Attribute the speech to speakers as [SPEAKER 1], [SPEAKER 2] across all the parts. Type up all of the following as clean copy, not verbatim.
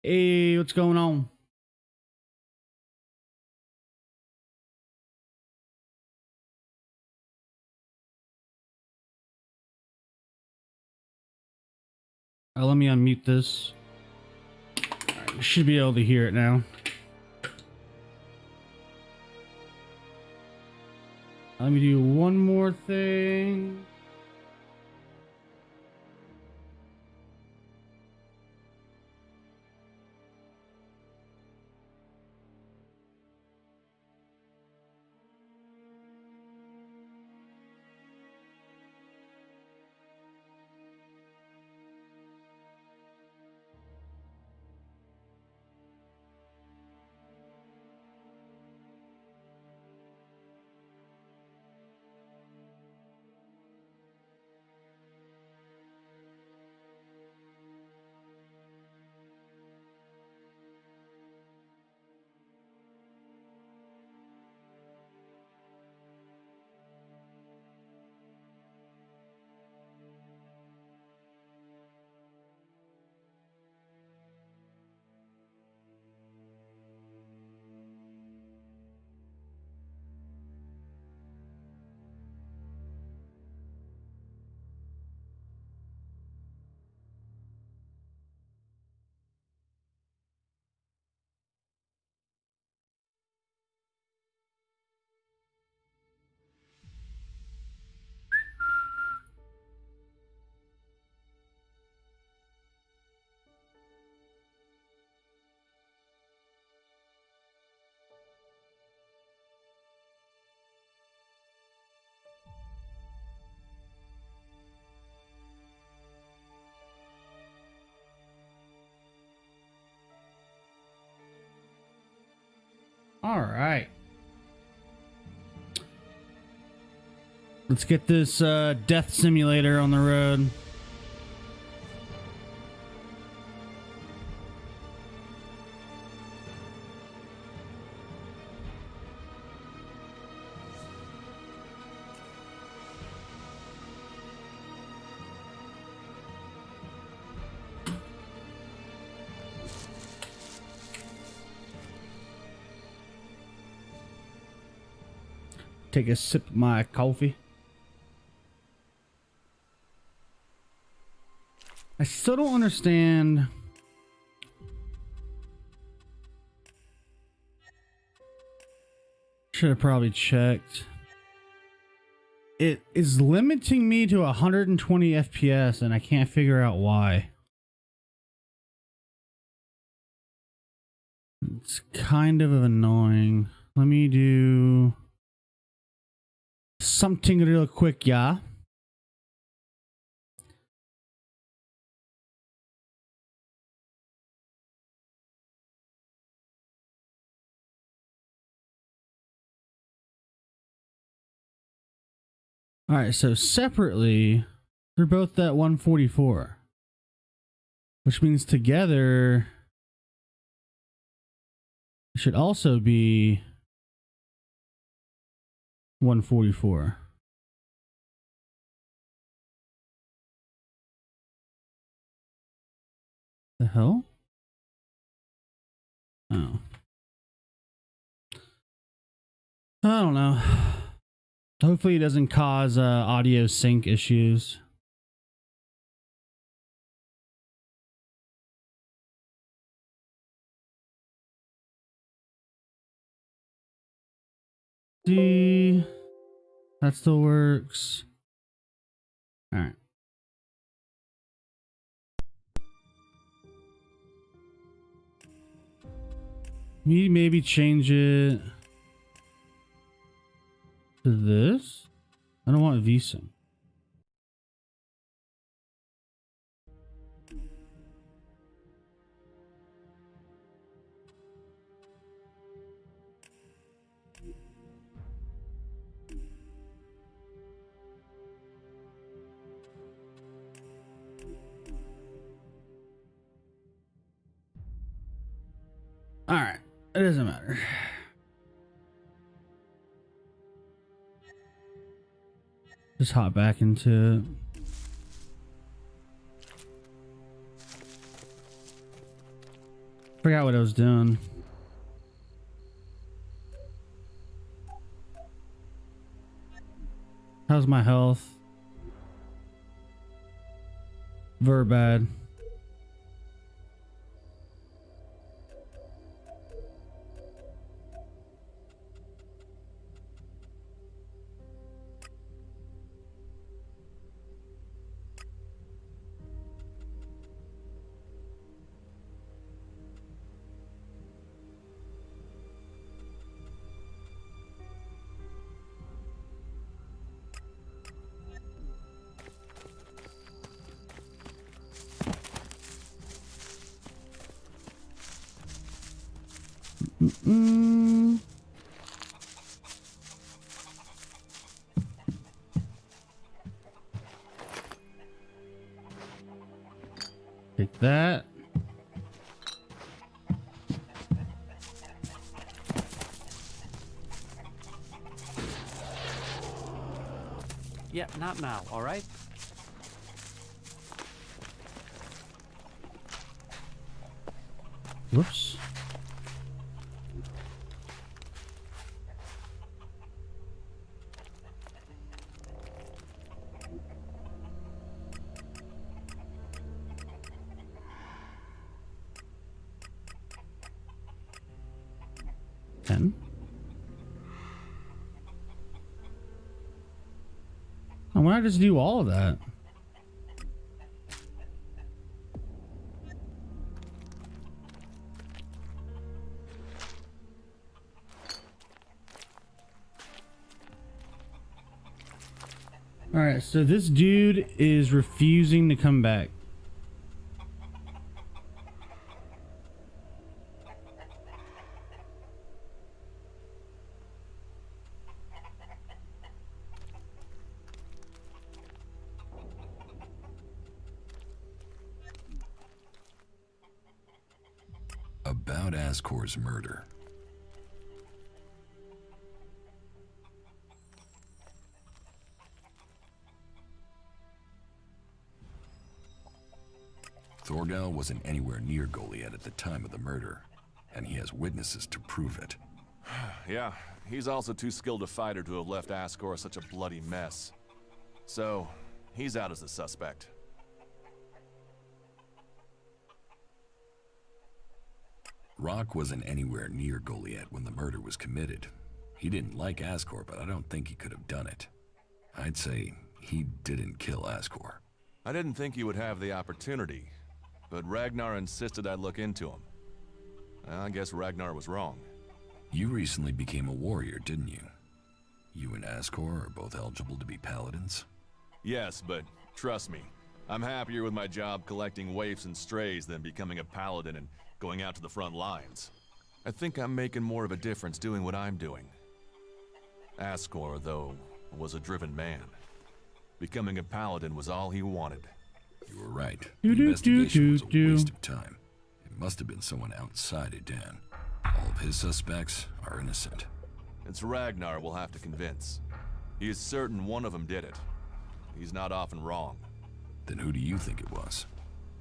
[SPEAKER 1] Hey, what's going on? Let me unmute this. All right, you should be able to hear it now. Let me do one more thing. All right. Let's get this death simulator on the road. Take a sip of my coffee. I still don't understand. Should have probably checked. It is limiting me to 120 FPS and I can't figure out why. It's kind of annoying. Let me do something real quick, yeah. All right, so separately, they're both at 144, which means together it should also be 144. The hell? Oh. I don't know. Hopefully it doesn't cause audio sync issues. See, that still works. All right. Maybe change it to this. I don't want VSync. All right, it doesn't matter. Just hop back into it. Forgot what I was doing. How's my health? Very bad. Take that.
[SPEAKER 2] Yeah, not now, all right?
[SPEAKER 1] Whoops. Why not just do all of that? All right, so this dude is refusing to come back.
[SPEAKER 3] About Ascor's murder. Thorgal wasn't anywhere near Goliath at the time of the murder, and he has witnesses to prove it.
[SPEAKER 4] Yeah, he's also too skilled a fighter to have left Ascor such a bloody mess. So, he's out as a suspect.
[SPEAKER 3] Rock wasn't anywhere near Goliath when the murder was committed. He didn't like Ascor, but I don't think he could have done it. I'd say he didn't kill Ascor.
[SPEAKER 4] I didn't think he would have the opportunity, but Ragnar insisted I look into him. I guess Ragnar was wrong.
[SPEAKER 3] You recently became a warrior, didn't you? You and Ascor are both eligible to be paladins?
[SPEAKER 4] Yes, but trust me, I'm happier with my job collecting waifs and strays than becoming a paladin and going out to the front lines. I think I'm making more of a difference doing what I'm doing. Ascor, though, was a driven man. Becoming a paladin was all he wanted.
[SPEAKER 3] You were right. The investigation was a waste of time. It must have been someone outside Adan. All of his suspects are innocent.
[SPEAKER 4] It's Ragnar we'll have to convince. He is certain one of them did it. He's not often wrong.
[SPEAKER 3] Then who do you think it was?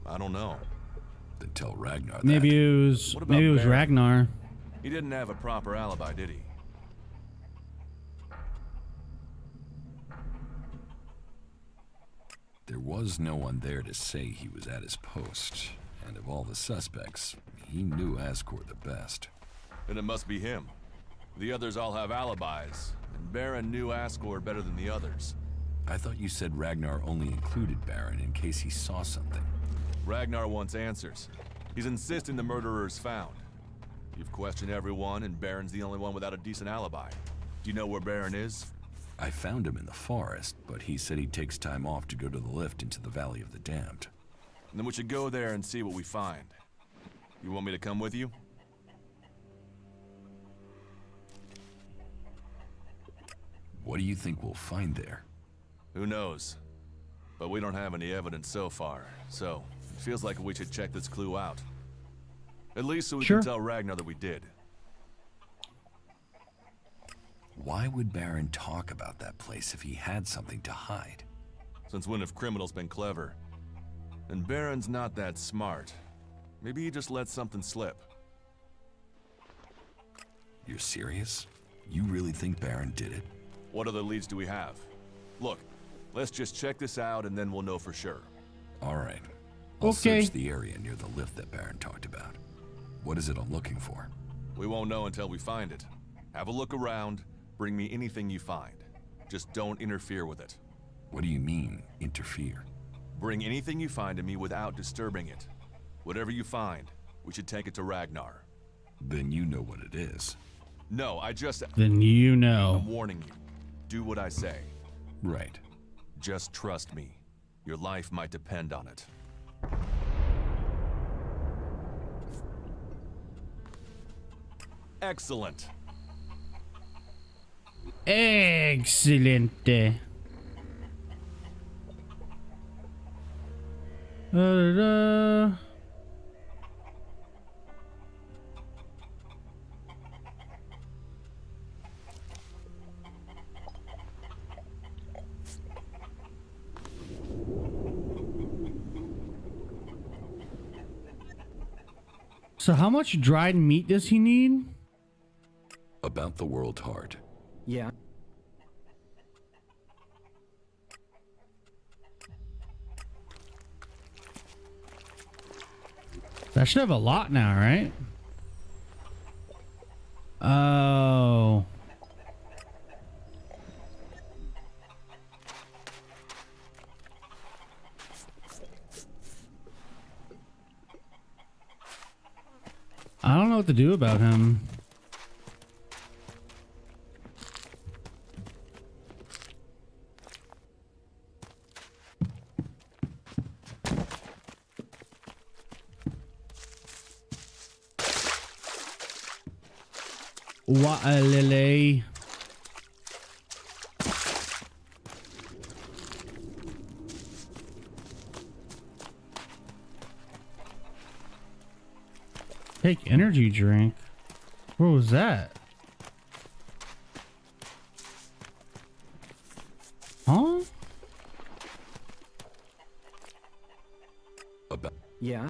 [SPEAKER 4] I don't know.
[SPEAKER 3] Then tell Ragnar that.
[SPEAKER 1] Maybe it was
[SPEAKER 4] What about Baron?
[SPEAKER 1] Ragnar.
[SPEAKER 4] He didn't have a proper alibi, did he?
[SPEAKER 3] There was no one there to say he was at his post. And of all the suspects, he knew Ascor the best.
[SPEAKER 4] Then it must be him. The others all have alibis, and Baron knew Ascor better than the others.
[SPEAKER 3] I thought you said Ragnar only included Baron in case he saw something.
[SPEAKER 4] Ragnar wants answers. He's insisting the murderer is found. You've questioned everyone, and Baron's the only one without a decent alibi. Do you know where Baron is?
[SPEAKER 3] I found him in the forest, but he said he takes time off to go to the lift into the Valley of the Damned.
[SPEAKER 4] Then we should go there and see what we find. You want me to come with you?
[SPEAKER 3] What do you think we'll find there?
[SPEAKER 4] Who knows? But we don't have any evidence so far, so it feels like we should check this clue out. At least so we
[SPEAKER 1] Sure.
[SPEAKER 4] can tell Ragnar that we did.
[SPEAKER 3] Why would Baron talk about that place if he had something to hide?
[SPEAKER 4] Since when have criminals been clever? And Baron's not that smart. Maybe he just let something slip.
[SPEAKER 3] You're serious? You really think Baron did it?
[SPEAKER 4] What other leads do we have? Look, let's just check this out and then we'll know for sure.
[SPEAKER 3] All right. I'll
[SPEAKER 1] Okay.
[SPEAKER 3] search the area near the lift that Baron talked about. What is it I'm looking for?
[SPEAKER 4] We won't know until we find it. Have a look around, bring me anything you find. Just don't interfere with it.
[SPEAKER 3] What do you mean, interfere?
[SPEAKER 4] Bring anything you find to me without disturbing it. Whatever you find, we should take it to Ragnar.
[SPEAKER 3] Then you know what it is.
[SPEAKER 4] No,
[SPEAKER 1] Then you
[SPEAKER 4] I'm
[SPEAKER 1] know.
[SPEAKER 4] warning you. Do what I say.
[SPEAKER 3] Right.
[SPEAKER 4] Just trust me. Your life might depend on it. Excellent.
[SPEAKER 1] Excelente. Da-da-da. So how much dried meat does he need?
[SPEAKER 3] About the World Heart.
[SPEAKER 5] Yeah.
[SPEAKER 1] That should have a lot now, right? Oh. I don't know what to do about him. What a lily. Take energy drink. What was that? Huh?
[SPEAKER 3] About
[SPEAKER 5] Yeah?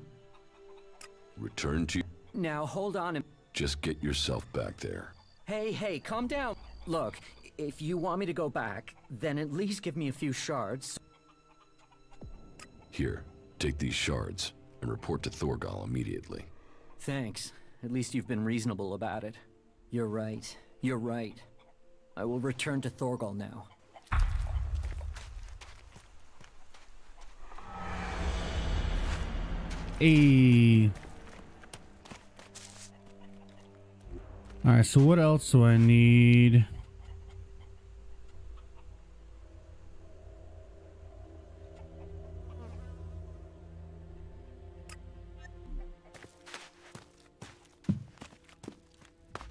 [SPEAKER 3] return to.
[SPEAKER 5] Now hold on and...
[SPEAKER 3] Just get yourself back there.
[SPEAKER 5] Hey, calm down. Look, if you want me to go back, then at least give me a few shards.
[SPEAKER 3] Here, take these shards and report to Thorgal immediately.
[SPEAKER 5] Thanks. At least you've been reasonable about it. You're right. You're right. I will return to Thorgal now.
[SPEAKER 1] Hey. Alright, so what else do I need?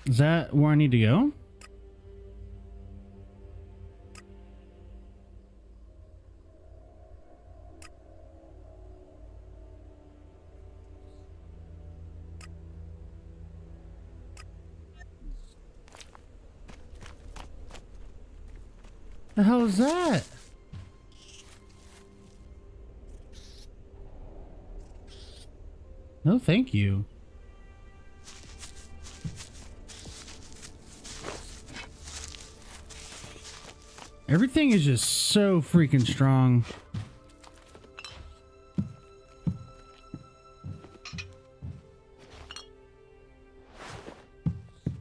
[SPEAKER 1] Is that where I need to go? The hell is that? No, thank you. Everything is just so freaking strong.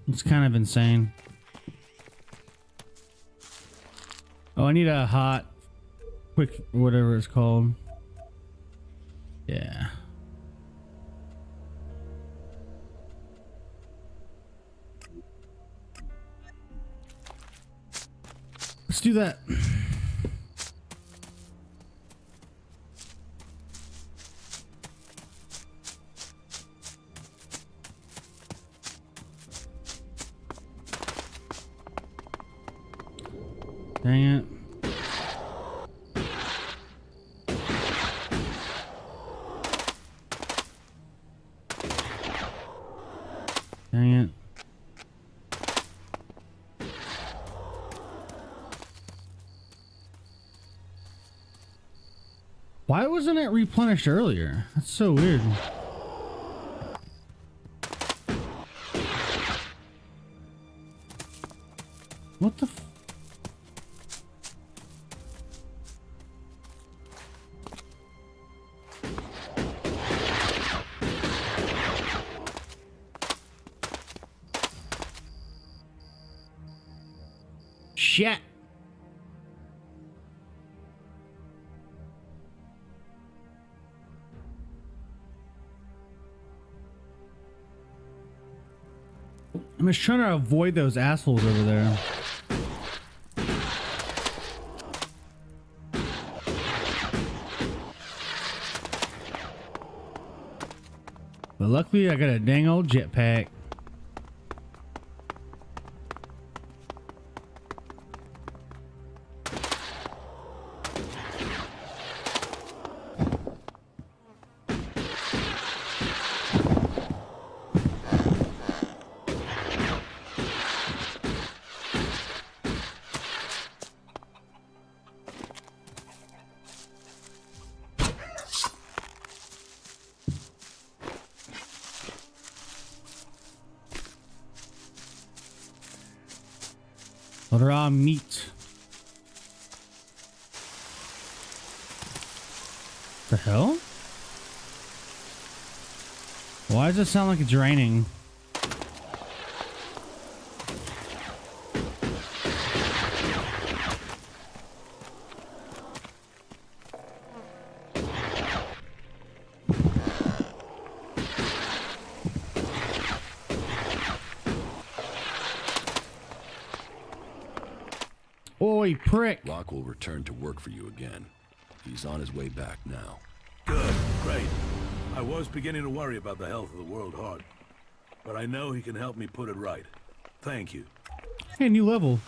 [SPEAKER 1] It's kind of insane. Oh, I need a hot, quick, whatever it's called. Yeah. Let's do that. Dang it. Dang it. Why wasn't it replenished earlier? That's so weird. What the f- Shit. I'm just trying to avoid those assholes over there. But luckily I got a dang old jetpack. Raw meat. The hell? Why does it sound like it's raining? Oi, prick.
[SPEAKER 3] Locke will return to work for you again. He's on his way back now.
[SPEAKER 6] Good, great. I was beginning to worry about the health of the World Heart, but I know he can help me put it right. Thank you.
[SPEAKER 1] Hey, new level.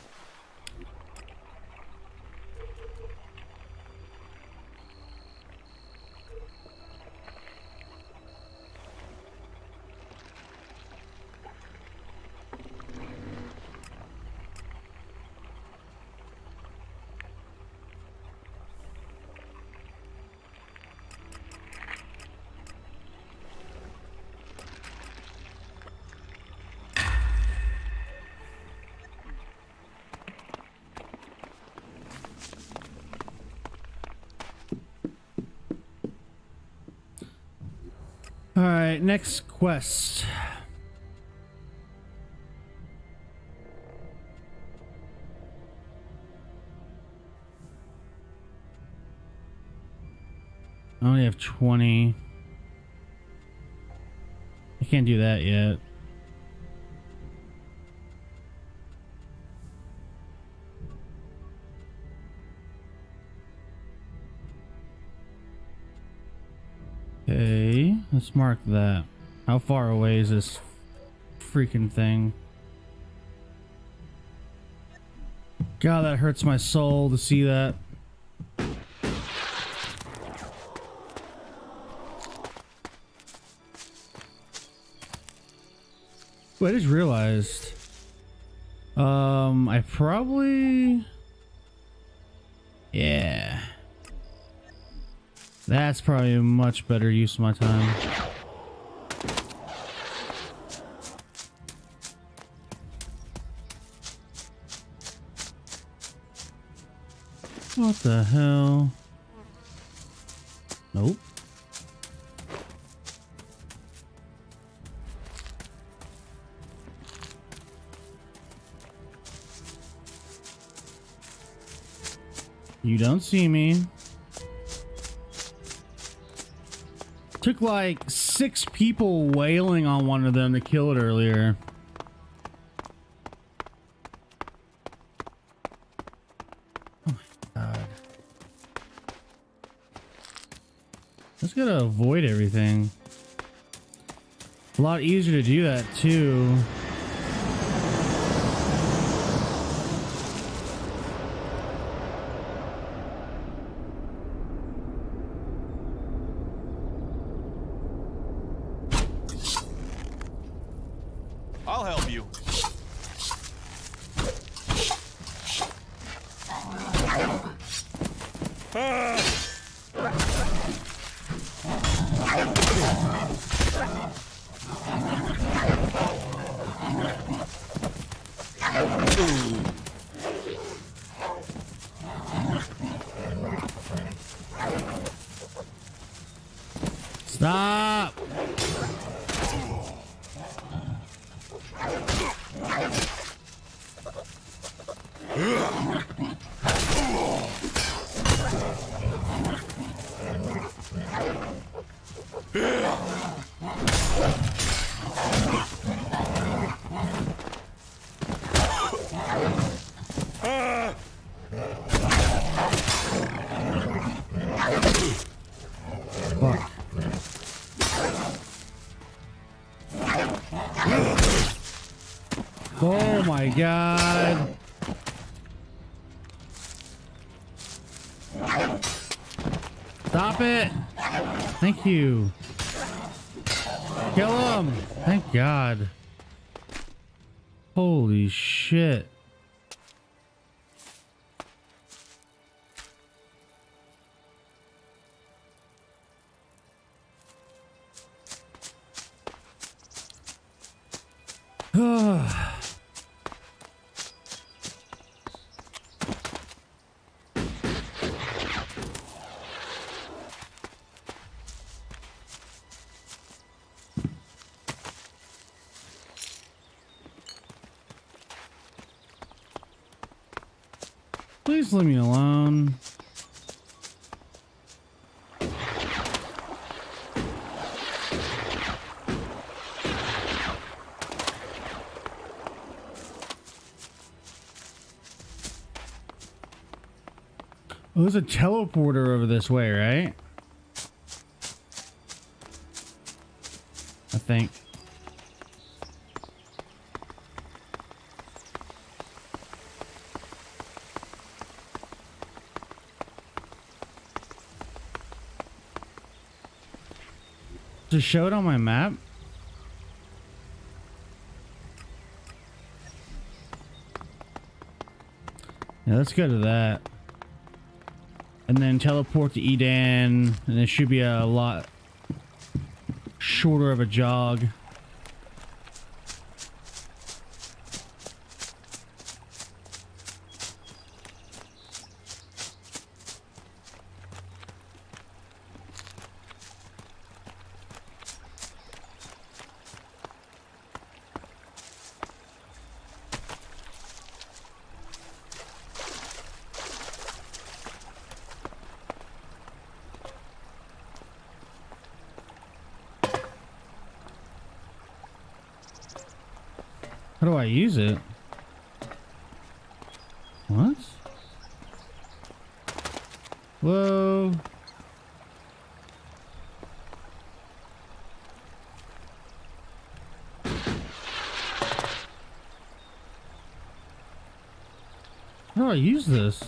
[SPEAKER 1] All right, next quest. I only have 20. I can't do that yet. Okay, let's mark that. How far away is this freaking thing? God, that hurts my soul to see that. I just realized I probably, yeah, that's probably a much better use of my time. What the hell? Nope. You don't see me. Took like 6 people wailing on one of them to kill it earlier. Oh my god. Just gotta avoid everything. A lot easier to do that too.
[SPEAKER 4] I'll help you.
[SPEAKER 1] Stop! Fuck. Oh my god. Stop it. Thank you. Kill him. Thank God. Holy shit. Please leave me alone. Oh, there's a teleporter over this way, right? I think. Does it show it on my map? Yeah, let's go to that. And then teleport to Edan, and it should be a lot shorter of a jog. How do I use it? What? Whoa. How do I use this?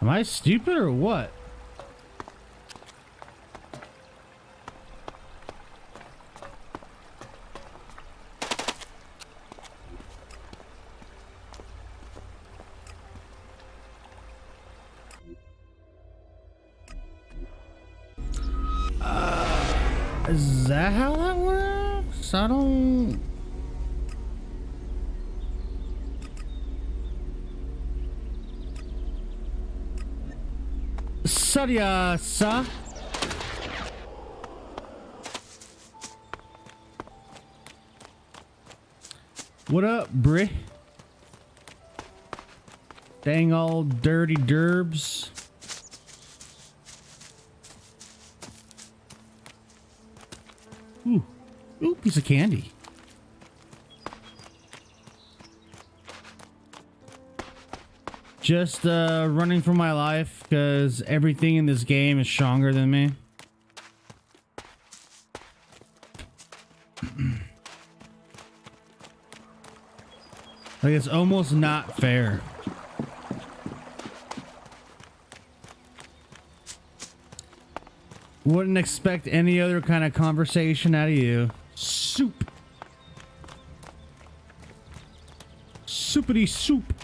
[SPEAKER 1] Am I stupid or what? Is that how that works? I don't... Sadia, sa? What up, Bri? Dang all dirty derbs. Ooh. Ooh, piece of candy. Just running for my life because everything in this game is stronger than me. Like, it's almost not fair. Wouldn't expect any other kind of conversation out of you. Soup. Soupity soup.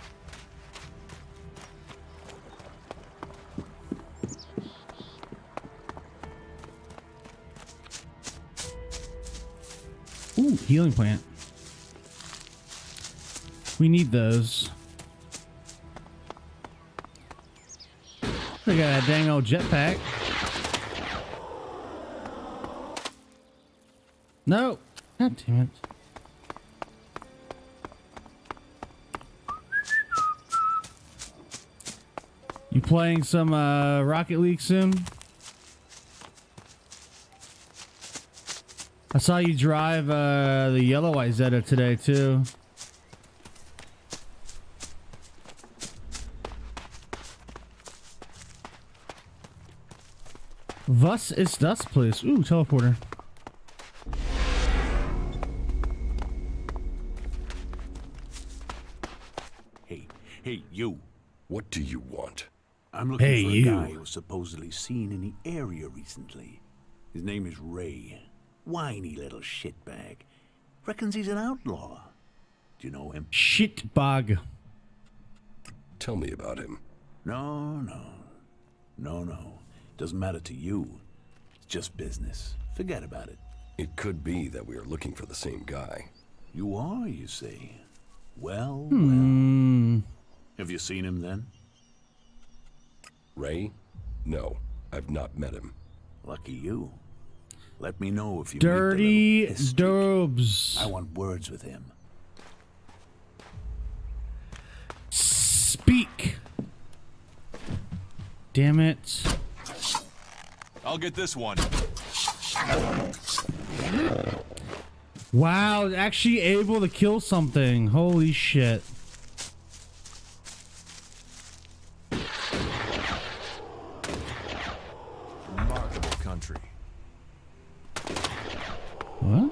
[SPEAKER 1] Ooh, healing plant. We need those. They got a dang old jetpack. No. God damn it. You playing some Rocket League soon? I saw you drive the yellow Izetta today too. Was ist das place? Ooh, teleporter.
[SPEAKER 6] Hey, you.
[SPEAKER 3] What do you want?
[SPEAKER 6] I'm looking
[SPEAKER 1] Hey,
[SPEAKER 6] for a
[SPEAKER 1] you.
[SPEAKER 6] guy who was supposedly seen in the area recently. His name is Ray. Whiny little shitbag. Reckons he's an outlaw. Do you know him?
[SPEAKER 1] Shitbag.
[SPEAKER 3] Tell me about him.
[SPEAKER 6] No. Doesn't matter to you. It's just business. Forget about it.
[SPEAKER 3] It could be that we are looking for the same guy.
[SPEAKER 6] You are, you say? Well. Have you seen him then?
[SPEAKER 3] Ray? No, I've not met him.
[SPEAKER 6] Lucky you. Let me know if you
[SPEAKER 1] Dirty
[SPEAKER 6] meet the little histric.
[SPEAKER 1] Dobes.
[SPEAKER 6] I want words with him.
[SPEAKER 1] Speak. Damn it.
[SPEAKER 4] I'll get this one.
[SPEAKER 1] Wow, actually able to kill something. Holy shit.
[SPEAKER 4] Remarkable country.
[SPEAKER 1] What?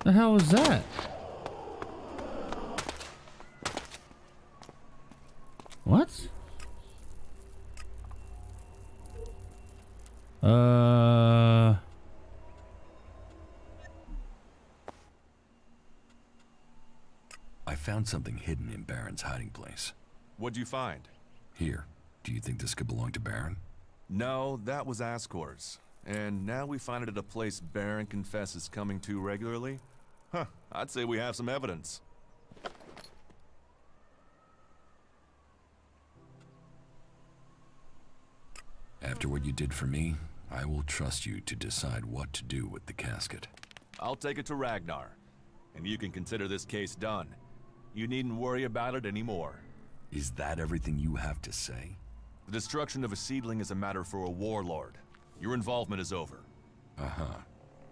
[SPEAKER 1] The hell was that? What?
[SPEAKER 3] I found something hidden in Baron's hiding place.
[SPEAKER 4] What'd you find?
[SPEAKER 3] Here, do you think this could belong to Baron?
[SPEAKER 4] No, that was Ascor's. And now we find it at a place Baron confesses coming to regularly? Huh, I'd say we have some evidence.
[SPEAKER 3] After what you did for me, I will trust you to decide what to do with the casket.
[SPEAKER 4] I'll take it to Ragnar, and you can consider this case done. You needn't worry about it anymore.
[SPEAKER 3] Is that everything you have to say?
[SPEAKER 4] The destruction of a seedling is a matter for a warlord. Your involvement is over.
[SPEAKER 3] Uh-huh.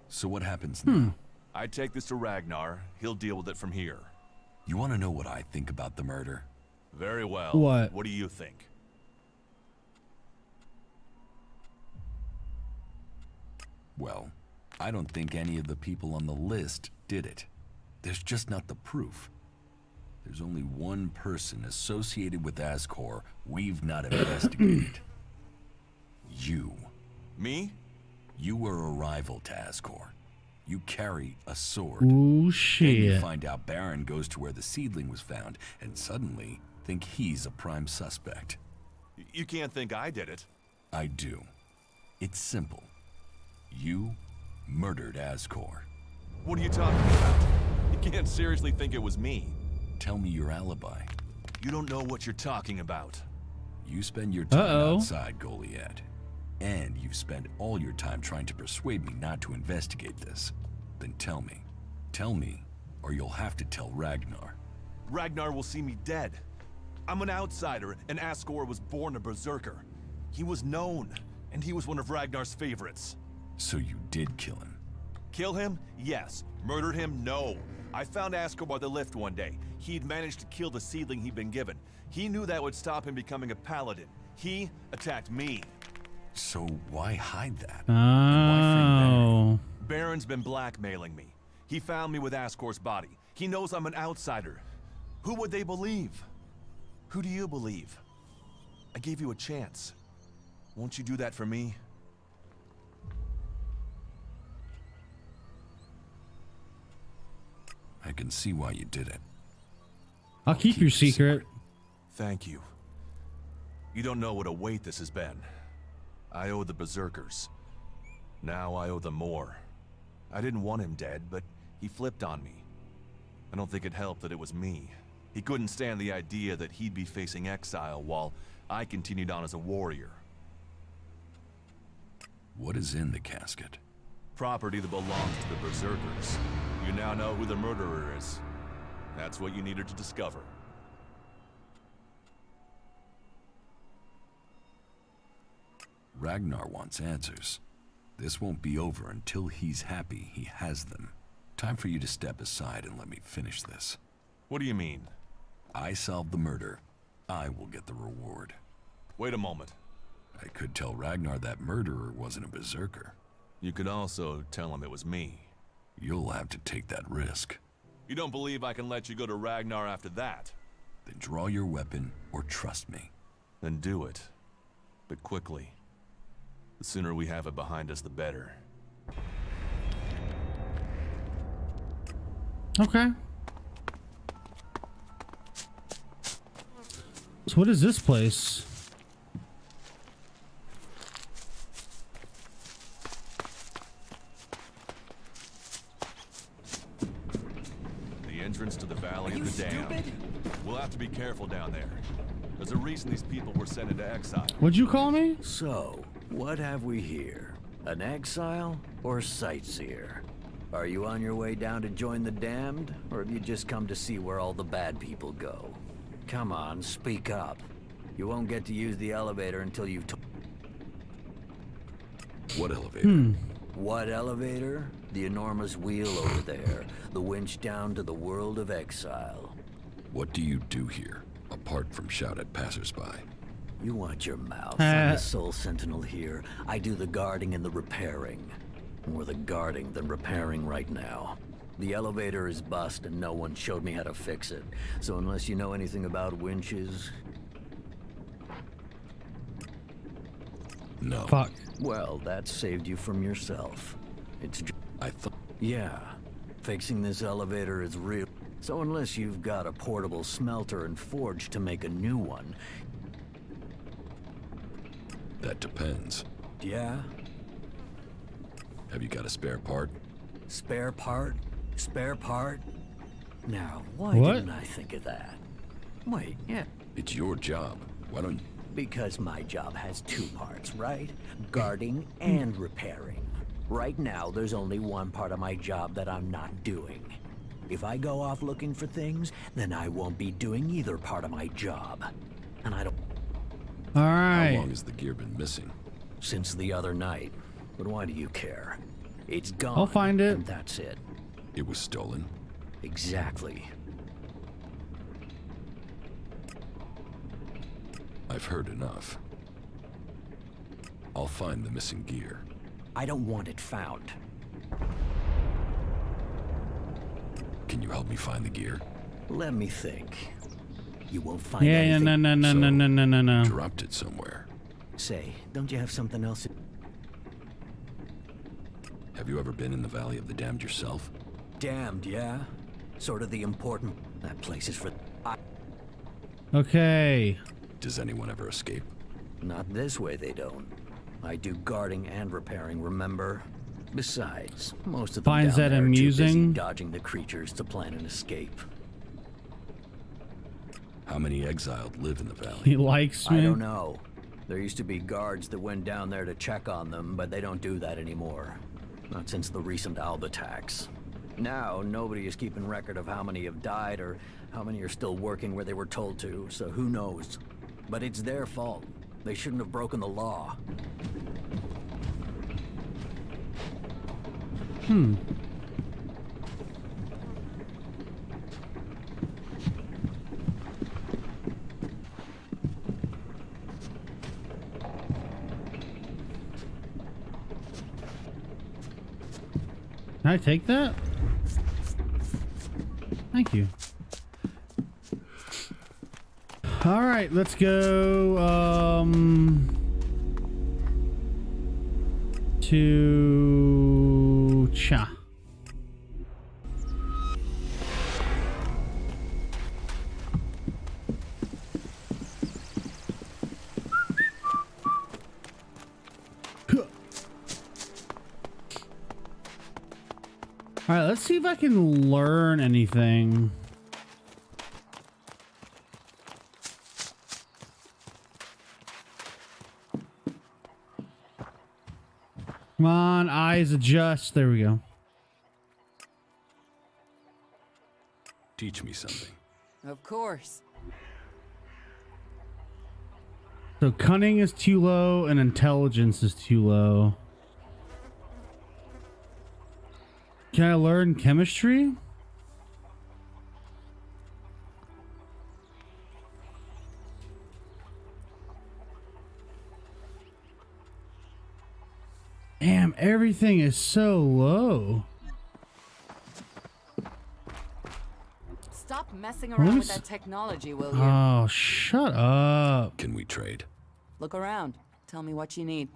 [SPEAKER 3] So what happens now?
[SPEAKER 4] I take this to Ragnar. He'll deal with it from here.
[SPEAKER 3] You want to know what I think about the murder?
[SPEAKER 4] Very well.
[SPEAKER 1] What?
[SPEAKER 4] What do you think?
[SPEAKER 3] Well, I don't think any of the people on the list did it. There's just not the proof. There's only one person associated with Ascor we've not investigated. You.
[SPEAKER 4] Me?
[SPEAKER 3] You were a rival to Ascor. You carry a sword.
[SPEAKER 1] Ooh,
[SPEAKER 3] Then you
[SPEAKER 1] shit.
[SPEAKER 3] find out Baron goes to where the seedling was found and suddenly think he's a prime suspect.
[SPEAKER 4] You can't think I did it.
[SPEAKER 3] I do. It's simple. You murdered Ascor.
[SPEAKER 4] What are you talking about? You can't seriously think it was me.
[SPEAKER 3] Tell me your alibi.
[SPEAKER 4] You don't know what you're talking about.
[SPEAKER 3] You spend your time
[SPEAKER 1] Uh-oh.
[SPEAKER 3] outside Goliad. And you've spent all your time trying to persuade me not to investigate this. Then tell me. Tell me, or you'll have to tell Ragnar.
[SPEAKER 4] Ragnar will see me dead. I'm an outsider, and Ascor was born a berserker. He was known, and he was one of Ragnar's favorites.
[SPEAKER 3] So you did kill him.
[SPEAKER 4] Kill him? Yes. Murder him? No. I found Ascor by the lift one day. He'd managed to kill the seedling he'd been given. He knew that would stop him becoming a paladin. He attacked me.
[SPEAKER 3] So why hide that? And why free Baron?
[SPEAKER 1] Oh.
[SPEAKER 4] Baron's been blackmailing me. He found me with Ascor's body. He knows I'm an outsider. Who would they believe? Who do you believe? I gave you a chance. Won't you do that for me?
[SPEAKER 3] I can see why you did it.
[SPEAKER 1] I'll keep your secret.
[SPEAKER 4] Thank you. You don't know what a weight this has been. I owe the Berserkers. Now I owe them more. I didn't want him dead, but he flipped on me. I don't think it helped that it was me. He couldn't stand the idea that he'd be facing exile while I continued on as a warrior.
[SPEAKER 3] What is in the casket?
[SPEAKER 4] Property that belongs to the Berserkers. You now know who the murderer is. That's what you needed to discover.
[SPEAKER 3] Ragnar wants answers. This won't be over until he's happy he has them. Time for you to step aside and let me finish this.
[SPEAKER 4] What do you mean?
[SPEAKER 3] I solve the murder. I will get the reward.
[SPEAKER 4] Wait a moment.
[SPEAKER 3] I could tell Ragnar that murderer wasn't a berserker.
[SPEAKER 4] You could also tell him it was me.
[SPEAKER 3] You'll have to take that risk.
[SPEAKER 4] You don't believe I can let you go to Ragnar after that?
[SPEAKER 3] Then draw your weapon or trust me.
[SPEAKER 4] Then do it. But quickly. The sooner we have it behind us, the better.
[SPEAKER 1] Okay. So what is this place?
[SPEAKER 4] The entrance to the Valley of the Damned. We'll have to be careful down there. There's a reason these people were sent into exile.
[SPEAKER 1] What'd you call me?
[SPEAKER 5] So, what have we here? An exile or sightseer? Are you on your way down to join the damned, or have you just come to see where all the bad people go? Come on, speak up. You won't get to use the elevator until you've
[SPEAKER 3] What elevator?
[SPEAKER 5] What elevator? The enormous wheel over there. The winch down to the world of exile.
[SPEAKER 3] What do you do here, apart from shout at passersby?
[SPEAKER 5] You want your mouth. I'm the sole sentinel here. I do the guarding and the repairing. More the guarding than repairing right now. The elevator is bust and no one showed me how to fix it. So unless you know anything about winches,
[SPEAKER 3] No.
[SPEAKER 1] Fuck.
[SPEAKER 5] well, that saved you from yourself. It's
[SPEAKER 3] I thought...
[SPEAKER 5] yeah. Fixing this elevator is real. So unless you've got a portable smelter and forge to make a new one,
[SPEAKER 3] That depends.
[SPEAKER 5] yeah?
[SPEAKER 3] Have you got a spare part?
[SPEAKER 5] Spare part? Spare part? Now, why
[SPEAKER 1] What?
[SPEAKER 5] didn't I think of that? Wait, yeah.
[SPEAKER 3] It's your job. Why don't...
[SPEAKER 5] Because my job has two parts, right? Guarding and repairing. Right now, there's only one part of my job that I'm not doing. If I go off looking for things, then I won't be doing either part of my job. And I don't...
[SPEAKER 1] All
[SPEAKER 3] How
[SPEAKER 1] right.
[SPEAKER 3] long has the gear been missing?
[SPEAKER 5] Since the other night. But why do you care? It's gone.
[SPEAKER 1] I'll find it.
[SPEAKER 5] And that's it.
[SPEAKER 3] It was stolen?
[SPEAKER 5] Exactly.
[SPEAKER 3] I've heard enough. I'll find the missing gear.
[SPEAKER 5] I don't want it found.
[SPEAKER 3] Can you help me find the gear?
[SPEAKER 5] Let me think. You won't find
[SPEAKER 1] Yeah,
[SPEAKER 5] anything.
[SPEAKER 1] no.
[SPEAKER 3] Dropped it somewhere.
[SPEAKER 5] Say, don't you have something else?
[SPEAKER 3] Have you ever been in the Valley of the Damned yourself?
[SPEAKER 5] Damned, yeah? Sort of the important... That place is for...
[SPEAKER 1] Okay.
[SPEAKER 3] Does anyone ever escape?
[SPEAKER 5] Not this way, they don't. I do guarding and repairing, remember? Besides, most of them
[SPEAKER 1] Finds
[SPEAKER 5] down
[SPEAKER 1] that
[SPEAKER 5] there are too busy
[SPEAKER 1] amusing?
[SPEAKER 5] dodging the creatures to plan an escape.
[SPEAKER 3] How many exiled live in the valley?
[SPEAKER 1] He likes me.
[SPEAKER 5] I don't know. There used to be guards that went down there to check on them, but they don't do that anymore. Not since the recent Alba attacks. Now, nobody is keeping record of how many have died or how many are still working where they were told to, so who knows? But it's their fault. They shouldn't have broken the law.
[SPEAKER 1] Can I take that? Thank you. All right, let's go to Cha. All right, let's see if I can learn anything. Come on, eyes adjust. There we go.
[SPEAKER 3] Teach me something.
[SPEAKER 7] Of course.
[SPEAKER 1] So cunning is too low and intelligence is too low. Can I learn chemistry? Damn, everything is so low.
[SPEAKER 7] Stop messing
[SPEAKER 1] Let me
[SPEAKER 7] around with
[SPEAKER 1] s-
[SPEAKER 7] that technology, will you?
[SPEAKER 1] Oh, shut up.
[SPEAKER 3] Can we trade?
[SPEAKER 7] Look around. Tell me what you need.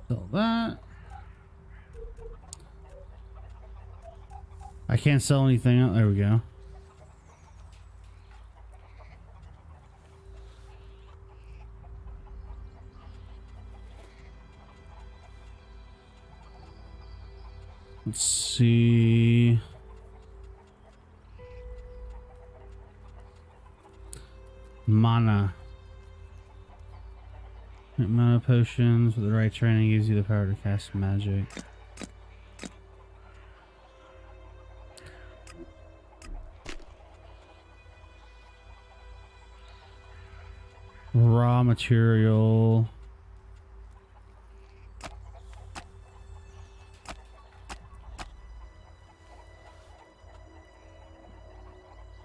[SPEAKER 1] Sell that. I can't sell anything. Oh, there we go. Let's see. Mana. Mana potions with the right training gives you the power to cast magic. Raw material.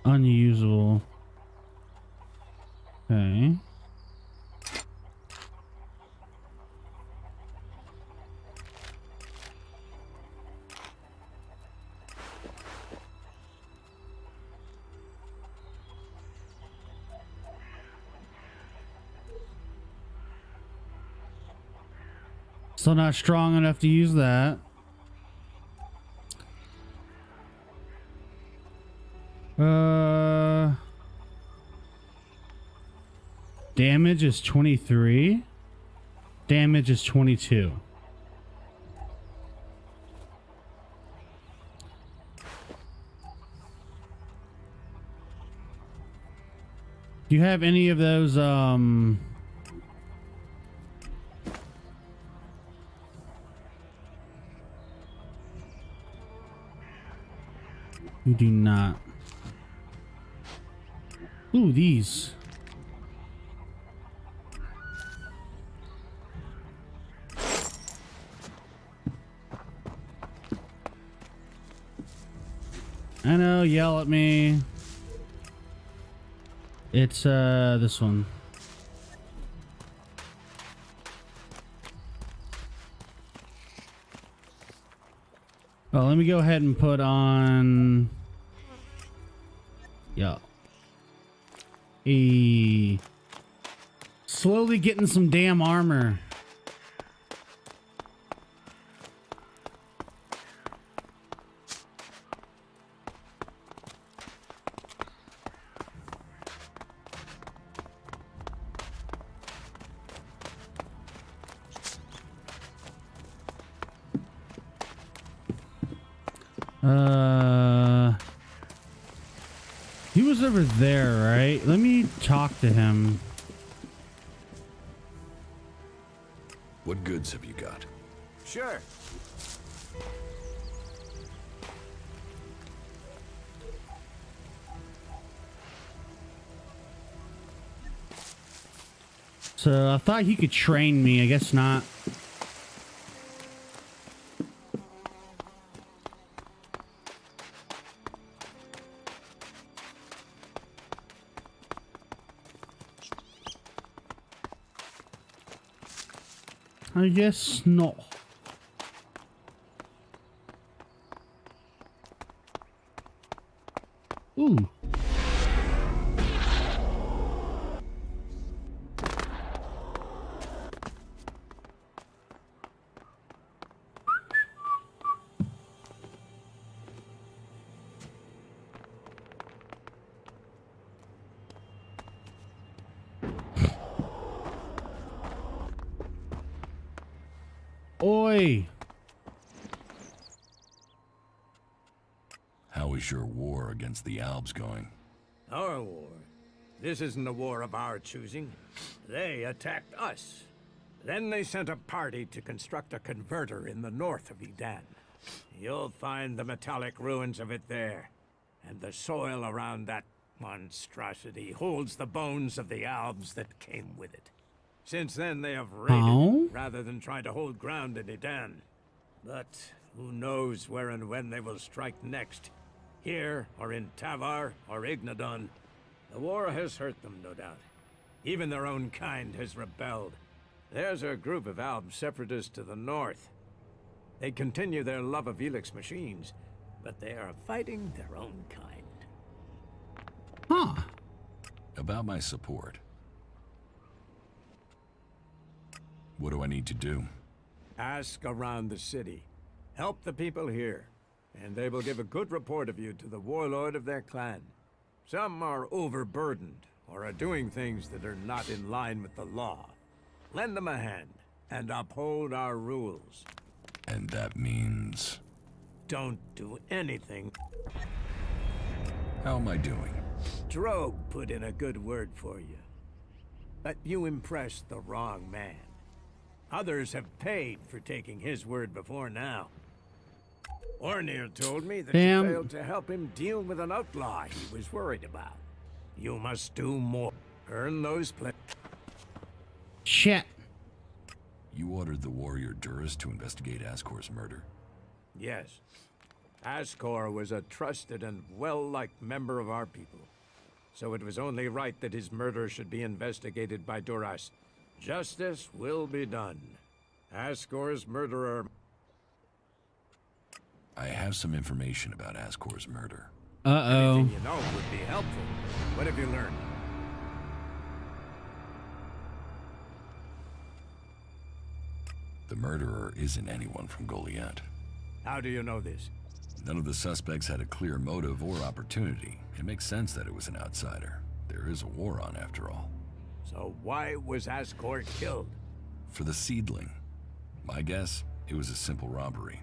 [SPEAKER 1] Unusable. Okay. Still not strong enough to use that. Damage is 23. Damage is 22. Do you have any of those We do not. Ooh, these. I know, yell at me. It's this one. Well, let me go ahead and put on, yeah, slowly getting some damn armor. He was over there, right? Let me talk to him.
[SPEAKER 3] What goods have you got?
[SPEAKER 5] Sure.
[SPEAKER 1] So I thought he could train me. I guess not. I guess not. Ooh. Oi.
[SPEAKER 3] How is your war against the Albs going?
[SPEAKER 8] Our war? This isn't a war of our choosing. They attacked us. Then they sent a party to construct a converter in the north of Edan. You'll find the metallic ruins of it there. And the soil around that monstrosity holds the bones of the Albs that came with it. Since then, they have raided rather than trying to hold ground in Edan. But who knows where and when they will strike next. Here, or in Tavar, or Ignadon. The war has hurt them, no doubt. Even their own kind has rebelled. There's a group of Alb separatists to the north. They continue their love of Elix machines, but they are fighting their own kind.
[SPEAKER 1] Huh.
[SPEAKER 3] About my support. What do I need to do?
[SPEAKER 8] Ask around the city. Help the people here, and they will give a good report of you to the warlord of their clan. Some are overburdened, or are doing things that are not in line with the law. Lend them a hand, and uphold our rules.
[SPEAKER 3] And that means...
[SPEAKER 8] Don't do anything.
[SPEAKER 3] How am I doing?
[SPEAKER 8] Drogue put in a good word for you. But you impressed the wrong man. Others have paid for taking his word before now. Ornir told me that you failed to help him deal with an outlaw he was worried about. You must do more. Earn those
[SPEAKER 1] Shit.
[SPEAKER 3] You ordered the warrior Duras to investigate Ascor's murder?
[SPEAKER 8] Yes. Ascor was a trusted and well-liked member of our people. So it was only right that his murder should be investigated by Duras. Justice will be done. Ascor's murderer...
[SPEAKER 3] I have some information about Ascor's murder.
[SPEAKER 1] Uh-oh.
[SPEAKER 8] Anything you know would be helpful. What have you learned?
[SPEAKER 3] The murderer isn't anyone from Goliath.
[SPEAKER 8] How do you know this?
[SPEAKER 3] None of the suspects had a clear motive or opportunity. It makes sense that it was an outsider. There is a war on, after all.
[SPEAKER 8] So why was Ascor killed?
[SPEAKER 3] For the seedling. My guess, it was a simple robbery.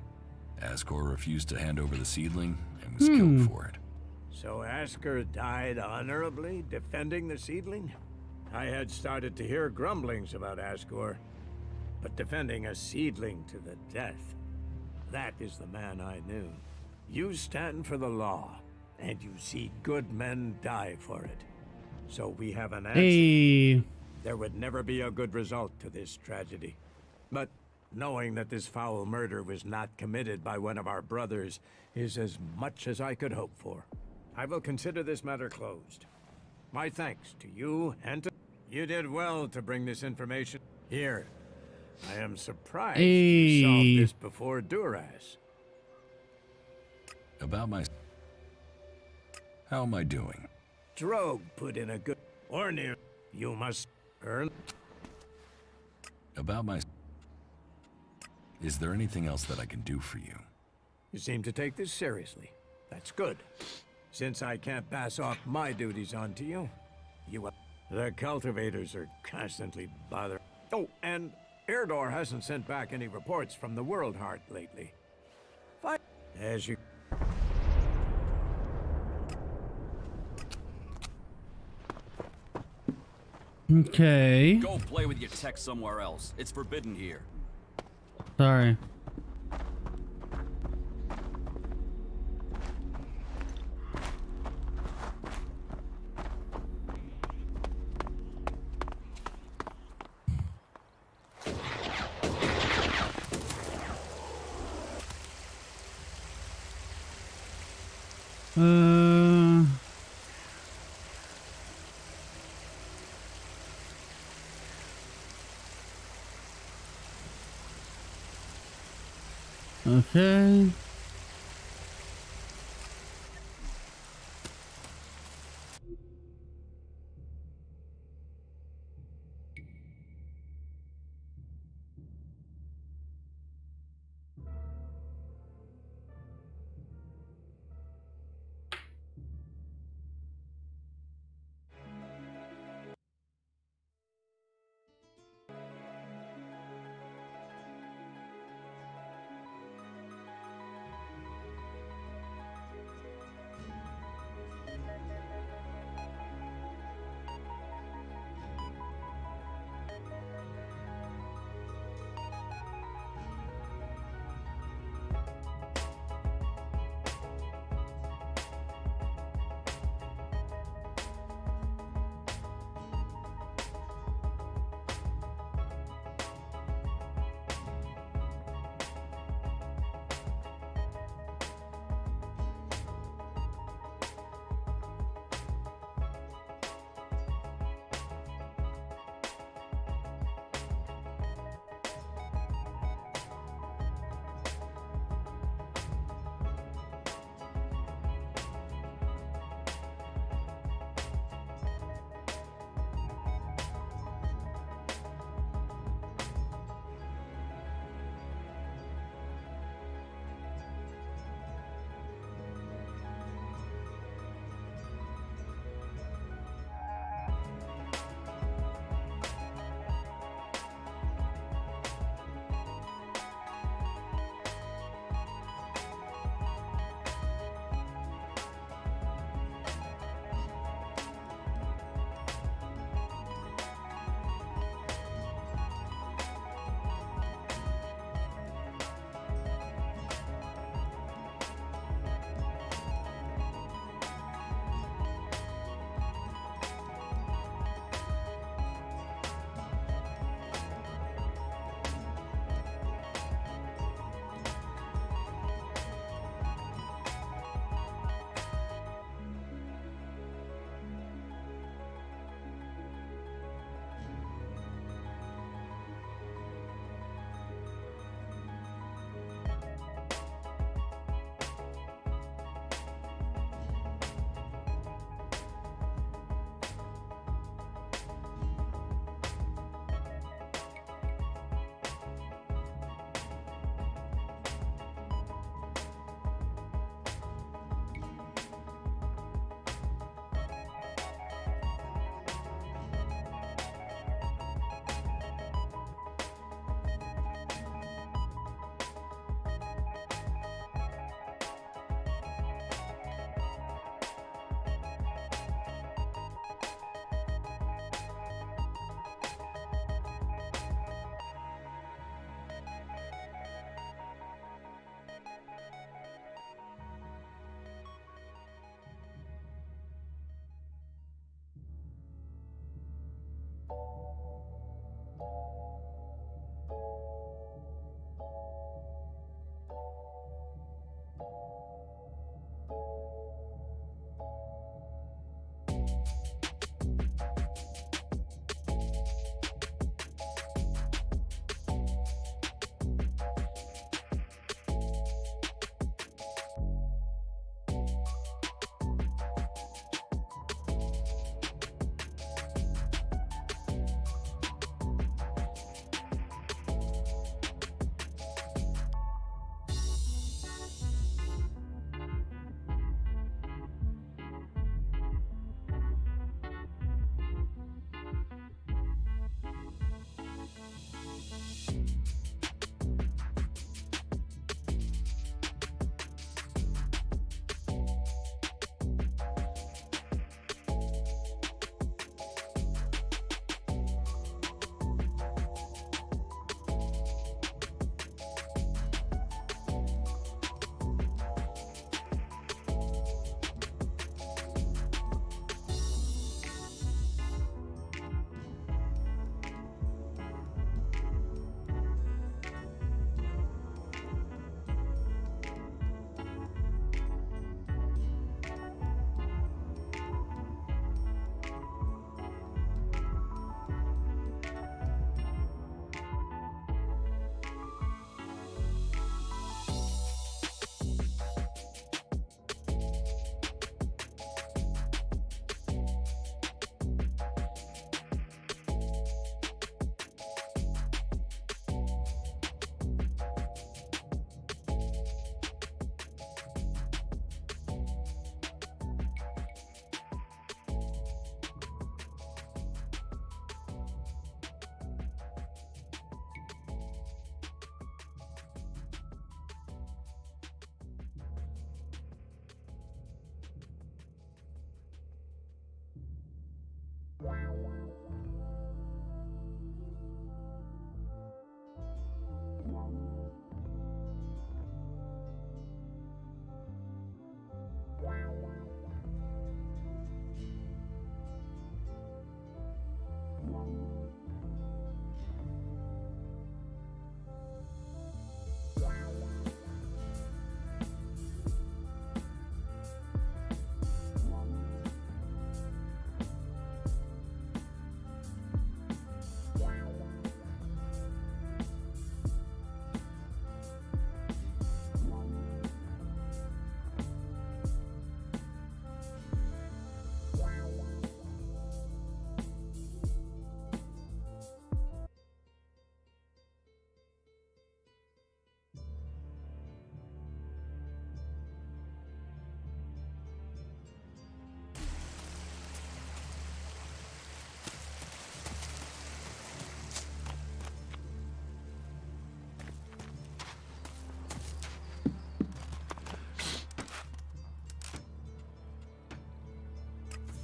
[SPEAKER 3] Ascor refused to hand over the seedling and was killed for it.
[SPEAKER 8] So Ascor died honorably, defending the seedling? I had started to hear grumblings about Ascor, but defending a seedling to the death, that is the man I knew. You stand for the law, and you see good men die for it. So we have an answer.
[SPEAKER 1] Hey.
[SPEAKER 8] There would never be a good result to this tragedy. But knowing that this foul murder was not committed by one of our brothers is as much as I could hope for. I will consider this matter closed. My thanks to you and to... You did well to bring this information here. I am surprised you solved this before Duras.
[SPEAKER 3] About my... How am I doing?
[SPEAKER 8] Drogue put in a good... Or near... You must earn...
[SPEAKER 3] About my... Is there anything else that I can do for you?
[SPEAKER 8] You seem to take this seriously. That's good. Since I can't pass off my duties onto you, you... The cultivators are constantly bothering... Oh, and Erdor hasn't sent back any reports from the World Heart lately. Fine. As you...
[SPEAKER 1] Okay.
[SPEAKER 9] Go play with your tech somewhere else. It's forbidden here.
[SPEAKER 1] Sorry. Okay.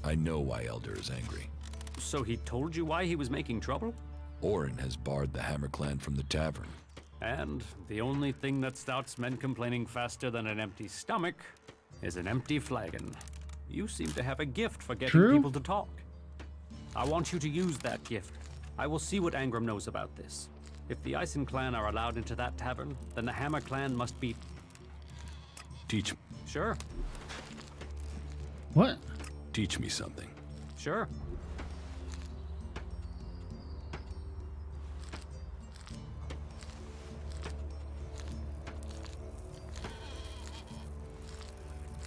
[SPEAKER 3] I know why Elder is angry.
[SPEAKER 2] So he told you why he was making trouble?
[SPEAKER 3] Orin has barred the Hammer Clan from the tavern.
[SPEAKER 2] And the only thing that starts men complaining faster than an empty stomach is an empty flagon. You seem to have a gift for getting
[SPEAKER 1] True.
[SPEAKER 2] people to talk. I want you to use that gift. I will see what Angram knows about this. If the Eisen clan are allowed into that tavern, then the Hammer clan must be...
[SPEAKER 3] Teach
[SPEAKER 2] Sure,
[SPEAKER 3] me something.
[SPEAKER 2] sure.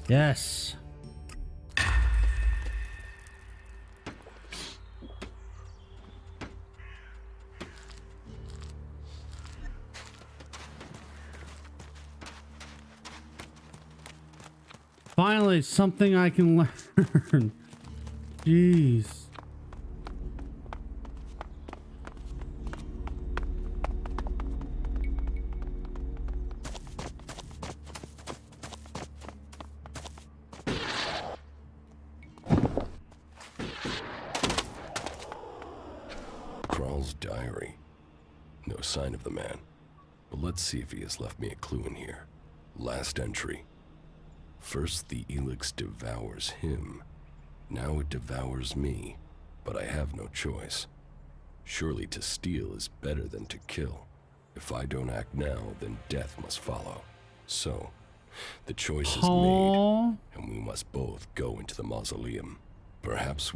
[SPEAKER 1] Yes. Finally, something I can learn. Jeez.
[SPEAKER 3] Kral's diary. No sign of the man. But let's see if he has left me a clue in here. Last entry. First the Elix devours him. Now it devours me. But I have no choice. Surely to steal is better than to kill. If I don't act now, then death must follow. So, the choice is made,
[SPEAKER 1] Aww.
[SPEAKER 3] and we must both go into the mausoleum. Perhaps...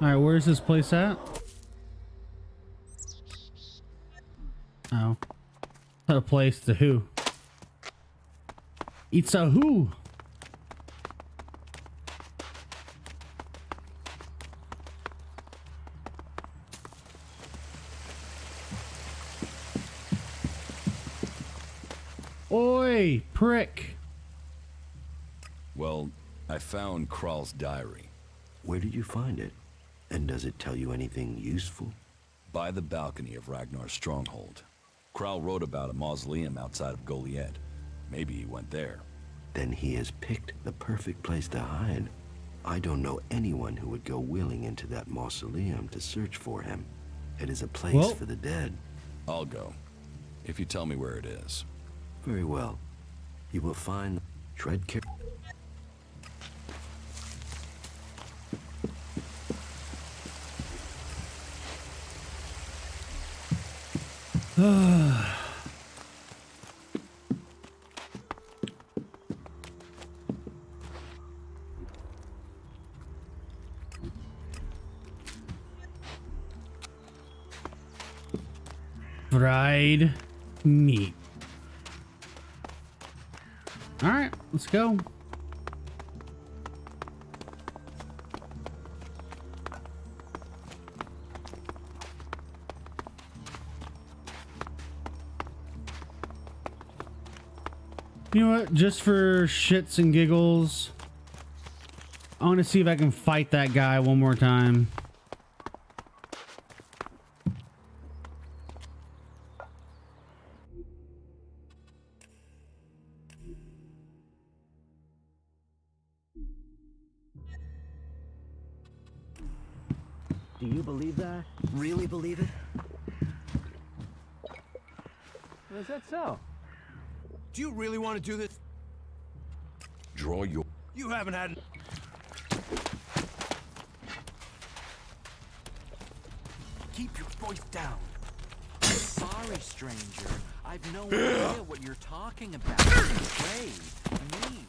[SPEAKER 1] Alright, where's this place at? Oh. A place to who? It's a who? Oi, prick.
[SPEAKER 3] Well, I found Kral's diary.
[SPEAKER 10] Where did you find it? And does it tell you anything useful?
[SPEAKER 3] By the balcony of Ragnar's stronghold. Kral wrote about a mausoleum outside of Goliad. Maybe he went there.
[SPEAKER 10] Then he has picked the perfect place to hide. I don't know anyone who would go willing into that mausoleum to search for him. It is a place for the dead.
[SPEAKER 3] I'll go, if you tell me where it is.
[SPEAKER 10] Very well. You will find... Tread care...
[SPEAKER 1] Fried meat. All right, let's go. You know what? Just for shits and giggles, I want to see if I can fight that guy one more time.
[SPEAKER 5] Do you believe that? Really believe it?
[SPEAKER 2] Is that so?
[SPEAKER 8] Do you really want to do this?
[SPEAKER 3] Draw your...
[SPEAKER 8] You haven't had...
[SPEAKER 9] Keep your voice down. Sorry, stranger. I've no idea what you're talking about. Afraid. Me.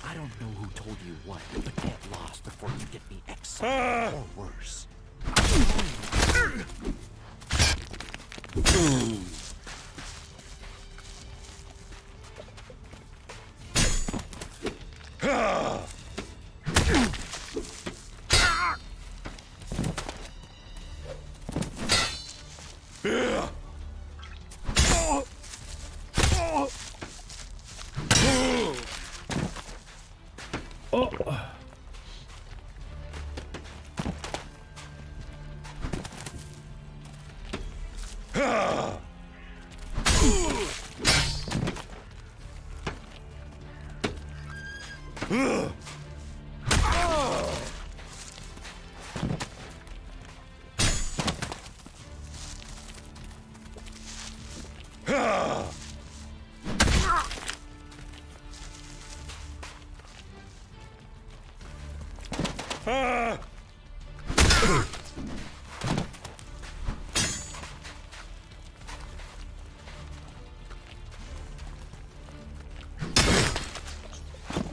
[SPEAKER 9] I don't know who told you what, but get lost before you get me exiled or worse.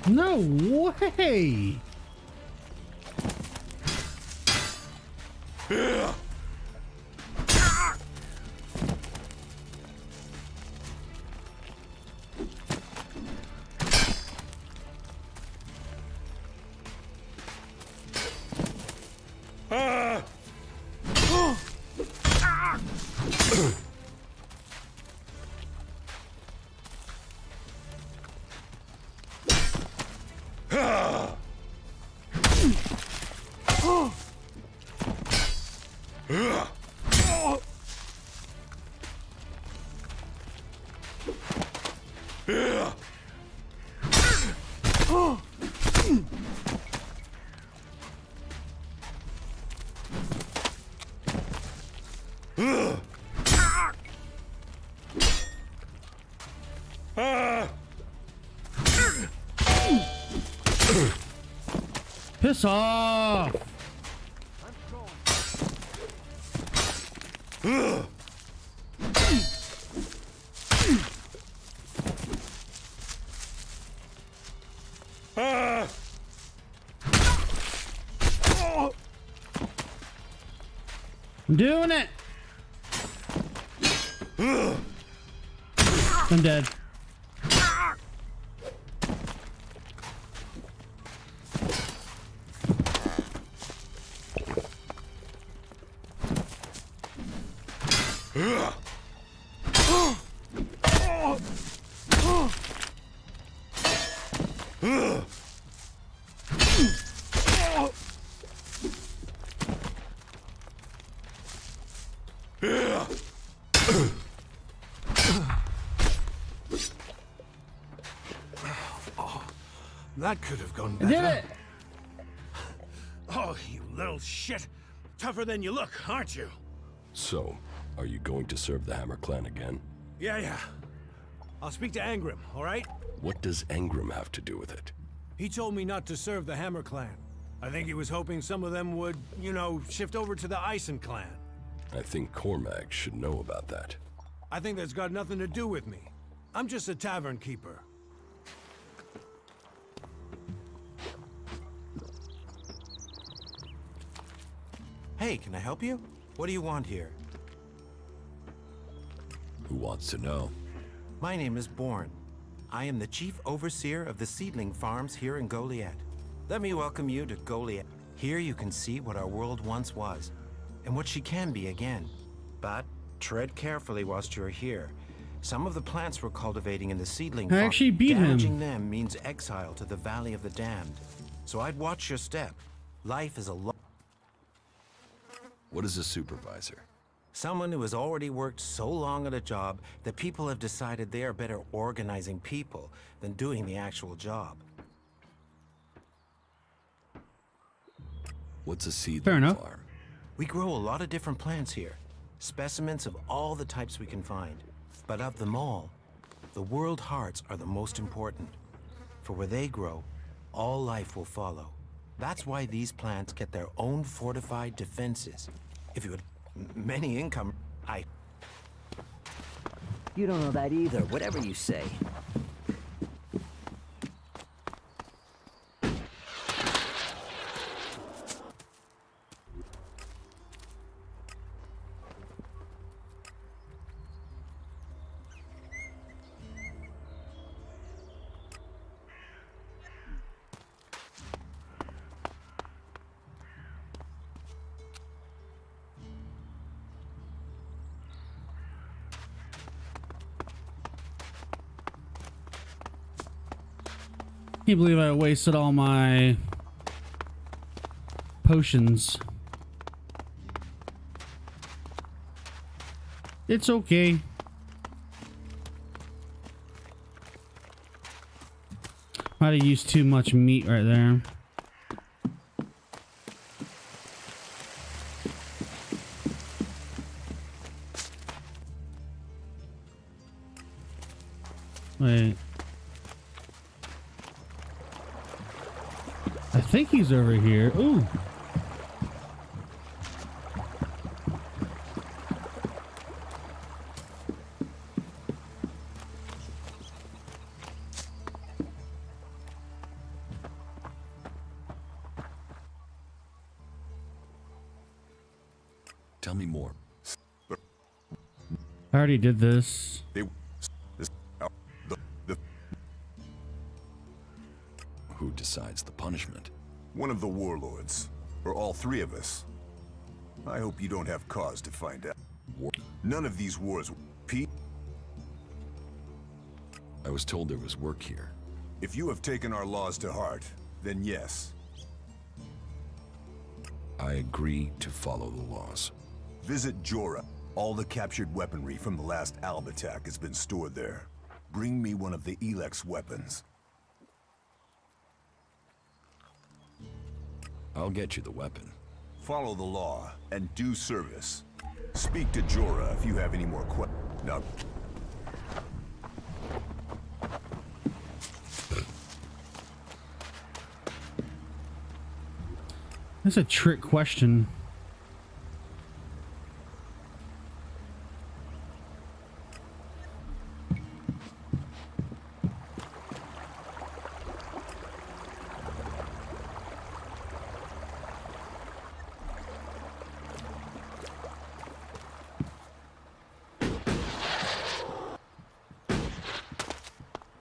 [SPEAKER 1] No way! Piss off! I'm doing it! I'm dead.
[SPEAKER 8] That could have gone
[SPEAKER 1] I
[SPEAKER 8] better.
[SPEAKER 1] did it!
[SPEAKER 8] Oh, you little shit. Tougher than you look, aren't you?
[SPEAKER 10] So, are you going to serve the Hammer Clan again?
[SPEAKER 8] Yeah. I'll speak to Angrim, all right?
[SPEAKER 10] What does Angrim have to do with it?
[SPEAKER 8] He told me not to serve the Hammer Clan. I think he was hoping some of them would, you know, shift over to the Ison Clan.
[SPEAKER 10] I think Cormac should know about that.
[SPEAKER 8] I think that's got nothing to do with me. I'm just a tavern keeper.
[SPEAKER 9] Hey, can I help you? What do you want here?
[SPEAKER 10] Who wants to know?
[SPEAKER 9] My name is Born. I am the chief overseer of the seedling farms here in Goliad. Let me welcome you to Goliad. Here you can see what our world once was, and what she can be again. But tread carefully whilst you're here. Some of the plants we're cultivating in the seedling farm,
[SPEAKER 1] actually beat him.
[SPEAKER 9] damaging them means exile to the Valley of the Damned. So I'd watch your step. Life is a
[SPEAKER 10] What is a supervisor?
[SPEAKER 9] Someone who has already worked so long at a job that people have decided they are better organizing people than doing the actual job.
[SPEAKER 10] What's a seedling
[SPEAKER 1] Fair enough.
[SPEAKER 10] farm?
[SPEAKER 9] We grow a lot of different plants here, specimens of all the types we can find. But of them all, the world hearts are the most important. For where they grow, all life will follow. That's why these plants get their own fortified defenses. If you had many income,
[SPEAKER 5] You don't know that either, whatever you say.
[SPEAKER 1] Can't believe I wasted all my potions. It's okay. Might have used too much meat right there. Wait. I think he's over here. Ooh.
[SPEAKER 3] Tell me more.
[SPEAKER 1] I already did this.
[SPEAKER 3] Who decides the punishment?
[SPEAKER 11] One of the warlords. Or all three of us. I hope you don't have cause to find out. None of these wars... Pete?
[SPEAKER 3] I was told there was work here.
[SPEAKER 11] If you have taken our laws to heart, then yes.
[SPEAKER 3] I agree to follow the laws.
[SPEAKER 11] Visit Jorah. All the captured weaponry from the last Alb attack has been stored there. Bring me one of the Elex weapons.
[SPEAKER 3] I'll get you the weapon.
[SPEAKER 11] Follow the law and do service. Speak to Jorah if you have any more questions. Now,
[SPEAKER 1] That's a trick question.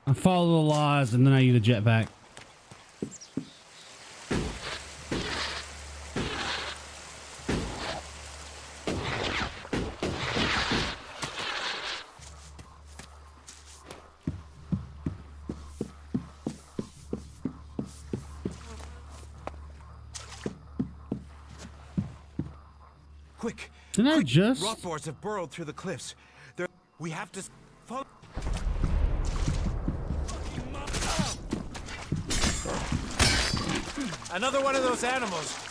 [SPEAKER 1] I follow the laws and then I use a jetpack.
[SPEAKER 9] Quick!
[SPEAKER 1] Didn't I
[SPEAKER 9] quick.
[SPEAKER 1] just-
[SPEAKER 9] Rotboars have burrowed through the cliffs. We have to follow. Another one of those animals.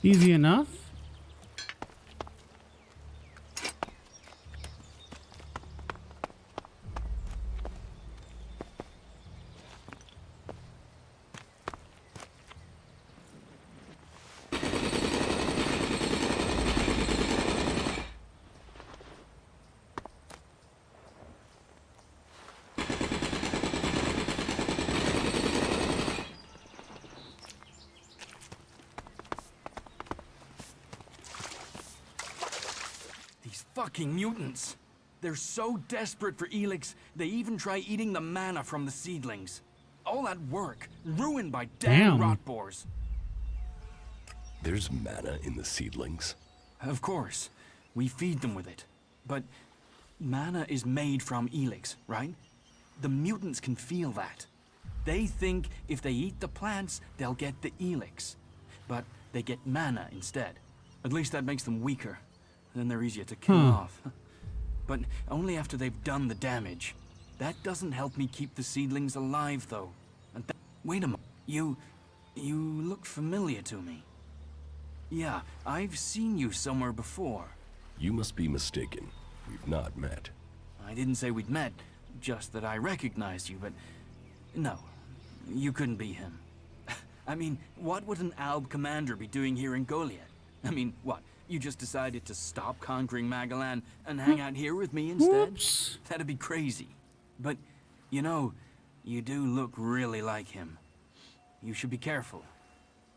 [SPEAKER 1] Easy enough.
[SPEAKER 2] Fucking mutants. They're so desperate for Elex, they even try eating the mana from the seedlings. All that work, ruined by damn rotboars.
[SPEAKER 3] There's mana in the seedlings.
[SPEAKER 2] Of course. We feed them with it. But mana is made from Elex, right? The mutants can feel that. They think if they eat the plants, they'll get the Elex. But they get mana instead. At least that makes them weaker. Then they're easier to kill off. But only after they've done the damage. That doesn't help me keep the seedlings alive, though. And wait a moment. You look familiar to me. Yeah, I've seen you somewhere before.
[SPEAKER 3] You must be mistaken. We've not met.
[SPEAKER 2] I didn't say we'd met, just that I recognized you, but... No, you couldn't be him. I mean, what would an Alb commander be doing here in Goliath? I mean, what? You just decided to stop conquering Magalan and hang out here with me instead?
[SPEAKER 1] Whoops.
[SPEAKER 2] That'd be crazy. But, you know, you do look really like him. You should be careful.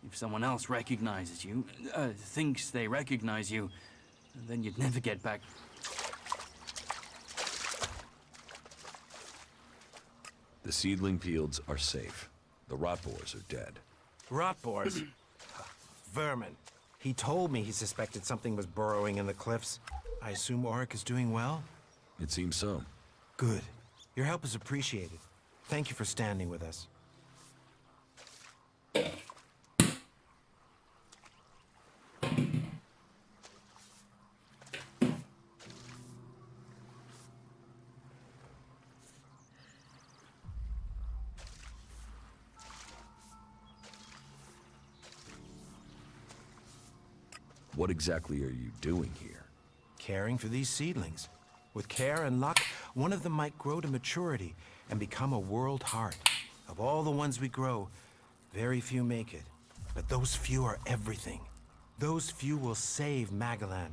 [SPEAKER 2] If someone else recognizes you, thinks they recognize you, then you'd never get back.
[SPEAKER 3] The seedling fields are safe. The rotboars are dead.
[SPEAKER 9] Rotboars? Vermin. He told me he suspected something was burrowing in the cliffs. I assume Auric is doing well?
[SPEAKER 3] It seems so.
[SPEAKER 9] Good. Your help is appreciated. Thank you for standing with us.
[SPEAKER 3] What exactly are you doing here?
[SPEAKER 9] Caring for these seedlings. With care and luck, one of them might grow to maturity and become a world heart. Of all the ones we grow, very few make it. But those few are everything. Those few will save Magalan.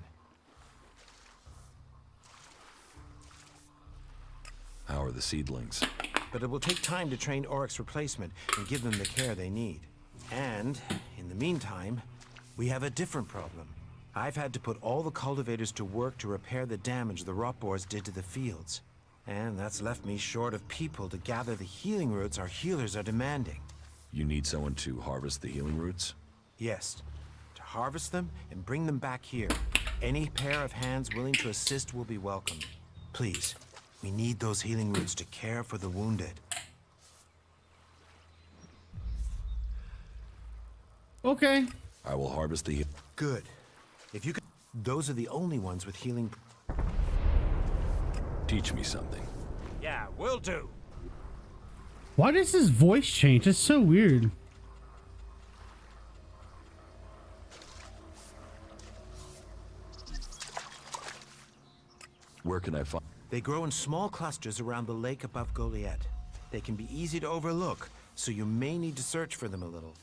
[SPEAKER 3] How are the seedlings?
[SPEAKER 9] But it will take time to train Oryx replacement and give them the care they need. And, in the meantime, we have a different problem. I've had to put all the cultivators to work to repair the damage the rot boars did to the fields. And that's left me short of people to gather the healing roots our healers are demanding.
[SPEAKER 3] You need someone to harvest the healing roots?
[SPEAKER 9] Yes, to harvest them and bring them back here. Any pair of hands willing to assist will be welcome. Please, we need those healing roots to care for the wounded.
[SPEAKER 1] Okay.
[SPEAKER 3] I will harvest the...
[SPEAKER 9] Good. If you could... Those are the only ones with healing...
[SPEAKER 3] Teach me something.
[SPEAKER 8] Yeah, will do.
[SPEAKER 1] Why does his voice change? It's so weird.
[SPEAKER 3] Where can I find...
[SPEAKER 9] They grow in small clusters around the lake above Goliath. They can be easy to overlook, so you may need to search for them a little.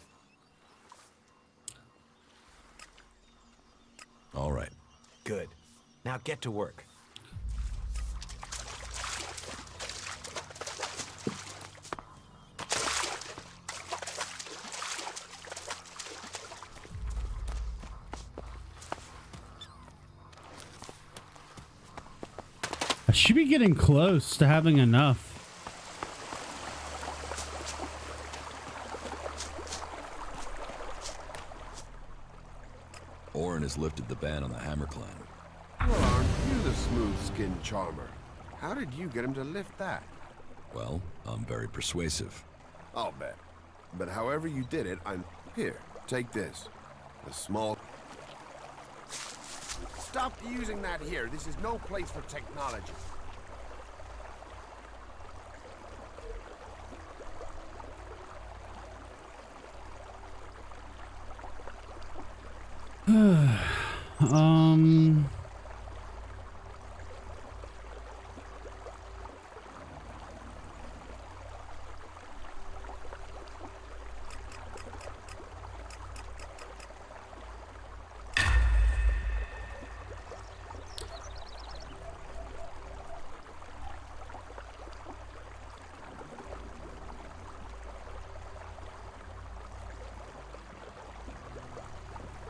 [SPEAKER 3] All right.
[SPEAKER 9] Good. Now get to work.
[SPEAKER 1] I should be getting close to having enough.
[SPEAKER 3] Orin has lifted the ban on the Hammer Clan.
[SPEAKER 12] Well, aren't you the smooth-skinned charmer? How did you get him to lift that?
[SPEAKER 3] Well, I'm very persuasive.
[SPEAKER 12] I'll bet. But however you did it, I'm... Here, take this. A small... Stop using that here. This is no place for technology.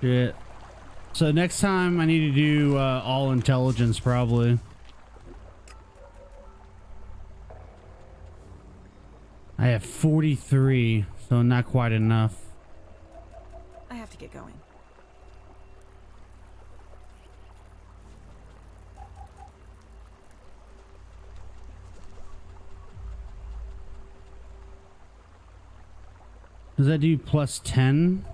[SPEAKER 1] Shit. So next time I need to do all intelligence probably. I have 43, so not quite enough.
[SPEAKER 13] I have to get going.
[SPEAKER 1] Does that do plus 10?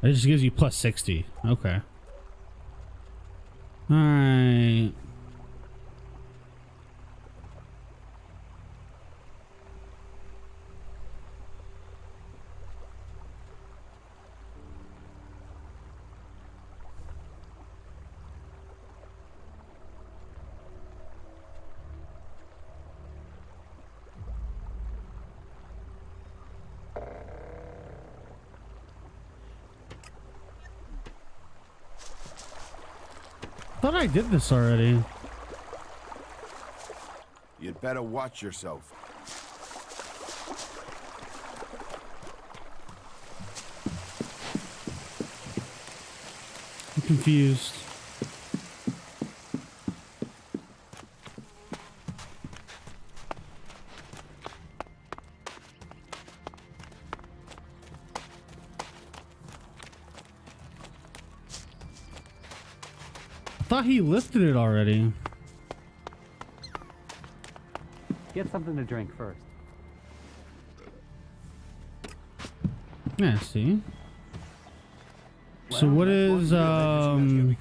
[SPEAKER 1] It just gives you plus 60. Okay. Alright. I thought I did this already.
[SPEAKER 12] You'd better watch yourself.
[SPEAKER 1] I'm confused. I thought he lifted it already.
[SPEAKER 14] Get something to drink first.
[SPEAKER 1] Yeah, see. So what is
[SPEAKER 14] Are you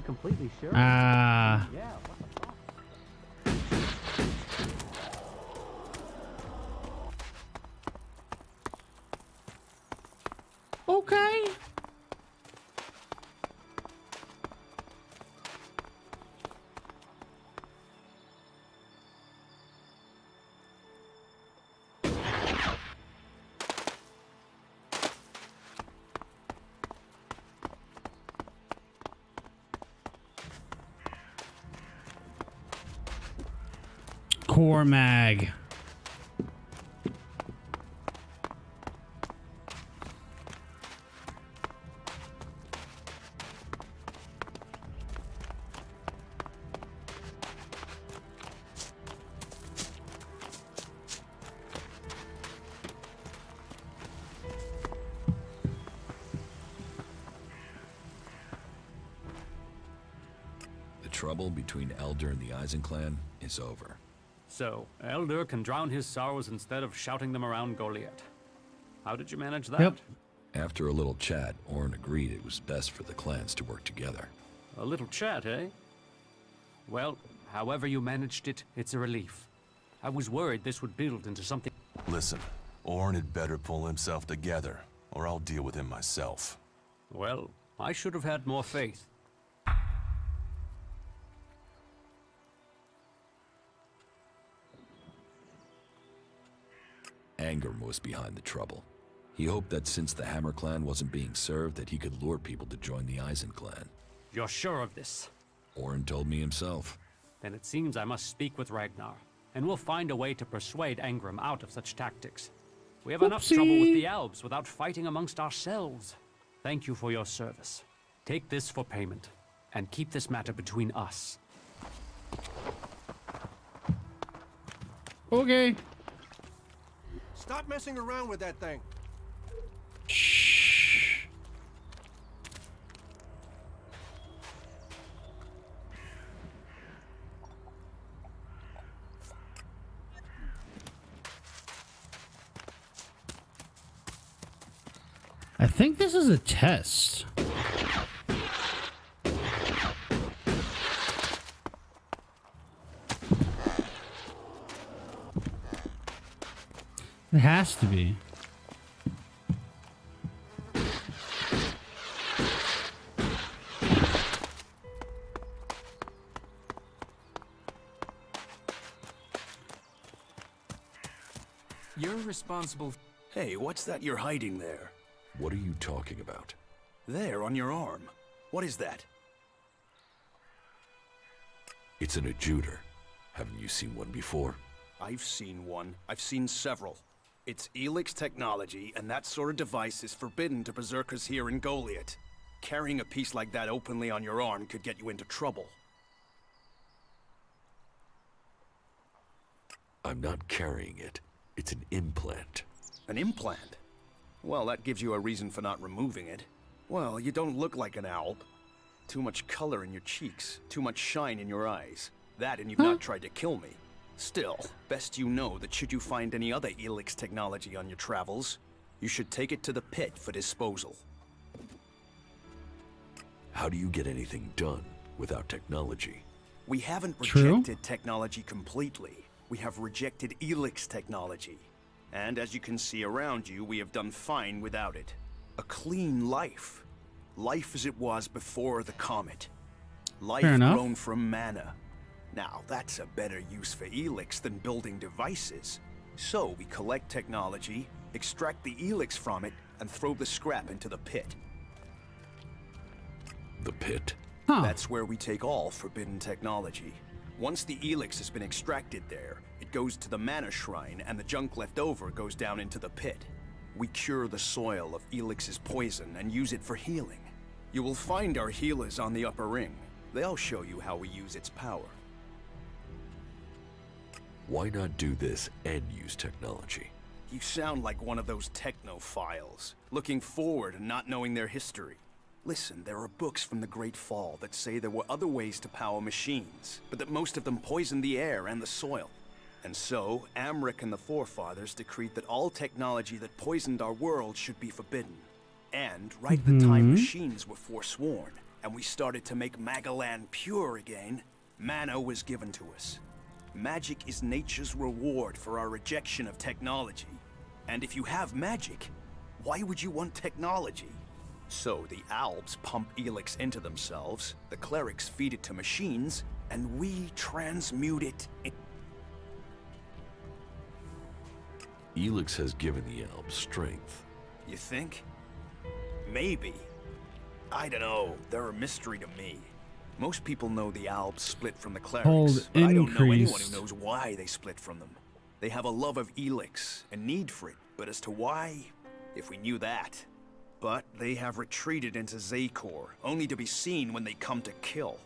[SPEAKER 14] completely sure?
[SPEAKER 1] Ah.
[SPEAKER 14] Yeah.
[SPEAKER 1] Okay. core mag.
[SPEAKER 3] Trouble between Elder and the Eisen clan is over.
[SPEAKER 14] So, Elder can drown his sorrows instead of shouting them around Goliath. How did you manage that?
[SPEAKER 1] Yep.
[SPEAKER 3] After a little chat, Orin agreed it was best for the clans to work together.
[SPEAKER 14] A little chat, eh? Well, however you managed it, it's a relief. I was worried this would build into something.
[SPEAKER 4] Listen, Orin had better pull himself together, or I'll deal with him myself.
[SPEAKER 14] Well, I should have had more faith.
[SPEAKER 3] Angrim was behind the trouble. He hoped that since the Hammer clan wasn't being served, that he could lure people to join the Eisen clan.
[SPEAKER 14] You're sure of this?
[SPEAKER 3] Orin told me himself.
[SPEAKER 14] Then it seems I must speak with Ragnar, and we'll find a way to persuade Angrim out of such tactics. We have enough trouble with the Alps without fighting amongst ourselves. Thank you for your service. Take this for payment, and keep this matter between us.
[SPEAKER 1] Okay.
[SPEAKER 15] Stop messing around with that thing.
[SPEAKER 1] Shh. I think this is a test. It has to be.
[SPEAKER 2] You're responsible.
[SPEAKER 16] Hey, what's that you're hiding there?
[SPEAKER 3] What are you talking about?
[SPEAKER 16] There, on your arm. What is that?
[SPEAKER 3] It's an adjuter. Haven't you seen one before?
[SPEAKER 16] I've seen one. I've seen several. It's Elix technology, and that sort of device is forbidden to berserkers here in Goliath. Carrying a piece like that openly on your arm could get you into trouble.
[SPEAKER 3] I'm not carrying it. It's an implant.
[SPEAKER 16] An implant? Well, that gives you a reason for not removing it. Well, you don't look like an owl. Too much color in your cheeks, too much shine in your eyes. That and you've not tried to kill me. Still, best you know that should you find any other Elix technology on your travels, you should take it to the pit for disposal.
[SPEAKER 3] How do you get anything done without technology?
[SPEAKER 16] We haven't rejected technology completely. We have rejected Elix technology. And as you can see around you, we have done fine without it. A clean life. Life as it was before the comet. Life grown from mana. Now, that's a better use for Elix than building devices. So we collect technology, extract the Elix from it, and throw the scrap into the pit.
[SPEAKER 3] The pit?
[SPEAKER 16] That's where we take all forbidden technology. Once the Elix has been extracted there, it goes to the Mana Shrine, and the junk left over goes down into the pit. We cure the soil of Elix's poison and use it for healing. You will find our healers on the upper ring. They'll show you how we use its power.
[SPEAKER 3] Why not do this and use technology?
[SPEAKER 16] You sound like one of those technophiles, looking forward and not knowing their history. Listen, there are books from the Great Fall that say there were other ways to power machines, but that most of them poisoned the air and the soil. And so, Amric and the Forefathers decreed that all technology that poisoned our world should be forbidden. And right the time machines were forsworn, and we started to make Magaland pure again, mana was given to us. Magic is nature's reward for our rejection of technology. And if you have magic, why would you want technology? So the Alps pump Elix into themselves, the clerics feed it to machines, and we transmute it in...
[SPEAKER 3] Elix has given the Alps strength.
[SPEAKER 16] You think? Maybe. I don't know. They're a mystery to me. Most people know the Alps split from the clerics,
[SPEAKER 1] Hold
[SPEAKER 16] but I don't know anyone
[SPEAKER 1] increased.
[SPEAKER 16] who knows why they split from them. They have a love of Elix and need for it, but as to why, if we knew that. But they have retreated into Zakor, only to be seen when they come to kill.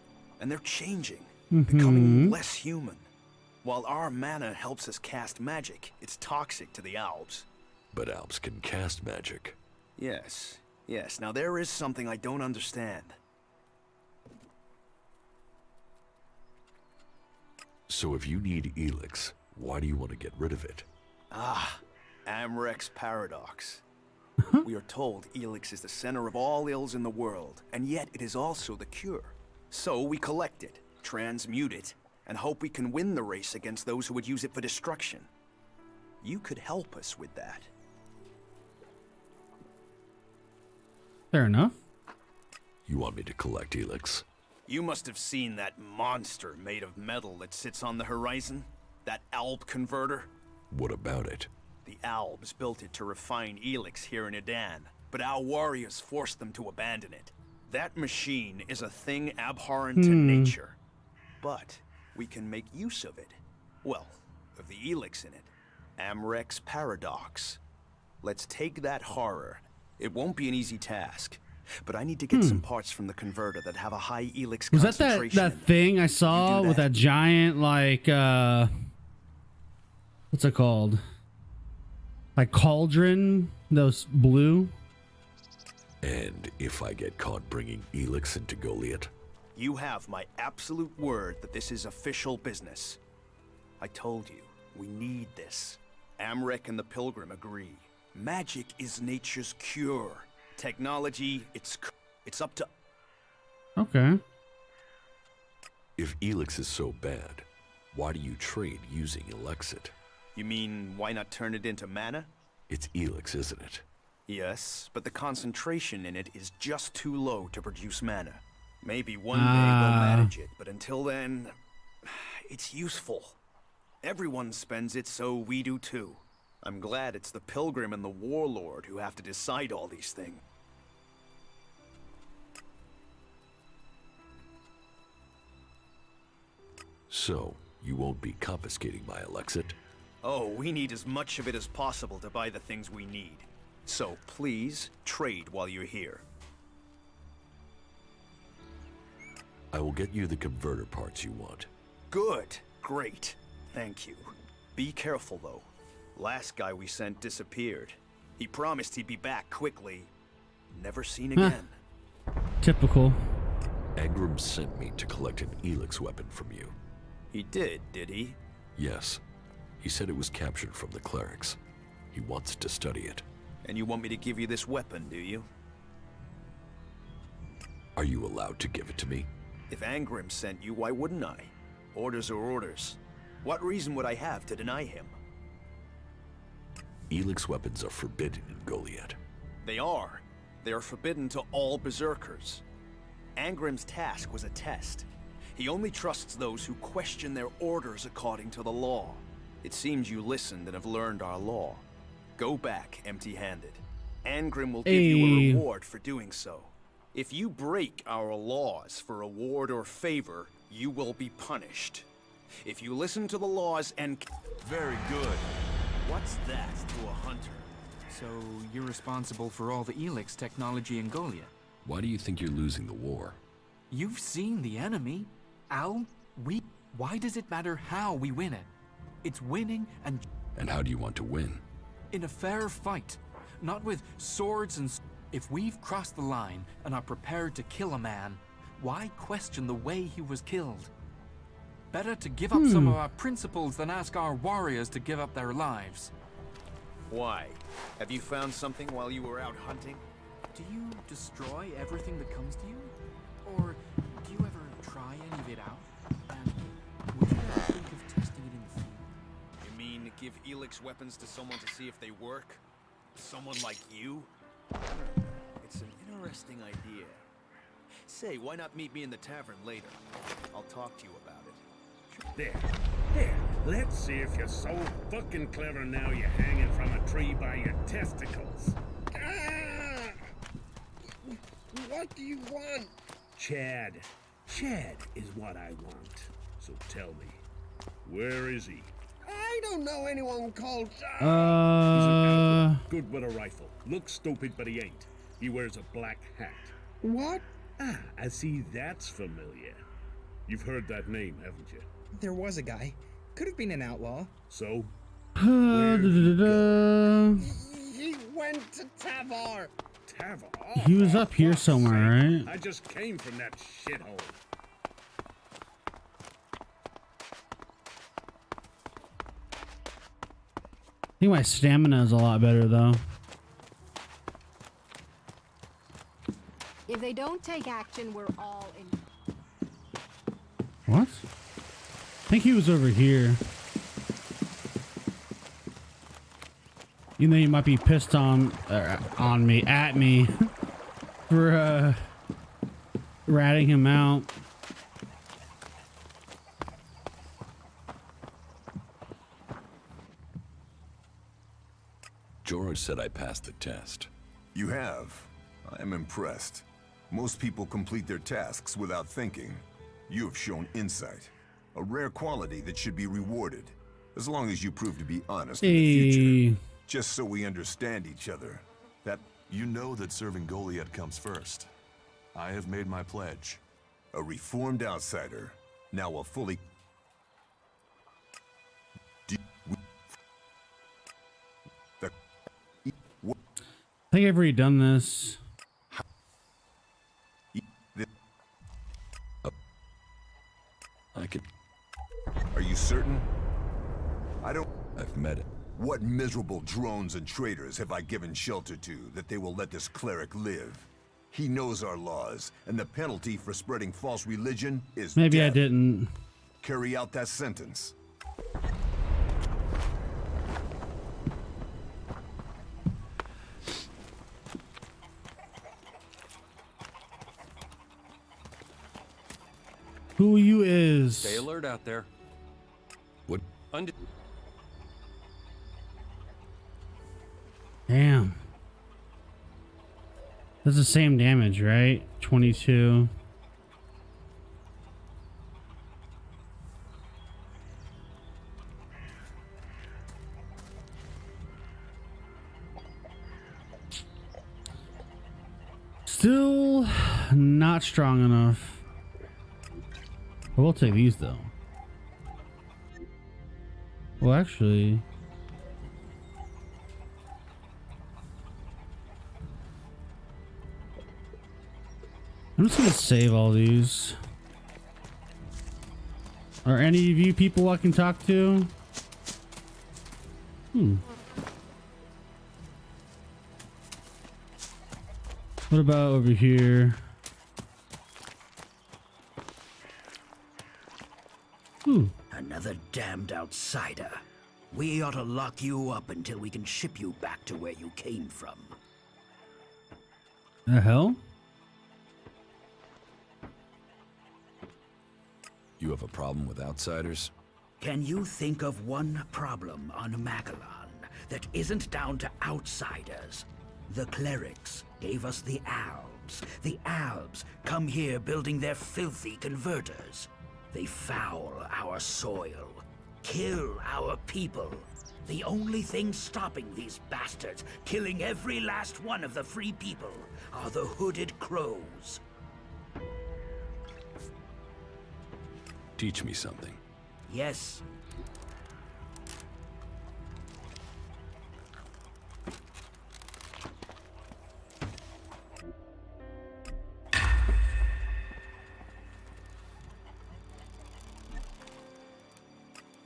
[SPEAKER 16] And they're changing, becoming less human. While our mana helps us cast magic, it's toxic to the Alps.
[SPEAKER 3] But Alps can cast magic.
[SPEAKER 16] Yes, yes. Now there is something I don't understand.
[SPEAKER 3] So if you need Elix, why do you want to get rid of it?
[SPEAKER 16] Ah, Amrek's paradox. We are told Elix is the center of all ills in the world, and yet it is also the cure. So we collect it, transmute it, and hope we can win the race against those who would use it for destruction. You could help us with that.
[SPEAKER 1] Fair enough.
[SPEAKER 3] You want me to collect Elix?
[SPEAKER 16] You must have seen that monster made of metal that sits on the horizon? That Alb converter?
[SPEAKER 3] What about it?
[SPEAKER 16] The Albs built it to refine Elix here in Edan, but our warriors forced them to abandon it. That machine is a thing abhorrent to nature. But we can make use of it. Well, of the Elix in it. Amrek's paradox. Let's take that horror. It won't be an easy task. But I need to get some parts from the converter that have a high Elix
[SPEAKER 1] Was that
[SPEAKER 16] concentration.
[SPEAKER 1] that thing I saw with that giant, like, what's it called? Like cauldron, those blue?
[SPEAKER 3] And if I get caught bringing Elix into Goliath?
[SPEAKER 16] You have my absolute word that this is official business. I told you, we need this. Amrek and the Pilgrim agree. Magic is nature's cure. Technology, it's up to...
[SPEAKER 1] Okay.
[SPEAKER 3] If Elix is so bad, why do you trade using Elexit?
[SPEAKER 16] You mean, why not turn it into mana?
[SPEAKER 3] It's Elix, isn't it?
[SPEAKER 16] Yes, but the concentration in it is just too low to produce mana. Maybe one day we'll manage it, but until then, it's useful. Everyone spends it, so we do too. I'm glad it's the Pilgrim and the Warlord who have to decide all these things.
[SPEAKER 3] So, you won't be confiscating my Elexit?
[SPEAKER 16] Oh, we need as much of it as possible to buy the things we need. So please, trade while you're here.
[SPEAKER 3] I will get you the converter parts you want.
[SPEAKER 16] Good. Great. Thank you. Be careful, though. Last guy we sent disappeared. He promised he'd be back quickly. Never seen again.
[SPEAKER 1] Typical.
[SPEAKER 3] Angrim sent me to collect an Elix weapon from you.
[SPEAKER 16] He did he?
[SPEAKER 3] Yes. He said it was captured from the clerics. He wants to study it.
[SPEAKER 16] And you want me to give you this weapon, do you?
[SPEAKER 3] Are you allowed to give it to me?
[SPEAKER 16] If Angrim sent you, why wouldn't I? Orders are orders. What reason would I have to deny him?
[SPEAKER 3] Elix weapons are forbidden in Goliath.
[SPEAKER 16] They are. They are forbidden to all berserkers. Angrim's task was a test. He only trusts those who question their orders according to the law. It seems you listened and have learned our law. Go back empty-handed. Angrim will give you a reward for doing so. If you break our laws for reward or favor, you will be punished. If you listen to the laws and...
[SPEAKER 2] Very good.
[SPEAKER 16] What's that to a hunter?
[SPEAKER 2] So you're responsible for all the Elix technology in Goliath?
[SPEAKER 3] Why do you think you're losing the war?
[SPEAKER 2] You've seen the enemy. Al, why does it matter how we win it? It's winning and...
[SPEAKER 3] And how do you want to win?
[SPEAKER 2] In a fair fight. Not with swords and... If we've crossed the line and are prepared to kill a man, why question the way he was killed? Better to give up some of our principles than ask our warriors to give up their lives.
[SPEAKER 16] Why? Have you found something while you were out hunting?
[SPEAKER 2] Do you destroy everything that comes to you? Or do you ever try any of it out? And would you ever think of testing it in the field?
[SPEAKER 16] You mean give Elix weapons to someone to see if they work? Someone like you? It's an interesting idea. Say, why not meet me in the tavern later? I'll talk to you about it.
[SPEAKER 6] There. Let's see if you're so fucking clever now you're hanging from a tree by your testicles. Ah! What do you want? Chad. Chad is what I want. So tell me, where is he?
[SPEAKER 15] I don't know anyone called...
[SPEAKER 6] He's an outlaw, good with a rifle. Looks stupid, but he ain't. He wears a black hat.
[SPEAKER 15] What?
[SPEAKER 6] Ah, I see that's familiar. You've heard that name, haven't you?
[SPEAKER 17] There was a guy. Could have been an outlaw.
[SPEAKER 6] So?
[SPEAKER 17] He
[SPEAKER 15] went to Tavar.
[SPEAKER 6] Tavar?
[SPEAKER 1] He was up here somewhere, right?
[SPEAKER 6] I just came from that shithole.
[SPEAKER 1] I think my stamina is a lot better though.
[SPEAKER 18] If they don't take action, we're all in.
[SPEAKER 1] What? I think he was over here. You know, you might be pissed on me, at me, for ratting him out.
[SPEAKER 3] George said I passed the test.
[SPEAKER 11] You have. I am impressed. Most people complete their tasks without thinking. You have shown insight. A rare quality that should be rewarded. As long as you prove to be honest in the future. Just so we understand each other. That...
[SPEAKER 4] You know that serving Goliath comes first. I have made my pledge.
[SPEAKER 11] A reformed outsider. Now a fully...
[SPEAKER 1] I think I've already done this.
[SPEAKER 3] I could...
[SPEAKER 11] Are you certain? I don't...
[SPEAKER 3] I've met it.
[SPEAKER 11] What miserable drones and traitors have I given shelter to that they will let this cleric live? He knows our laws, and the penalty for spreading false religion is
[SPEAKER 1] Maybe
[SPEAKER 11] death.
[SPEAKER 1] I didn't.
[SPEAKER 11] Carry out that sentence.
[SPEAKER 1] Who you is?
[SPEAKER 19] Stay alert out there.
[SPEAKER 3] What?
[SPEAKER 1] Damn. That's the same damage, right? 22. Still not strong enough. I will take these though. Well, actually, I'm just gonna save all these. Are any of you people I can talk to? What about over here?
[SPEAKER 5] Another damned outsider. We ought to lock you up until we can ship you back to where you came from.
[SPEAKER 1] The hell?
[SPEAKER 3] You have a problem with outsiders?
[SPEAKER 5] Can you think of one problem on Magellan that isn't down to outsiders? The clerics gave us the Albs. The Albs come here building their filthy converters. They foul our soil, kill our people. The only thing stopping these bastards killing every last one of the free people are the hooded crows.
[SPEAKER 3] Teach me something.
[SPEAKER 5] Yes.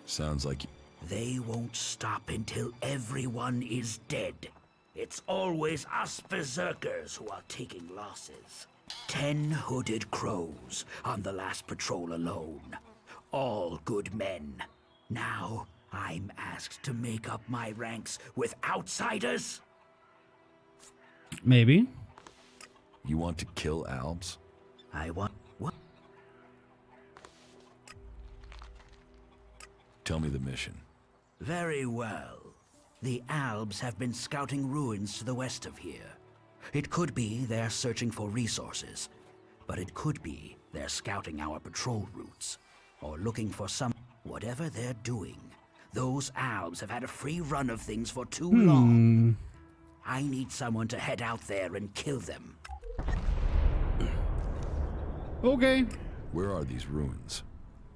[SPEAKER 3] Sounds like...
[SPEAKER 5] They won't stop until everyone is dead. It's always us berserkers who are taking losses. 10 hooded crows on the last patrol alone. All good men. Now, I'm asked to make up my ranks with outsiders?
[SPEAKER 1] Maybe.
[SPEAKER 3] You want to kill Albs?
[SPEAKER 5] I want... What?
[SPEAKER 3] Tell me the mission.
[SPEAKER 5] Very well. The Albs have been scouting ruins to the west of here. It could be they're searching for resources, but it could be
[SPEAKER 19] They're scouting our patrol routes, or looking for some... Whatever they're doing, those Albs have had a free run of things for too long. I need someone to head out there and kill them.
[SPEAKER 1] Okay.
[SPEAKER 3] Where are these ruins?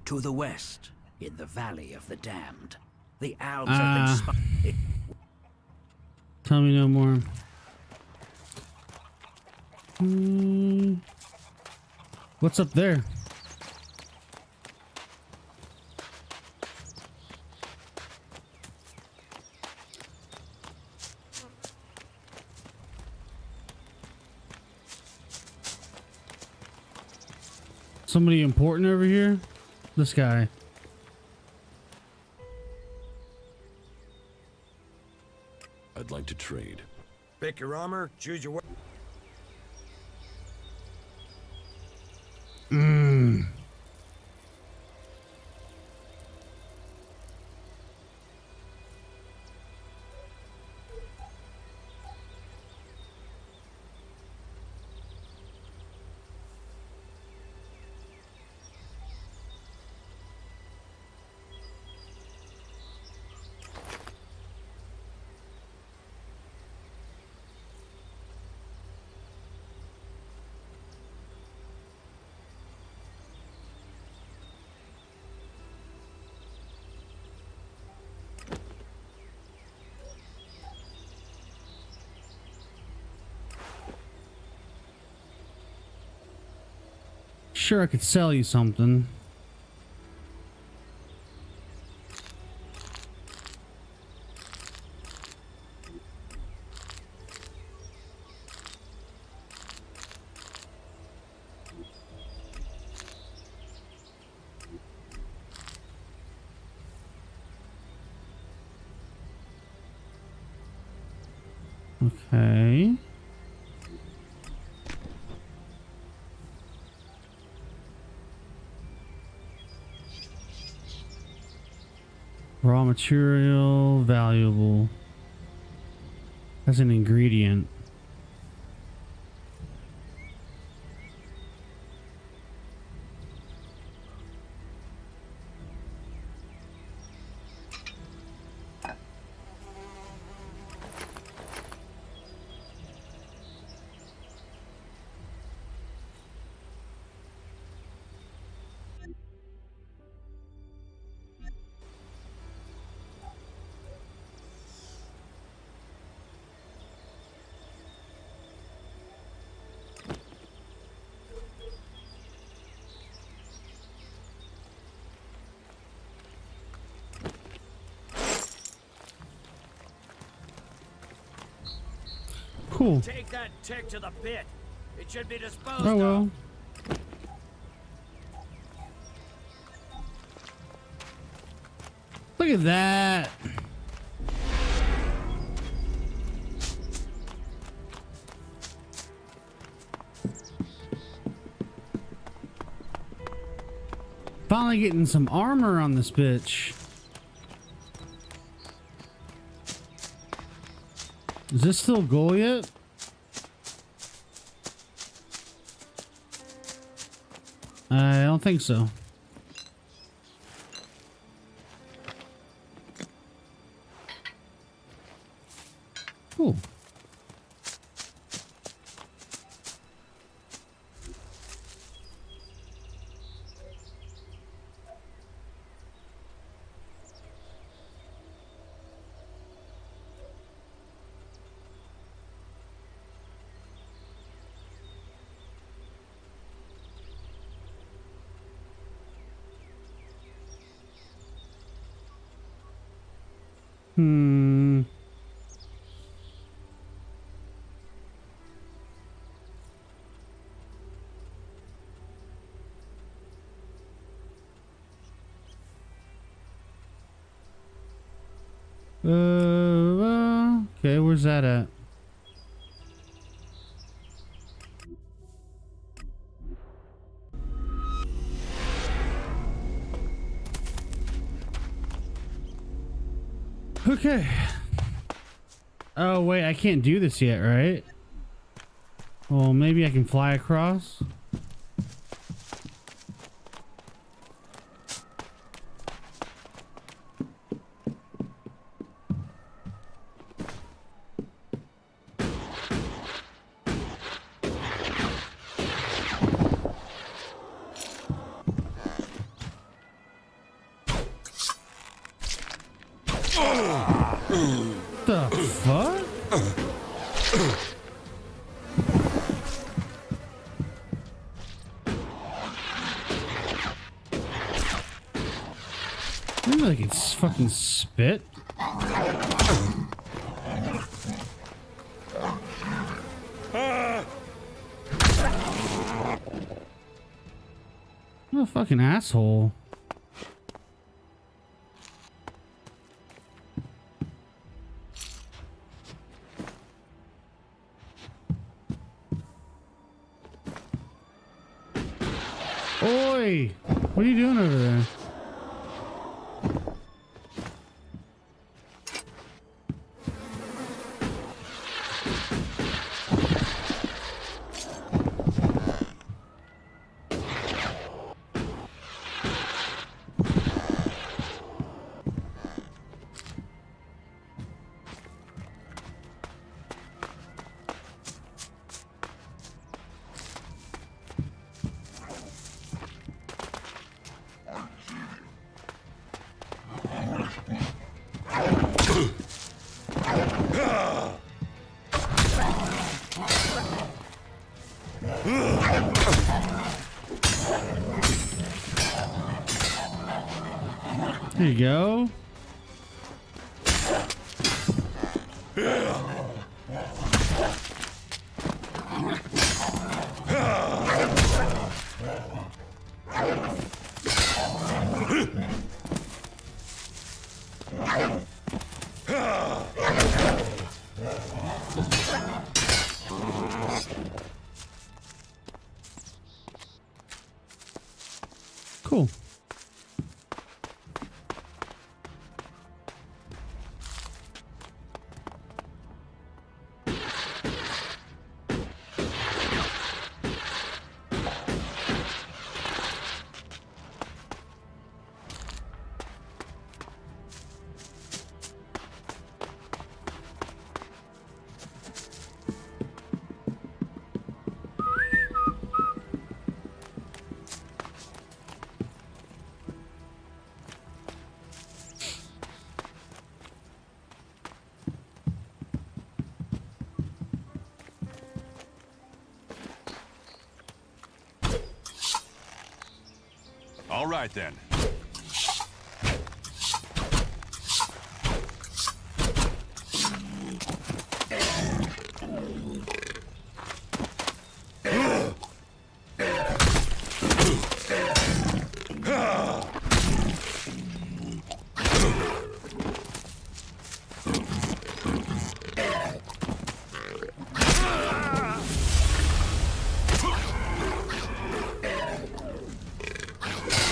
[SPEAKER 19] To the west, in the Valley of the Damned. The Albs have been
[SPEAKER 1] Tell me no more. What's up there? Somebody important over here? This guy.
[SPEAKER 3] I'd like to trade.
[SPEAKER 15] Pick your armor, choose your...
[SPEAKER 1] Sure, I could sell you something. Okay. Raw material, valuable. As an ingredient. Cool.
[SPEAKER 8] Take that tick to the pit. It should be disposed
[SPEAKER 1] Oh well. Look at that. Finally getting some armor on this bitch. Is this still goal yet? I don't think so. Cool. Okay, where's that at? Okay. Oh, wait, I can't do this yet, right? Well, maybe I can fly across. The fuck? Maybe like it's fucking spit. What a fucking asshole. Oi! What are you doing over there? There you go. Cool.
[SPEAKER 4] All right then.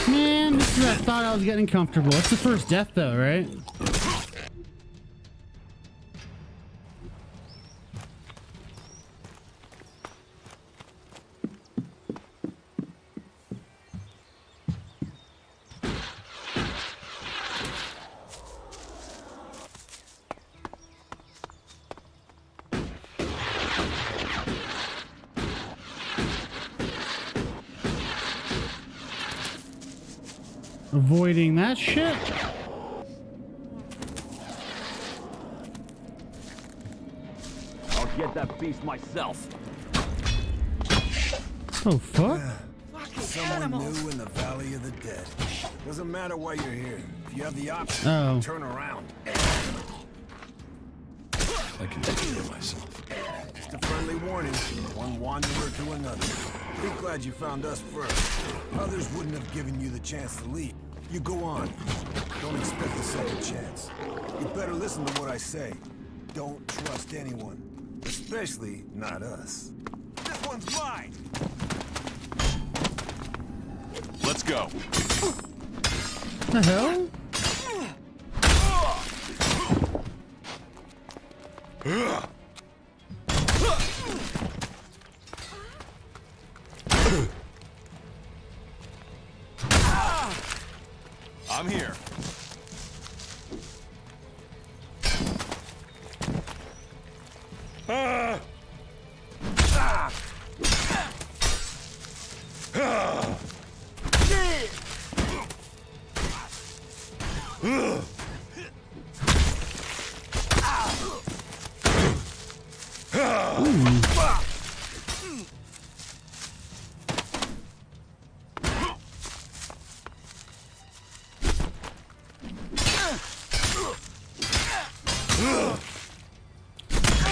[SPEAKER 1] Man, this is where I thought I was getting comfortable. It's the first death though, right? Avoiding that shit.
[SPEAKER 20] I'll get that beast myself.
[SPEAKER 1] Oh fuck.
[SPEAKER 12] Someone new in the Valley of the Dead. Doesn't matter why you're here. If you have the option,
[SPEAKER 1] Oh.
[SPEAKER 12] turn around.
[SPEAKER 3] I can take care of myself.
[SPEAKER 12] Just a friendly warning. One wanderer to another. Be glad you found us first. Others wouldn't have given you the chance to leave. You go on. Don't expect a second chance. You better listen to what I say. Don't trust anyone. Especially not us. This one's mine!
[SPEAKER 4] Let's go.
[SPEAKER 1] The hell?
[SPEAKER 4] I'm here.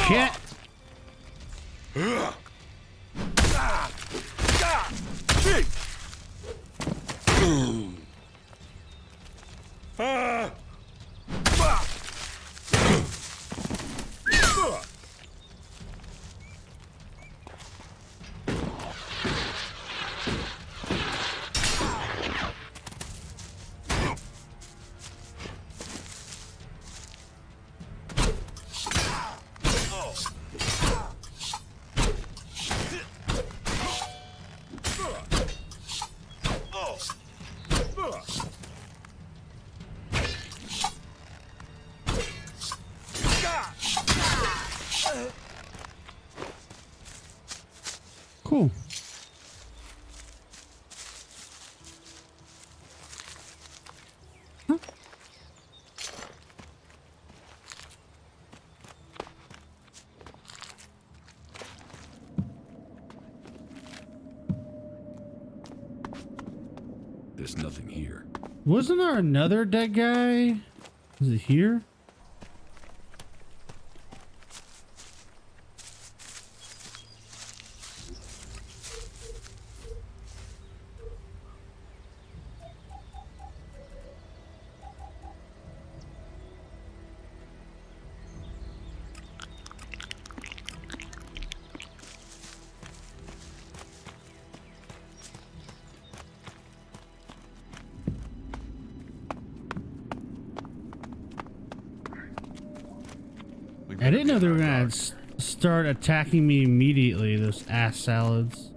[SPEAKER 1] Shit. Cool. Huh?
[SPEAKER 3] There's nothing here.
[SPEAKER 1] Wasn't there another dead guy? Is it here? I didn't know they were gonna start attacking me immediately, those ass salads.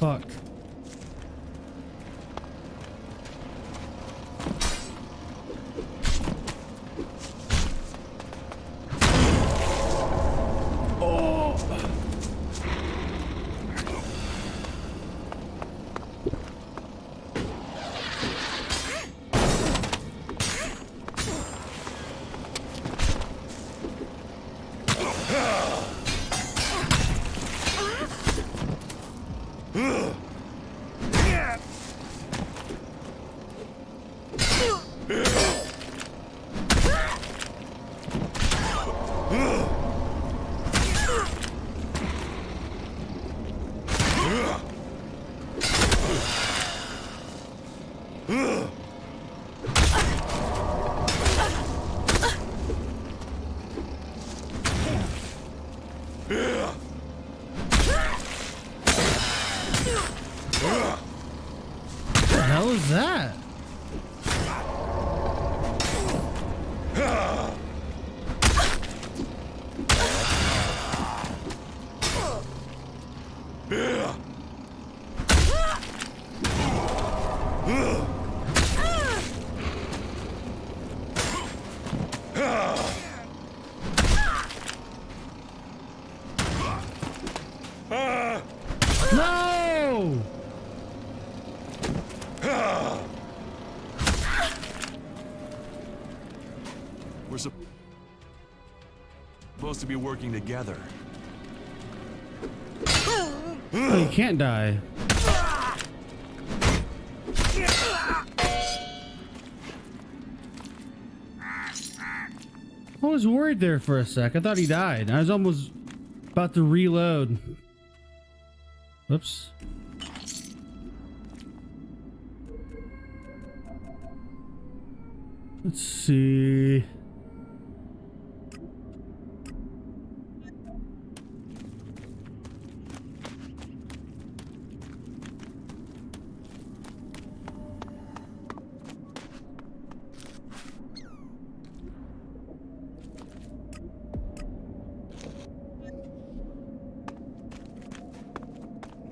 [SPEAKER 1] Fuck. What the hell is that? No!
[SPEAKER 4] We're supposed to be working together.
[SPEAKER 1] Oh, you can't die. I was worried there for a sec. I thought he died. I was almost about to reload. Whoops. Let's see.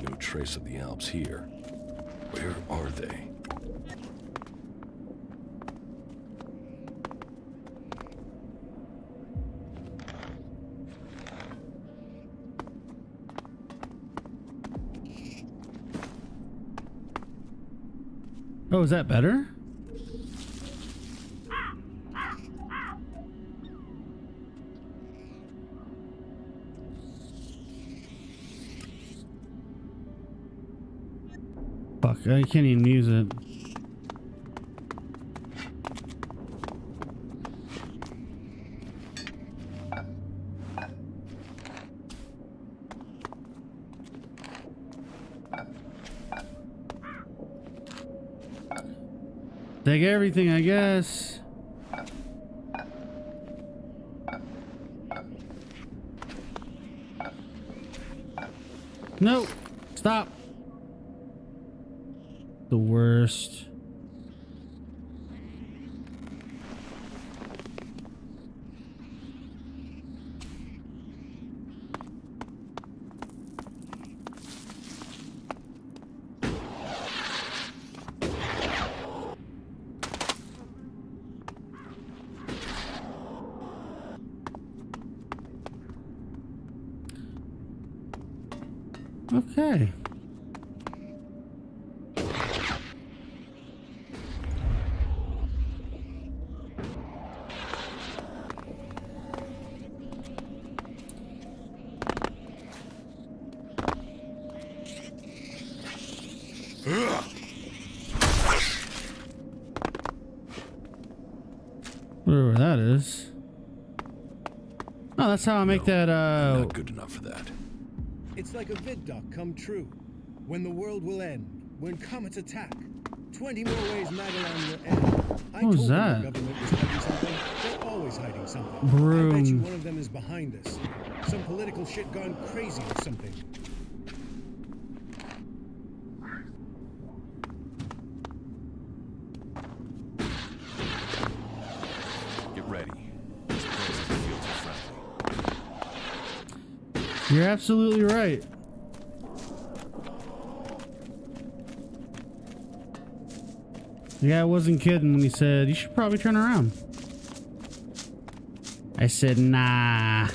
[SPEAKER 3] No trace of the Alps here. Where are they?
[SPEAKER 1] Oh, is that better? Fuck, I can't even use it. Take everything, I guess. Nope. Stop. The worst. Okay. Whatever that is. Oh, that's how I make that,
[SPEAKER 3] Not good enough for that.
[SPEAKER 15] It's like a vid doc come true. When the world will end, when comets attack. 20 more ways Magellan will end. I
[SPEAKER 1] What was
[SPEAKER 15] told them
[SPEAKER 1] that?
[SPEAKER 15] the government was hiding something. They're always hiding something. I bet
[SPEAKER 1] Broom.
[SPEAKER 15] you one of them is behind this. Some political shit gone crazy or something.
[SPEAKER 4] Get ready. This place doesn't feel too friendly.
[SPEAKER 1] You're absolutely right. Yeah, I wasn't kidding when he said, you should probably turn around. I said, nah.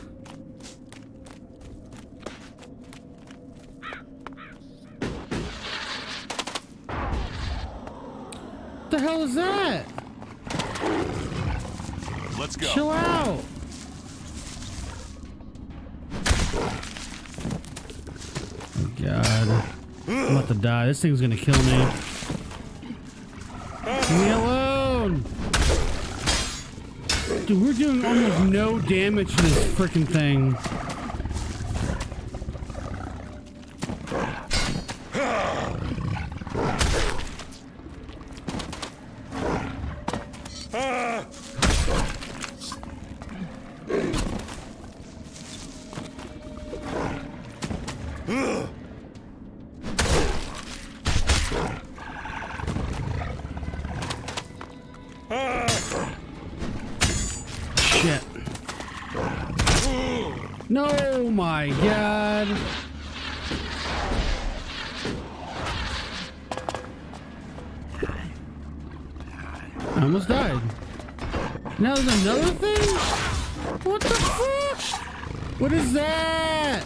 [SPEAKER 1] What the hell is that?
[SPEAKER 4] Let's go.
[SPEAKER 1] Chill out. Oh God. I'm about to die. This thing's gonna kill me. Leave me alone. Dude, we're doing almost no damage to this freaking thing. Shit. No, my God. I almost died. Now there's another thing? What the fuck? What is that?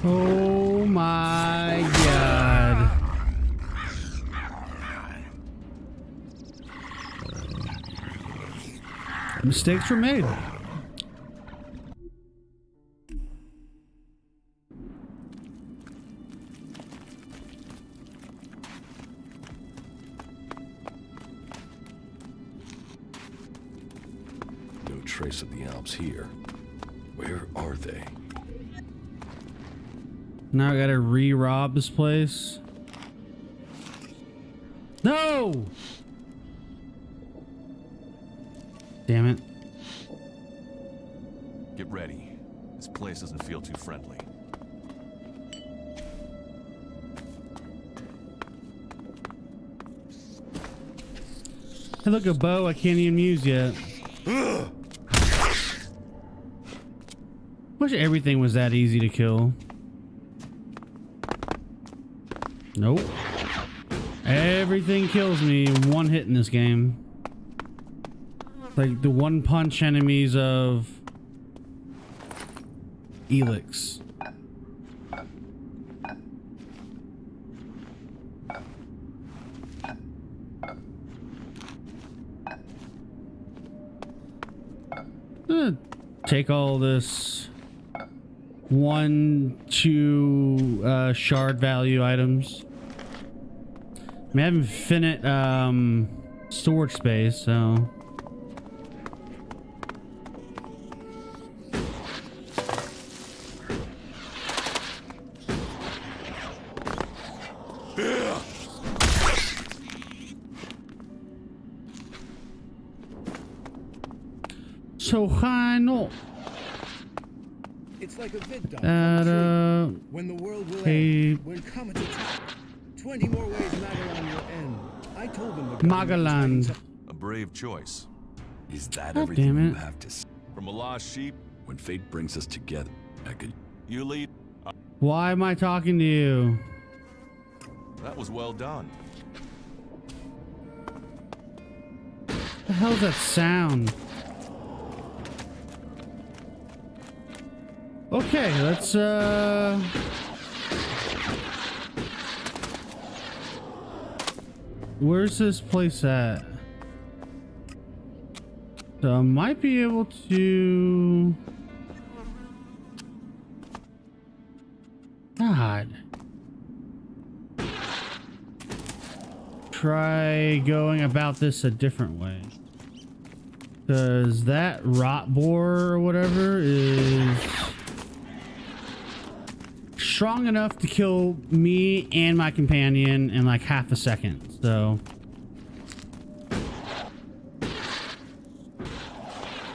[SPEAKER 1] Oh my God. Mistakes were made.
[SPEAKER 3] No trace of the Alps here. Where are they?
[SPEAKER 1] Now I gotta re-rob this place. No! Damn it.
[SPEAKER 4] Get ready. This place doesn't feel too friendly.
[SPEAKER 1] Hey, look, a bow I can't even use yet. Wish everything was that easy to kill. Nope. Everything kills me in one hit in this game. Like the one punch enemies of Elix. Take all this 1, 2 shard value items. I have infinite storage space, so no.
[SPEAKER 15] It's like a vid doc.
[SPEAKER 1] When
[SPEAKER 15] the world will end, when comets attack, 20 more ways Magalan will end. I told them the
[SPEAKER 1] Magalan.
[SPEAKER 4] A brave choice.
[SPEAKER 3] Is that
[SPEAKER 1] God
[SPEAKER 3] everything
[SPEAKER 1] damn it.
[SPEAKER 3] you have to say?
[SPEAKER 4] From a lost sheep.
[SPEAKER 3] When fate brings us together, I could.
[SPEAKER 4] You lead.
[SPEAKER 1] Why am I talking to you?
[SPEAKER 4] That was well done.
[SPEAKER 1] What the hell's that sound? Okay, let's where's this place at? So I might be able to... God. Try going about this a different way. Because that rot boar or whatever is strong enough to kill me and my companion in like half a second. So...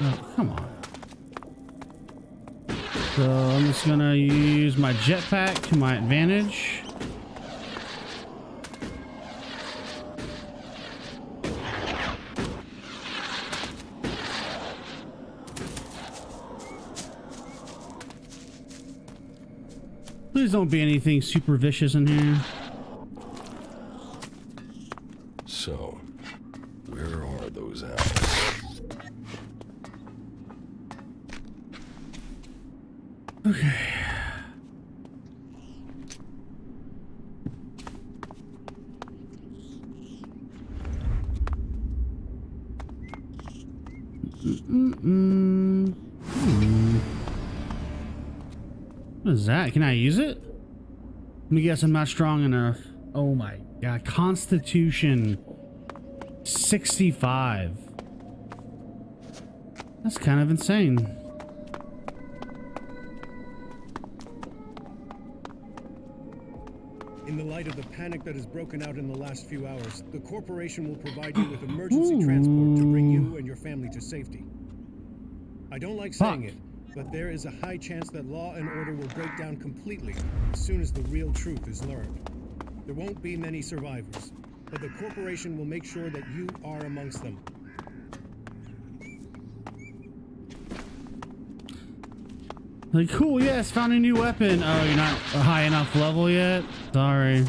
[SPEAKER 1] Oh, come on. So I'm just gonna use my jetpack to my advantage. Please don't be anything super vicious in here.
[SPEAKER 3] So, where are those owls?
[SPEAKER 1] Okay. What is that? Can I use it? Let me guess, I'm not strong enough. Oh my god. Constitution 65. That's kind of insane.
[SPEAKER 15] In the light of the panic that has broken out in the last few hours, the corporation will provide you with emergency transport to bring you and your family to safety. I don't like saying it, but there is a high chance that law and order will break down completely as soon as the real truth is learned. There won't be many survivors, but the corporation will make sure that you are amongst them.
[SPEAKER 1] Like, cool, yes, found a new weapon. Oh, you're not a high enough level yet? Sorry.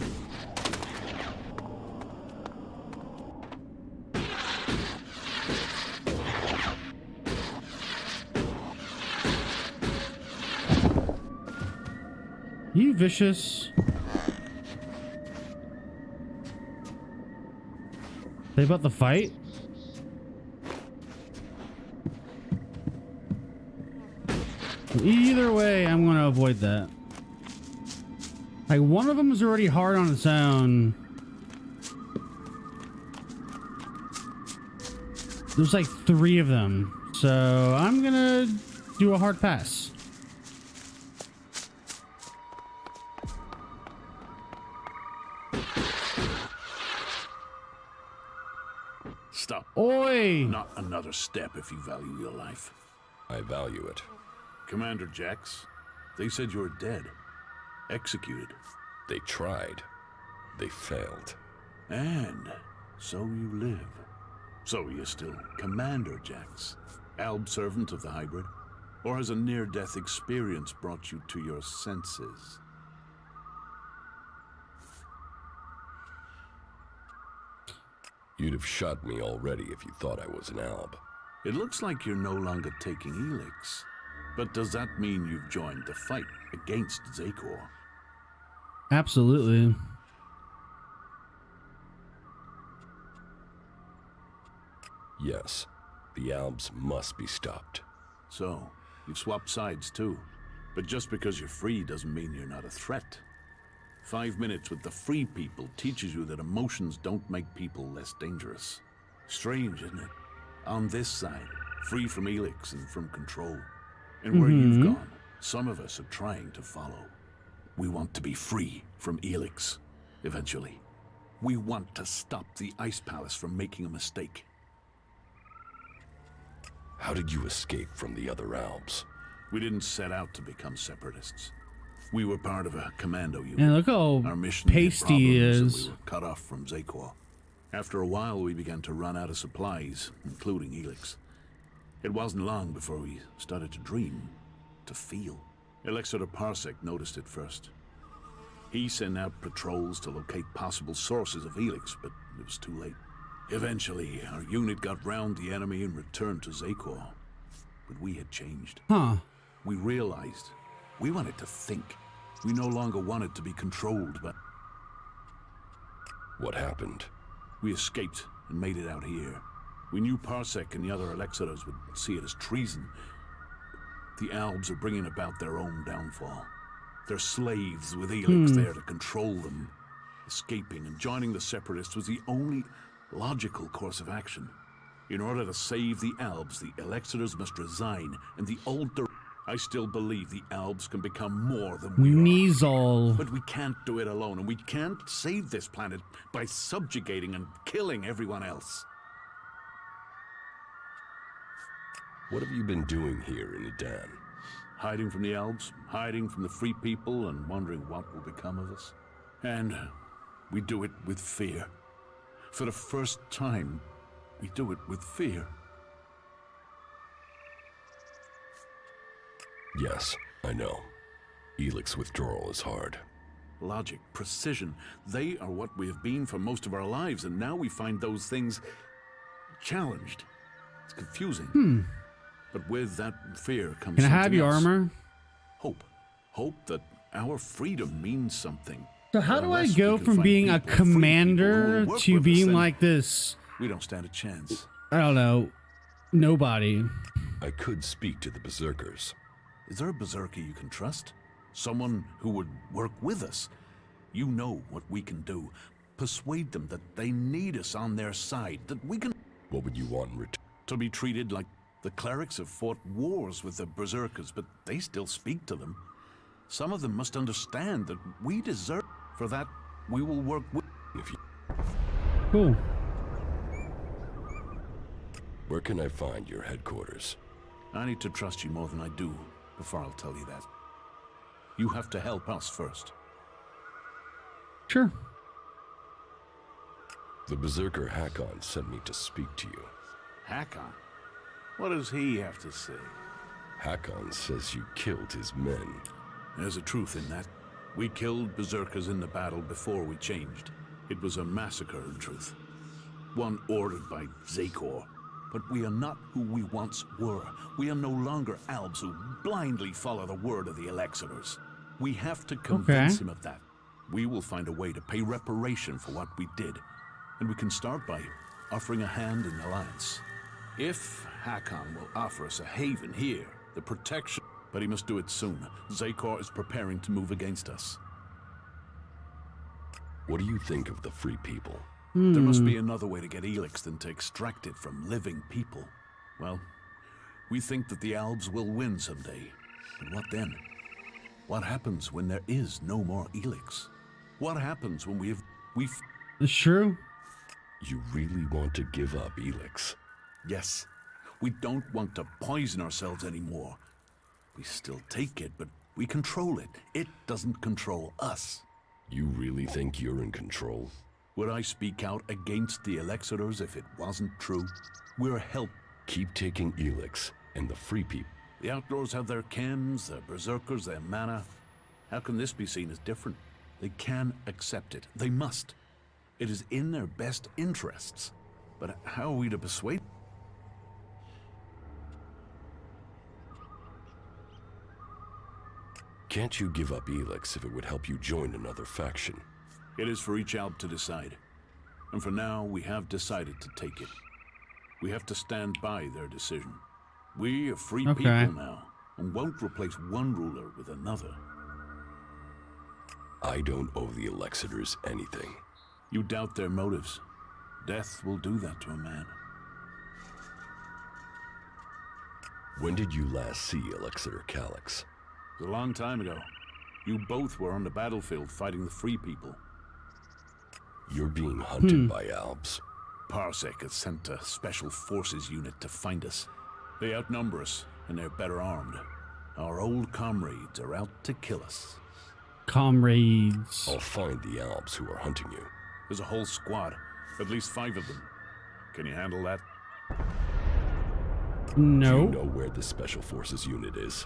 [SPEAKER 1] You vicious. They about to fight? Either way, I'm going to avoid that. Like, one of them is already hard on its own. There's like 3 of them. So I'm going to do a hard pass.
[SPEAKER 6] Stop.
[SPEAKER 1] Oi!
[SPEAKER 6] Not another step if you value your life.
[SPEAKER 3] I value it.
[SPEAKER 6] Commander Jax, they said you're dead. Executed.
[SPEAKER 3] They tried. They failed.
[SPEAKER 6] And so you live. So you're still Commander Jax, Alb servant of the hybrid? Or has a near-death experience brought you to your senses?
[SPEAKER 3] You'd have shot me already if you thought I was an Alb.
[SPEAKER 6] It looks like you're no longer taking Elix. But does that mean you've joined the fight against Xacor?
[SPEAKER 1] Absolutely.
[SPEAKER 3] Yes, the Albs must be stopped.
[SPEAKER 6] So, you've swapped sides too. But just because you're free doesn't mean you're not a threat. 5 minutes with the free people teaches you that emotions don't make people less dangerous. Strange, isn't it? On this side, free from Elix and from control. And where you've gone, some of us are trying to follow. We want to be free from Elix, eventually. We want to stop the Ice Palace from making a mistake.
[SPEAKER 3] How did you escape from the other Albs?
[SPEAKER 6] We didn't set out to become separatists. We were part of a commando unit.
[SPEAKER 1] And look how
[SPEAKER 6] Our mission
[SPEAKER 1] pasty he is.
[SPEAKER 6] We were cut off from Xacor. After a while, we began to run out of supplies, including Elix. It wasn't long before we started to dream, to feel. Elixir Parsec noticed it first. He sent out patrols to locate possible sources of Elix, but it was too late. Eventually, our unit got round the enemy and returned to Xacor. But we had changed.
[SPEAKER 1] Huh.
[SPEAKER 6] We realized we wanted to think. We no longer wanted to be controlled, but...
[SPEAKER 3] What happened?
[SPEAKER 6] We escaped and made it out here. We knew Parsec and the other Elixirers would see it as treason. The Albs are bringing about their own downfall. They're slaves with Elix there to control them. Escaping and joining the Separatists was the only logical course of action. In order to save the Albs, the Elixirers must resign, and the old... I still believe the Albs can become more than we are. But we can't do it alone, and we can't save this planet by subjugating and killing everyone else.
[SPEAKER 3] What have you been doing here in Edan?
[SPEAKER 6] Hiding from the Albs, hiding from the free people, and wondering what will become of us. And we do it with fear. For the first time, we do it with fear.
[SPEAKER 3] Yes, I know. Elix withdrawal is hard.
[SPEAKER 6] logic, precision. They are what we have been for most of our lives, and now we find those things challenged. It's confusing. But with that fear comes
[SPEAKER 1] Can I have
[SPEAKER 6] something
[SPEAKER 1] your
[SPEAKER 6] else.
[SPEAKER 1] armor?
[SPEAKER 6] Hope. Hope that our freedom means something.
[SPEAKER 1] So how do I
[SPEAKER 6] Unless
[SPEAKER 1] go
[SPEAKER 6] we can
[SPEAKER 1] from
[SPEAKER 6] find
[SPEAKER 1] being a
[SPEAKER 6] people, free people who will
[SPEAKER 1] commander
[SPEAKER 6] work
[SPEAKER 1] to
[SPEAKER 6] with us,
[SPEAKER 1] being
[SPEAKER 6] then
[SPEAKER 1] like this?
[SPEAKER 6] we don't stand a chance.
[SPEAKER 1] I don't know. Nobody.
[SPEAKER 3] I could speak to the Berserkers.
[SPEAKER 6] Is there a berserker you can trust? Someone who would work with us? You know what we can do. Persuade them that they need us on their side, that we can...
[SPEAKER 3] What would you want in return?
[SPEAKER 6] To be treated like the clerics have fought wars with the berserkers, but they still speak to them. Some of them must understand that we deserve... For that, we will work with... If you...
[SPEAKER 1] Cool.
[SPEAKER 3] Where can I find your headquarters?
[SPEAKER 6] I need to trust you more than I do, before I'll tell you that. You have to help us first.
[SPEAKER 1] Sure.
[SPEAKER 3] The Berserker Hakon sent me to speak to you.
[SPEAKER 6] Hakon? What does he have to say?
[SPEAKER 3] Hakon says you killed his men.
[SPEAKER 6] There's a truth in that. We killed berserkers in the battle before we changed. It was a massacre, in truth. One ordered by Zakor. But we are not who we once were. We are no longer Albs who blindly follow the word of the Elexitors. We have to convince him of that. We will find a way to pay reparation for what we did. And we can start by offering a hand in the alliance. If Hakon will offer us a haven here, the protection... But he must do it soon. Zakor is preparing to move against us.
[SPEAKER 3] What do you think of the Free People?
[SPEAKER 6] There must be another way to get Elix than to extract it from living people. Well, we think that the Albs will win someday. But what then? What happens when there is no more Elix? What happens when
[SPEAKER 1] It's true.
[SPEAKER 3] You really want to give up Elix?
[SPEAKER 6] Yes. We don't want to poison ourselves anymore. We still take it, but we control it. It doesn't control us.
[SPEAKER 3] You really think you're in control?
[SPEAKER 6] Would I speak out against the Elexitors if it wasn't true? We're help.
[SPEAKER 3] Keep taking Elix and the Free People.
[SPEAKER 6] The Outlaws have their chems, their berserkers, their mana. How can this be seen as different? They can accept it. They must. It is in their best interests. But how are we to persuade?
[SPEAKER 3] Can't you give up Elix if it would help you join another faction?
[SPEAKER 6] It is for each Alb to decide. And for now, we have decided to take it. We have to stand by their decision. We are free people now, and won't replace one ruler with another.
[SPEAKER 3] I don't owe the Elexitors anything.
[SPEAKER 6] You doubt their motives. Death will do that to a man.
[SPEAKER 3] When did you last see Elexiter Calyx?
[SPEAKER 6] It was a long time ago. You both were on the battlefield fighting the Free People.
[SPEAKER 3] You're being hunted by Albs.
[SPEAKER 6] Parsec has sent a special forces unit to find us. They outnumber us, and they're better armed. Our old comrades are out to kill us.
[SPEAKER 1] Comrades.
[SPEAKER 3] I'll find the Albs who are hunting you.
[SPEAKER 6] There's a whole squad. At least 5 of them. Can you handle that?
[SPEAKER 1] No.
[SPEAKER 3] Do you know where the Special Forces unit is?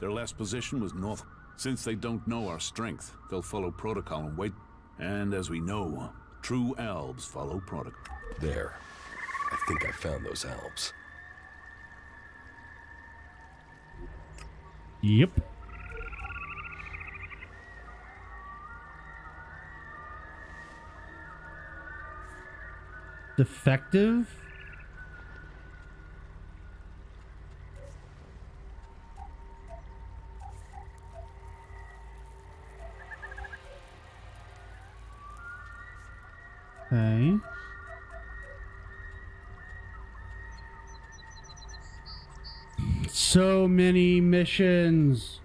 [SPEAKER 6] Their last position was north. Since they don't know our strength, they'll follow protocol and wait. And as we know, true Albs follow protocol.
[SPEAKER 3] There. I think I found those Albs.
[SPEAKER 1] Yep. Defective? Okay. So many missions.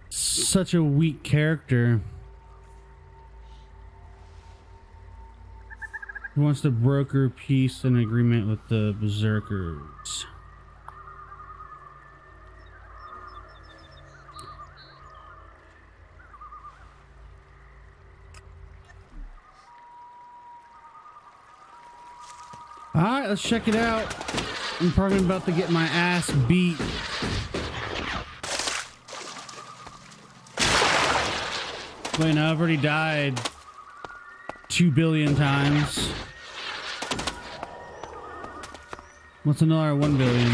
[SPEAKER 1] Such a weak character. He wants to broker peace and agreement with the Berserkers. Alright, let's check it out. I'm probably about to get my ass beat. Wait, no, I've already died 2 billion times. What's another 1 billion?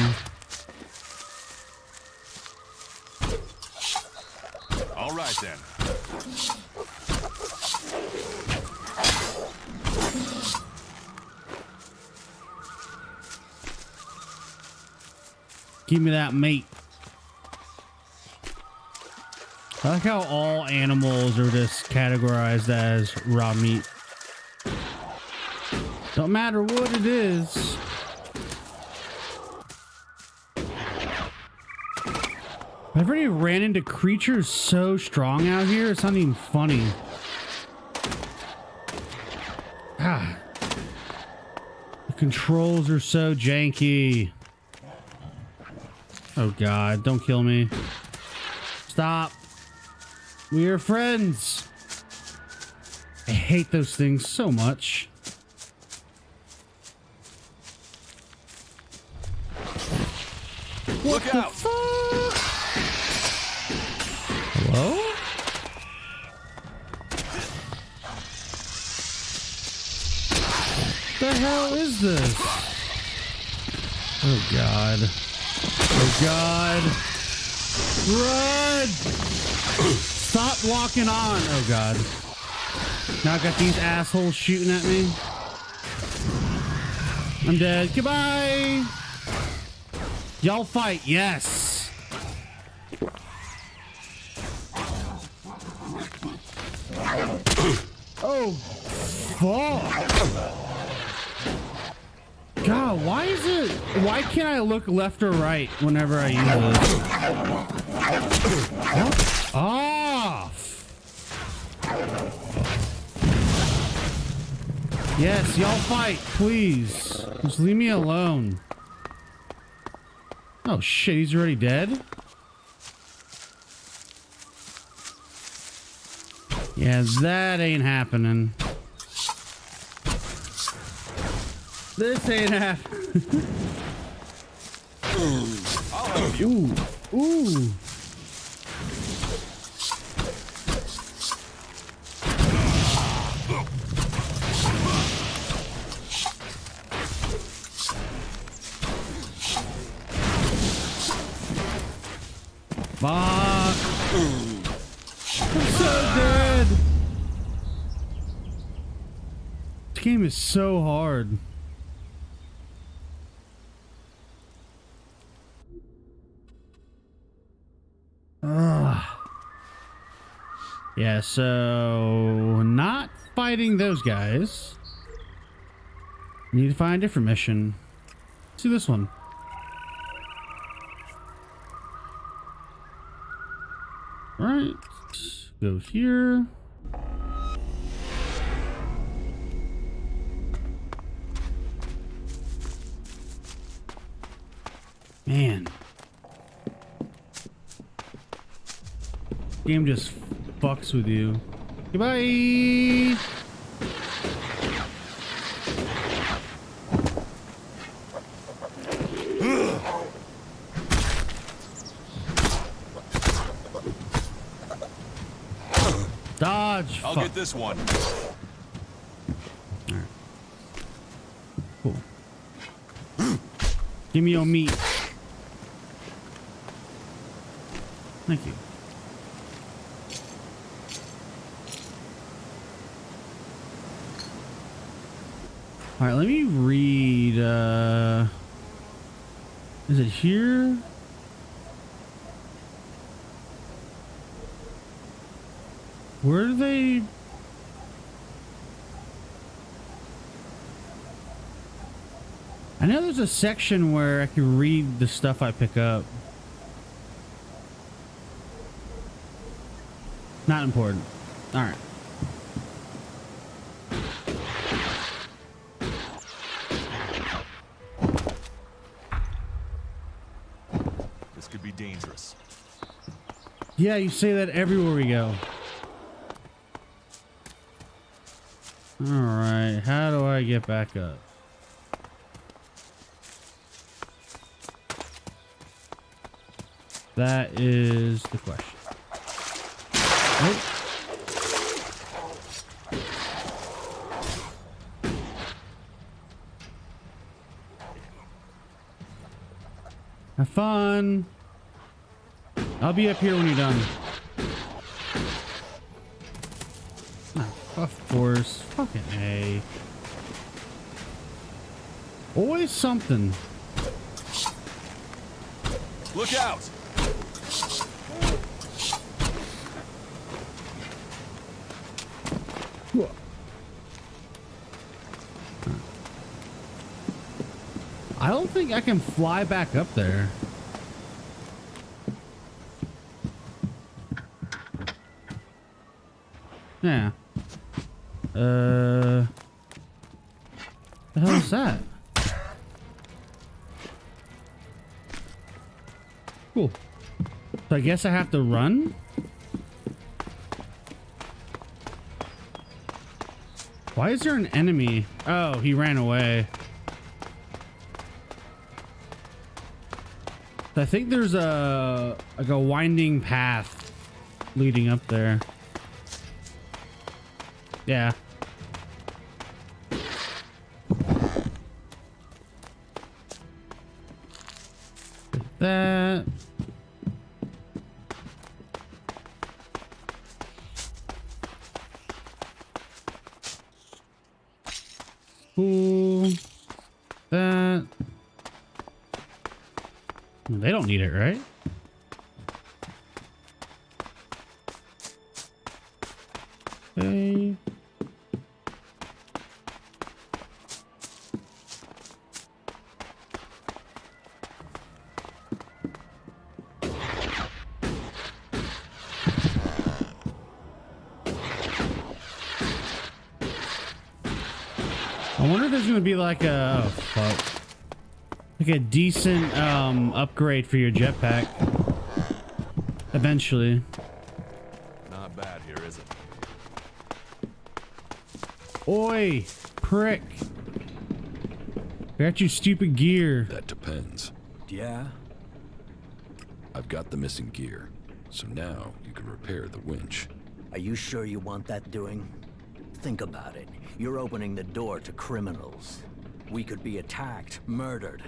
[SPEAKER 4] All right then.
[SPEAKER 1] Give me that meat. I like how all animals are just categorized as raw meat. Don't matter what it is. I've already ran into creatures so strong out here, it's not even funny. Ah. The controls are so janky. Oh God, don't kill me. Stop. We are friends. I hate those things so much.
[SPEAKER 4] Look out!
[SPEAKER 1] Hello? The hell is this? Oh God. Oh God. Run! Stop locking on. Oh God. Now I got these assholes shooting at me. I'm dead. Goodbye. Y'all fight. Yes. Oh, fuck. God, why is it? Why can't I look left or right whenever I use this? What? Off. Yes, y'all fight, please. Just leave me alone. Oh shit, he's already dead? Yeah, that ain't happening. This ain't happening. Ooh, ooh. Fuck. I'm so dead. This game is so hard. Ugh. Yeah, so not fighting those guys. Need to find a different mission. Let's do this one. Right, go here. Man, game just fucks with you. Goodbye. Dodge.
[SPEAKER 4] I'll get this one.
[SPEAKER 1] All right. Cool. Give me your meat. Thank you. All right, let me read. Is it here? Where do they? I know there's a section where I can read the stuff I pick up. Not important. All right.
[SPEAKER 4] This could be dangerous.
[SPEAKER 1] Yeah, you say that everywhere we go. All right, how do I get back up? That is the question. Nope. Have fun. I'll be up here when you're done. Oh, of course. Fucking A. Always something.
[SPEAKER 4] Look out!
[SPEAKER 1] I don't think I can fly back up there. Yeah. The hell is that? Cool. So I guess I have to run? Why is there an enemy? Oh, he ran away. I think there's a like a winding path leading up there. Yeah. That. Cool. That. They don't need it, right? Okay. I wonder if there's gonna be like a like a decent upgrade for your jetpack eventually.
[SPEAKER 4] Not bad here, is it?
[SPEAKER 1] Oi, prick! Got you stupid gear.
[SPEAKER 3] That depends.
[SPEAKER 5] Yeah?
[SPEAKER 3] I've got the missing gear, so now you can repair the winch.
[SPEAKER 5] Are you sure you want that doing? Think about it. You're opening the door to criminals. We could be attacked, murdered,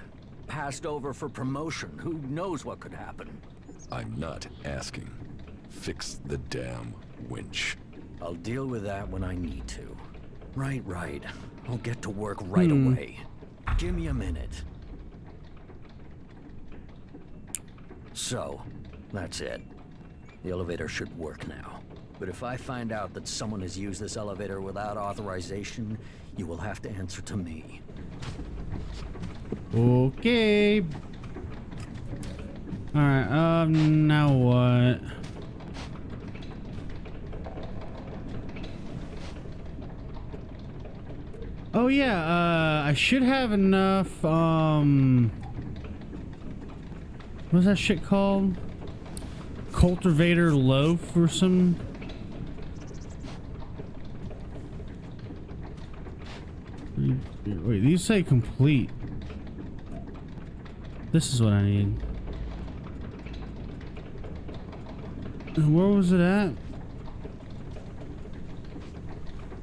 [SPEAKER 5] passed over for promotion. Who knows what could happen?
[SPEAKER 3] I'm not asking. Fix the damn winch.
[SPEAKER 5] I'll deal with that when I need to. Right. I'll get to work right away. Give me a minute. So, that's it. The elevator should work now. But if I find out that someone has used this elevator without authorization, you will have to answer to me.
[SPEAKER 1] Okay. Alright, now what? Oh yeah, I should have enough, what's that shit called? Cultivator loaf or some... Wait, these say complete. This is what I need. And where was it at?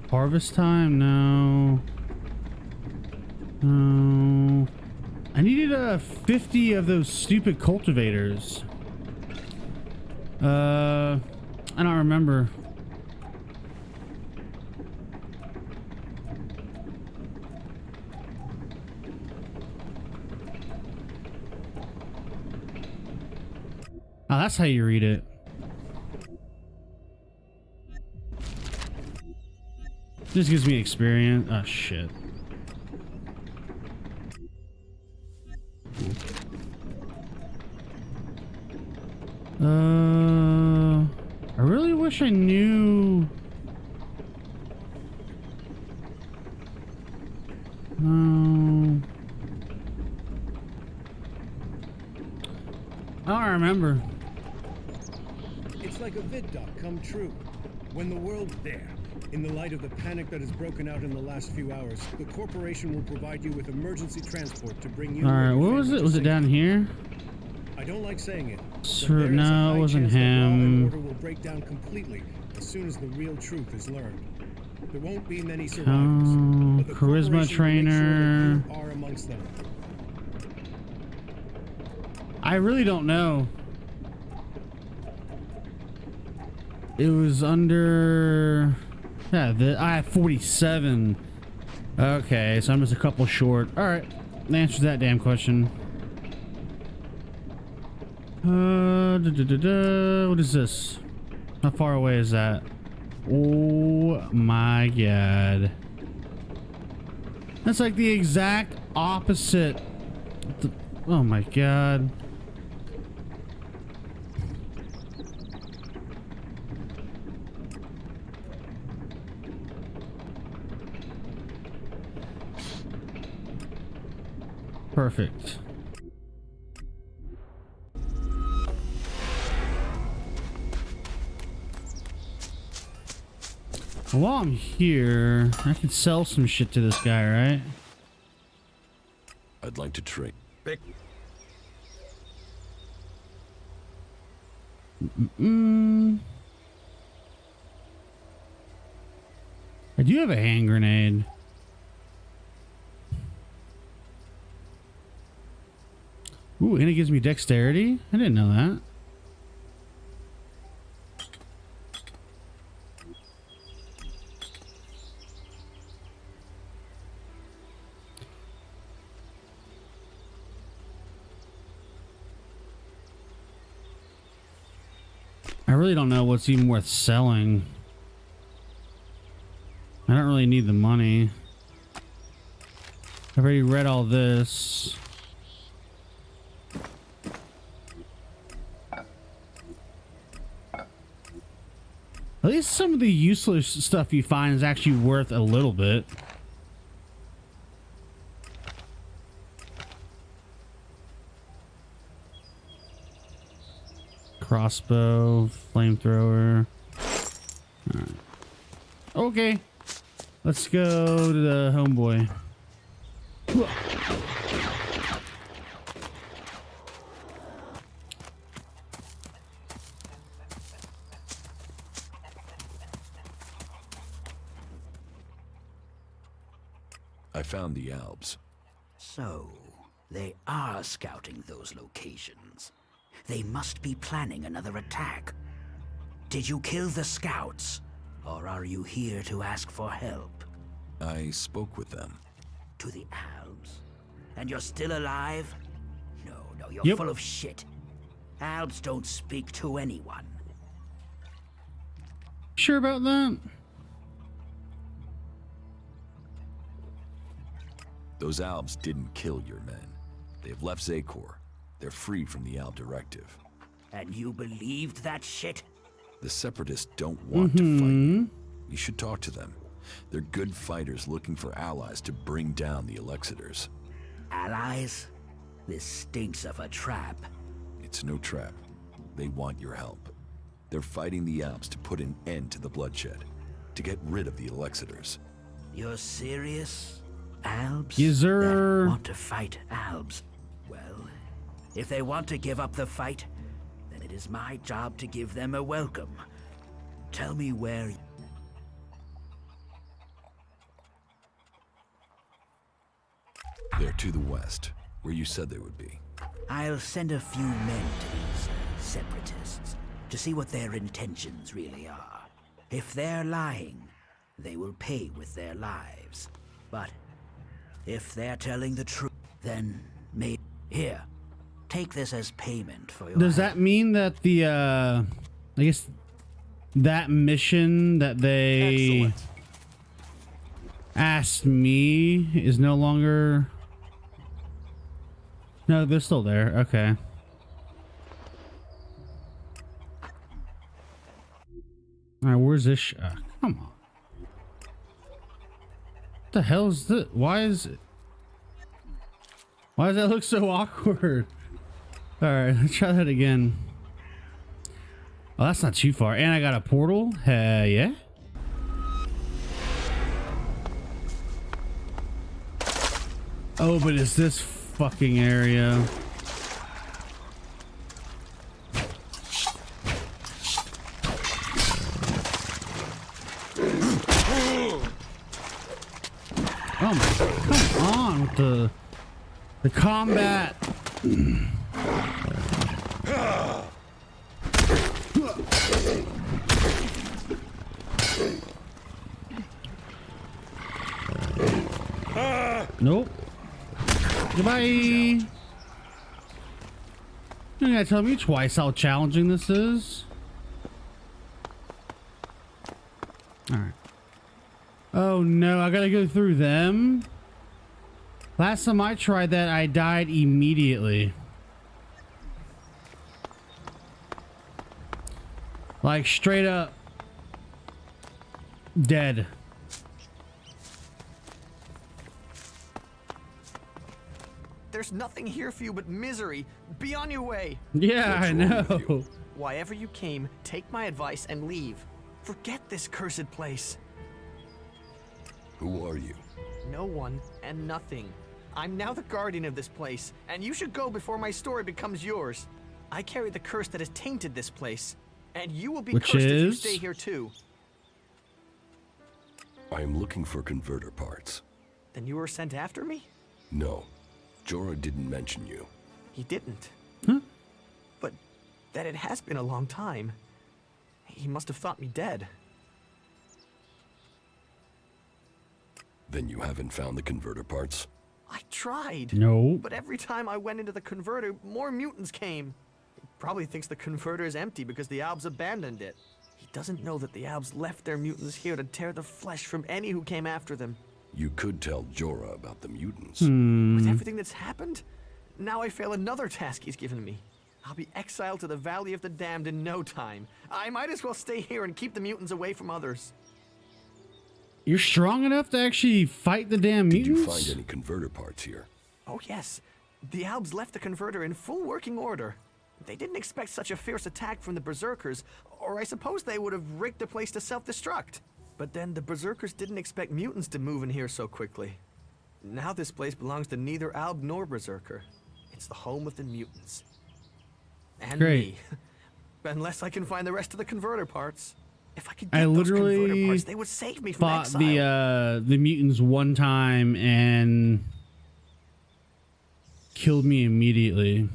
[SPEAKER 1] Harvest time? No. No. I needed 50 of those stupid cultivators. I don't remember. Oh, that's how you read it. This gives me experience. Oh, shit. I really wish I knew. I don't remember.
[SPEAKER 15] It's like a vid doc come true. When the world there, in the light of the panic that has broken out in the last few hours, the corporation will provide you with emergency transport to bring you.
[SPEAKER 1] All right, what was it? Was it down here?
[SPEAKER 15] I don't like saying it.
[SPEAKER 1] Sure, no, it wasn't him.
[SPEAKER 15] Order will break down completely as soon as the real truth is learned. There won't be many survivors. But the
[SPEAKER 1] charisma trainer.
[SPEAKER 15] are amongst them.
[SPEAKER 1] I really don't know. It was under... Yeah, I have 47. Okay, so I'm just a couple short. Alright, that answers that damn question. What is this? How far away is that? Oh my god. That's like the exact opposite. Oh my god. Perfect. While I'm here, I can sell some shit to this guy, right?
[SPEAKER 3] I'd like to trade. I do have a hand grenade. Ooh, and it gives me dexterity? I didn't know that. I really don't know what's even worth selling. I don't really need the money. I've already read all this. At least some of the useless stuff you find is actually worth a little bit. Crossbow, flamethrower. All right. Okay. Let's go to the homeboy. I found the Alps.
[SPEAKER 19] So, they are scouting those locations. They must be planning another attack. Did you kill the scouts? Or are you here to ask for help?
[SPEAKER 3] I spoke with them.
[SPEAKER 19] To the Alps? And you're still alive? No, you're full of shit. Alps don't speak to anyone.
[SPEAKER 1] Sure about that?
[SPEAKER 3] Those Alps didn't kill your men. They've left Zakor. They're free from the Alp Directive.
[SPEAKER 19] And you believed that shit?
[SPEAKER 3] The Separatists don't want to fight. You should talk to them. They're good fighters looking for allies to bring down the Alexiters.
[SPEAKER 19] Allies? This stinks of a trap.
[SPEAKER 3] It's no trap. They want your help. They're fighting the Alps to put an end to the bloodshed, to get rid of the Alexiters.
[SPEAKER 19] You're serious? Albs?
[SPEAKER 1] Yes, sir.
[SPEAKER 19] That want to fight Albs? Well, if they want to give up the fight, then it is my job to give them a welcome. Tell me where...
[SPEAKER 3] They're to the west, where you said they would be.
[SPEAKER 19] I'll send a few men to these separatists to see what their intentions really are. If they're lying, they will pay with their lives. But if they're telling the truth, then maybe... Here, take this as payment for your...
[SPEAKER 1] Does that mean that the, I guess, that mission that they asked me is no longer... No, they're still there. Okay. Alright, where's this? Come on. What the hell is this? Why does that look so awkward? Alright, let's try that again. Oh, that's not too far. And I got a portal? Hell yeah. Oh, but it's this fucking area. Oh my, come on with the combat. Nope. Goodbye. You gotta tell me twice how challenging this is. Alright. Oh no, I gotta go through them. Last time I tried that, I died immediately. Like straight up dead.
[SPEAKER 21] There's nothing here for you but misery. Be on your way.
[SPEAKER 1] Yeah, I know.
[SPEAKER 21] Whyever you came, take my advice and leave. Forget this cursed place.
[SPEAKER 3] Who are you?
[SPEAKER 21] No one and nothing. I'm now the guardian of this place, and you should go before my story becomes yours. I carry the curse that has tainted this place, and you will be cursed if you stay here too.
[SPEAKER 22] I am looking for converter parts.
[SPEAKER 21] Then you were sent after me?
[SPEAKER 22] No. Jorah didn't mention you.
[SPEAKER 21] He didn't.
[SPEAKER 1] Huh?
[SPEAKER 21] But that it has been a long time. He must have thought me dead.
[SPEAKER 22] Then you haven't found the converter parts?
[SPEAKER 21] I tried.
[SPEAKER 1] No.
[SPEAKER 21] But every time I went into the converter, more mutants came. He probably thinks the converter is empty because the Albs abandoned it. He doesn't know that the Albs left their mutants here to tear the flesh from any who came after them.
[SPEAKER 22] You could tell Jorah about the mutants.
[SPEAKER 21] With everything that's happened, now I fail another task he's given me. I'll be exiled to the Valley of the Damned in no time. I might as well stay here and keep the mutants away from others.
[SPEAKER 1] You're strong enough to actually fight the damn mutants?
[SPEAKER 22] Did you find any converter parts here?
[SPEAKER 21] Oh yes. The Albs left the converter in full working order. They didn't expect such a fierce attack from the Berserkers, or I suppose they would have rigged the place to self-destruct. But then the Berserkers didn't expect mutants to move in here so quickly. Now this place belongs to neither Alb nor Berserker. It's the home of the mutants. And me. Unless I can find the rest of the converter parts. If I could get those converter parts, they would save me from
[SPEAKER 1] fought
[SPEAKER 21] exile.
[SPEAKER 1] the mutants one time and killed me immediately.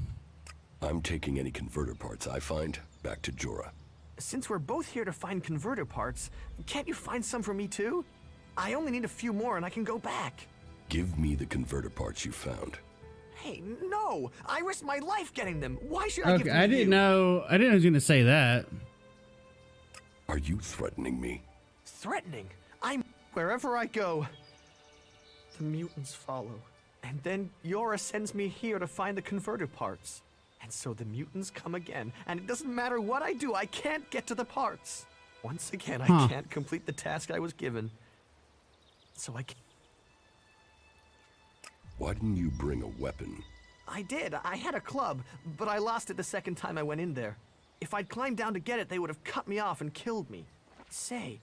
[SPEAKER 22] I'm taking any converter parts I find back to Jorah.
[SPEAKER 21] Since we're both here to find converter parts, can't you find some for me too? I only need a few more and I can go back.
[SPEAKER 22] Give me the converter parts you found.
[SPEAKER 21] Hey, no! I risked my life getting them. Why should I give them
[SPEAKER 1] I
[SPEAKER 21] to
[SPEAKER 1] didn't
[SPEAKER 21] you?
[SPEAKER 1] know. I didn't know he was going to say that.
[SPEAKER 22] Are you threatening me?
[SPEAKER 21] Threatening? I'm wherever I go. The mutants follow. And then Jorah sends me here to find the converter parts. And so the mutants come again, and it doesn't matter what I do, I can't get to the parts. Once again, I can't complete the task I was given. So I can't.
[SPEAKER 22] Why didn't you bring a weapon?
[SPEAKER 21] I did. I had a club, but I lost it the second time I went in there. If I'd climbed down to get it, they would have cut me off and killed me. Say,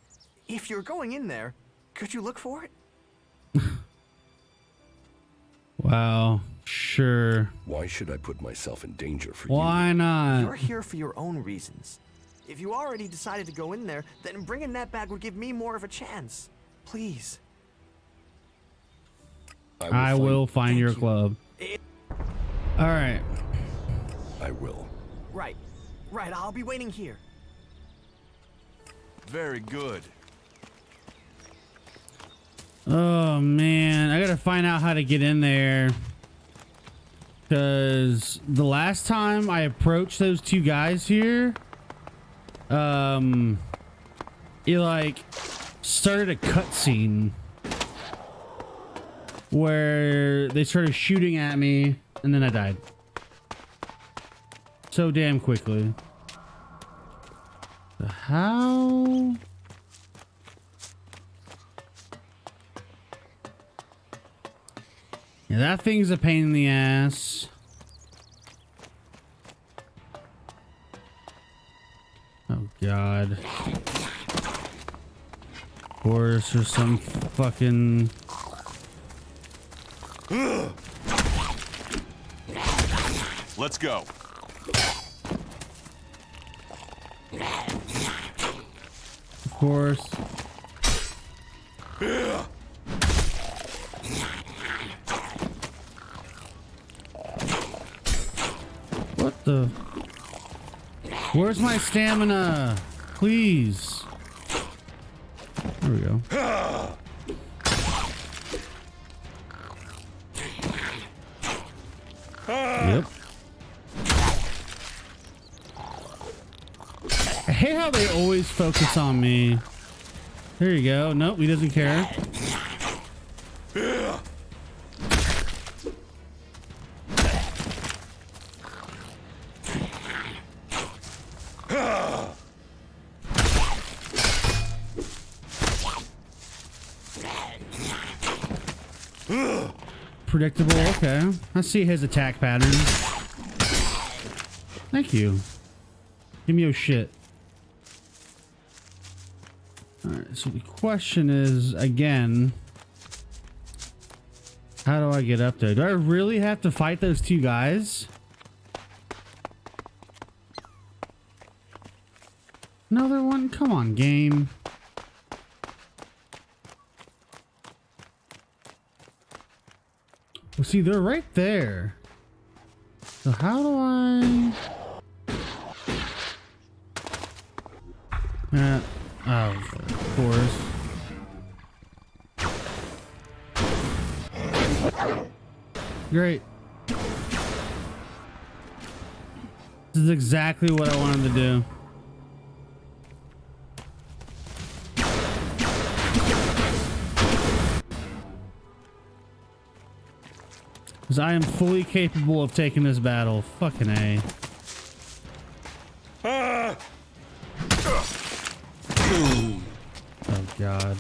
[SPEAKER 21] if you're going in there, could you look for it?
[SPEAKER 1] Wow. Sure.
[SPEAKER 22] Why should I put myself in danger for you?
[SPEAKER 1] Why not?
[SPEAKER 21] You're here for your own reasons. If you already decided to go in there, then bringing that back would give me more of a chance. Please.
[SPEAKER 1] I will find your club. All right.
[SPEAKER 22] I will.
[SPEAKER 21] Right. Right, I'll be waiting here.
[SPEAKER 4] Very good.
[SPEAKER 1] Oh man, I gotta find out how to get in there. Because the last time I approached those two guys here, it like started a cutscene where they started shooting at me and then I died. So damn quickly. How? Yeah, that thing's a pain in the ass. Oh god. Of course, there's some fucking...
[SPEAKER 4] Let's go.
[SPEAKER 1] Of course. What the? Where's my stamina? Please. There we go. Yep. I hate how they always focus on me. There you go. Nope, he doesn't care. Predictable, okay. I see his attack pattern. Thank you. Give me your shit. Alright, so the question is, again, how do I get up there? Do I really have to fight those two guys? Another one? Come on, game. Well, see, they're right there. So how do I... oh, of course. Great. This is exactly what I wanted to do. Because I am fully capable of taking this battle. Fucking A. Oh, God.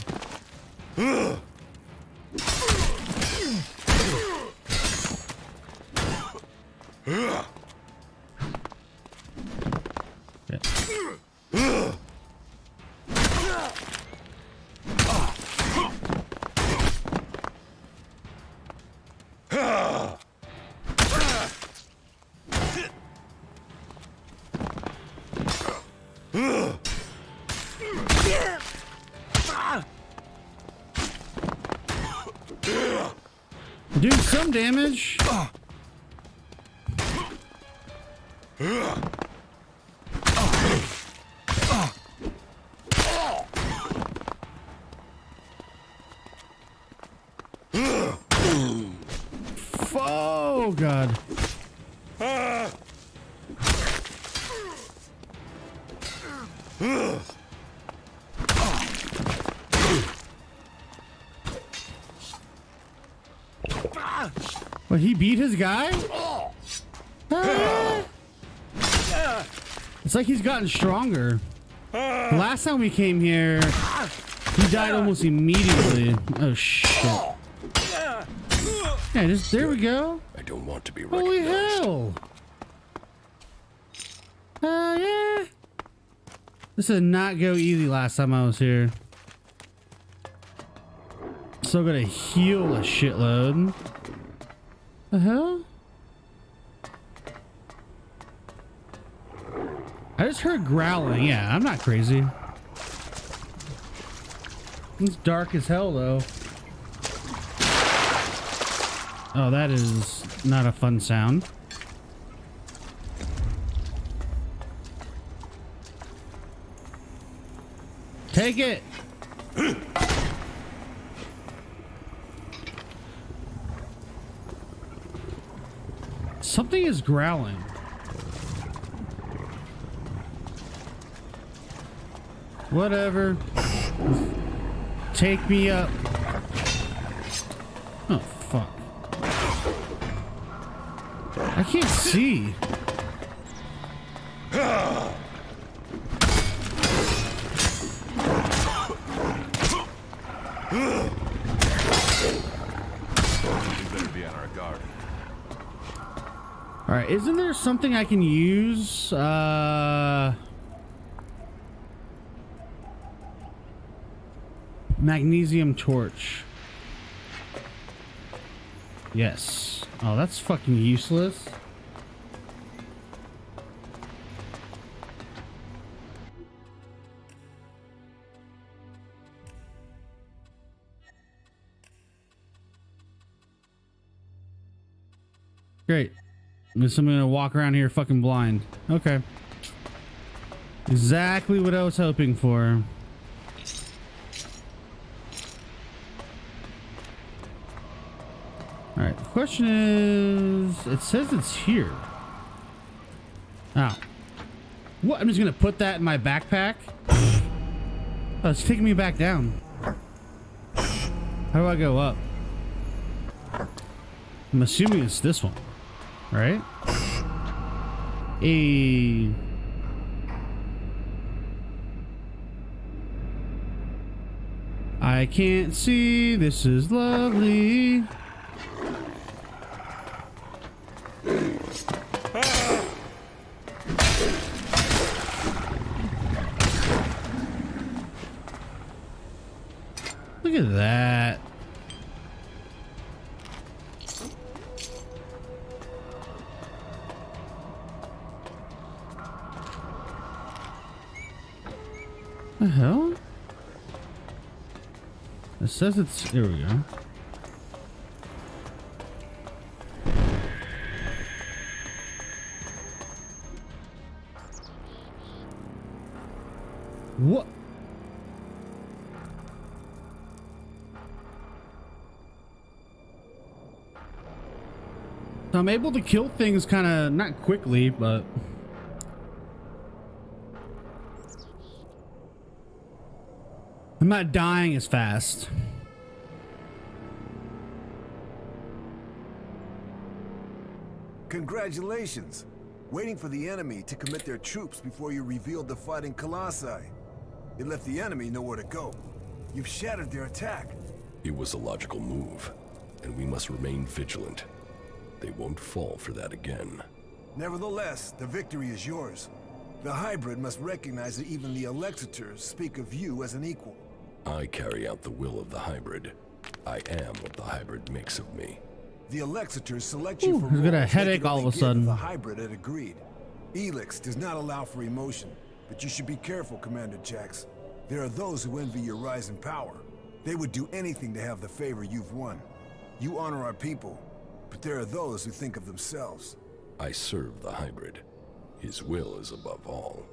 [SPEAKER 1] Do some damage. Oh, God. Well, he beat his guy? It's like he's gotten stronger. The last time we came here, he died almost immediately. Oh, shit. Yeah, just there we go.
[SPEAKER 22] I don't want to be
[SPEAKER 1] Holy
[SPEAKER 22] recognized.
[SPEAKER 1] hell. Yeah. This did not go easy last time I was here. Still gotta heal a shitload. The hell? I just heard growling. Yeah, I'm not crazy. It's dark as hell, though. Oh, that is not a fun sound. Take it! Something is growling. Whatever. Take me up. Oh, fuck. I can't see. All right, isn't there something I can use? Magnesium torch. Yes. Oh, that's fucking useless. Great. I guess I'm gonna walk around here fucking blind. Okay. Exactly what I was hoping for. All right, the question is, it says it's here. Oh. What? I'm just gonna put that in my backpack? Oh, it's taking me back down. How do I go up? I'm assuming it's this one, right? I can't see. This is lovely. Look at that. The hell? It says it's... Here we go. What? So I'm able to kill things kind of, not quickly, but... I'm not dying as fast.
[SPEAKER 12] Congratulations. Waiting for the enemy to commit their troops before you revealed the fighting Colossi. It left the enemy nowhere to go. You've shattered their attack.
[SPEAKER 22] It was a logical move, and we must remain vigilant. They won't fall for that again.
[SPEAKER 12] Nevertheless, the victory is yours. The hybrid must recognize that even the Alexiters speak of you as an equal.
[SPEAKER 22] I carry out the will of the hybrid. I am what the hybrid makes of me.
[SPEAKER 12] The Alexiters select you for
[SPEAKER 1] I've got a
[SPEAKER 12] roles
[SPEAKER 1] headache
[SPEAKER 12] they can
[SPEAKER 1] all of a
[SPEAKER 12] only give
[SPEAKER 1] sudden.
[SPEAKER 12] The hybrid had agreed. Elix does not allow for emotion, but you should be careful, Commander Jax. There are those who envy your rise in power. They would do anything to have the favor you've won. You honor our people, but there are those who think of themselves.
[SPEAKER 22] I serve the hybrid. His will is above all.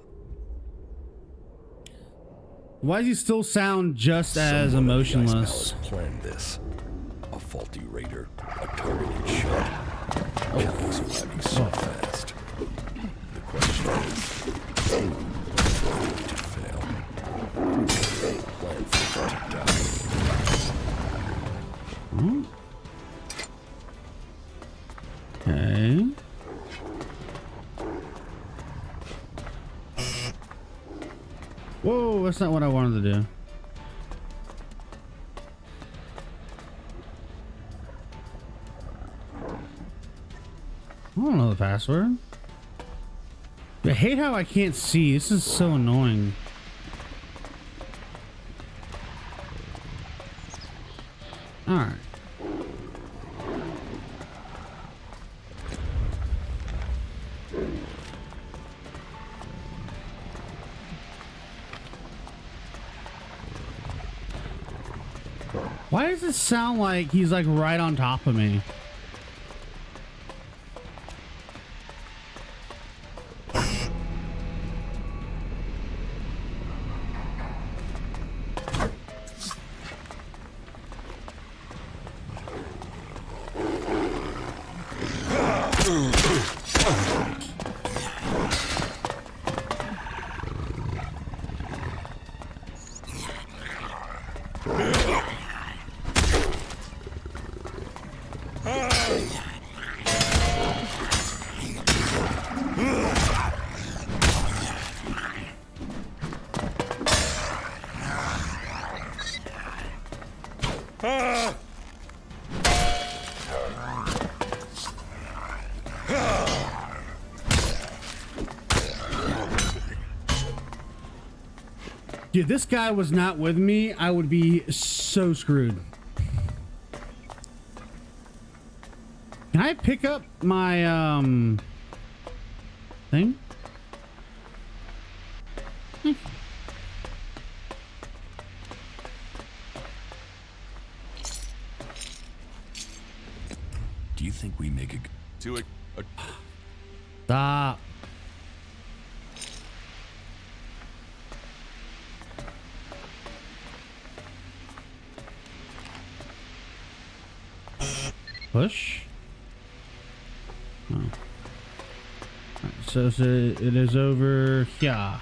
[SPEAKER 1] Why does he still sound just as emotionless?
[SPEAKER 22] Planned this. A faulty raider, a targeted shot. Captain's arriving so fast. The question is, who is going to fail? They plan for it to die.
[SPEAKER 1] Okay. Whoa, that's not what I wanted to do. I don't know the password. I hate how I can't see. This is so annoying. All right. Why does it sound like he's like right on top of me? If this guy was not with me, I would be so screwed. Can I pick up my thing?
[SPEAKER 3] Do you think we make a...
[SPEAKER 4] To
[SPEAKER 1] Stop. Push. Oh. Right, so it is over here.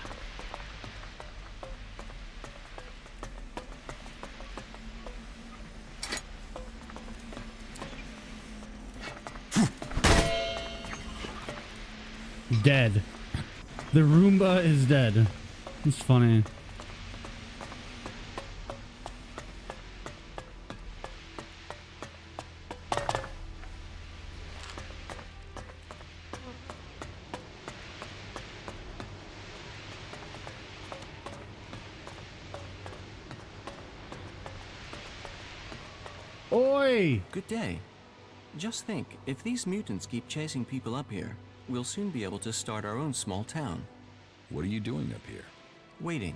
[SPEAKER 1] Dead. The Roomba is dead. It's funny. Oi!
[SPEAKER 7] Good day. Just think, if these mutants keep chasing people up here, we'll soon be able to start our own small town.
[SPEAKER 3] What are you doing up here?
[SPEAKER 7] Waiting.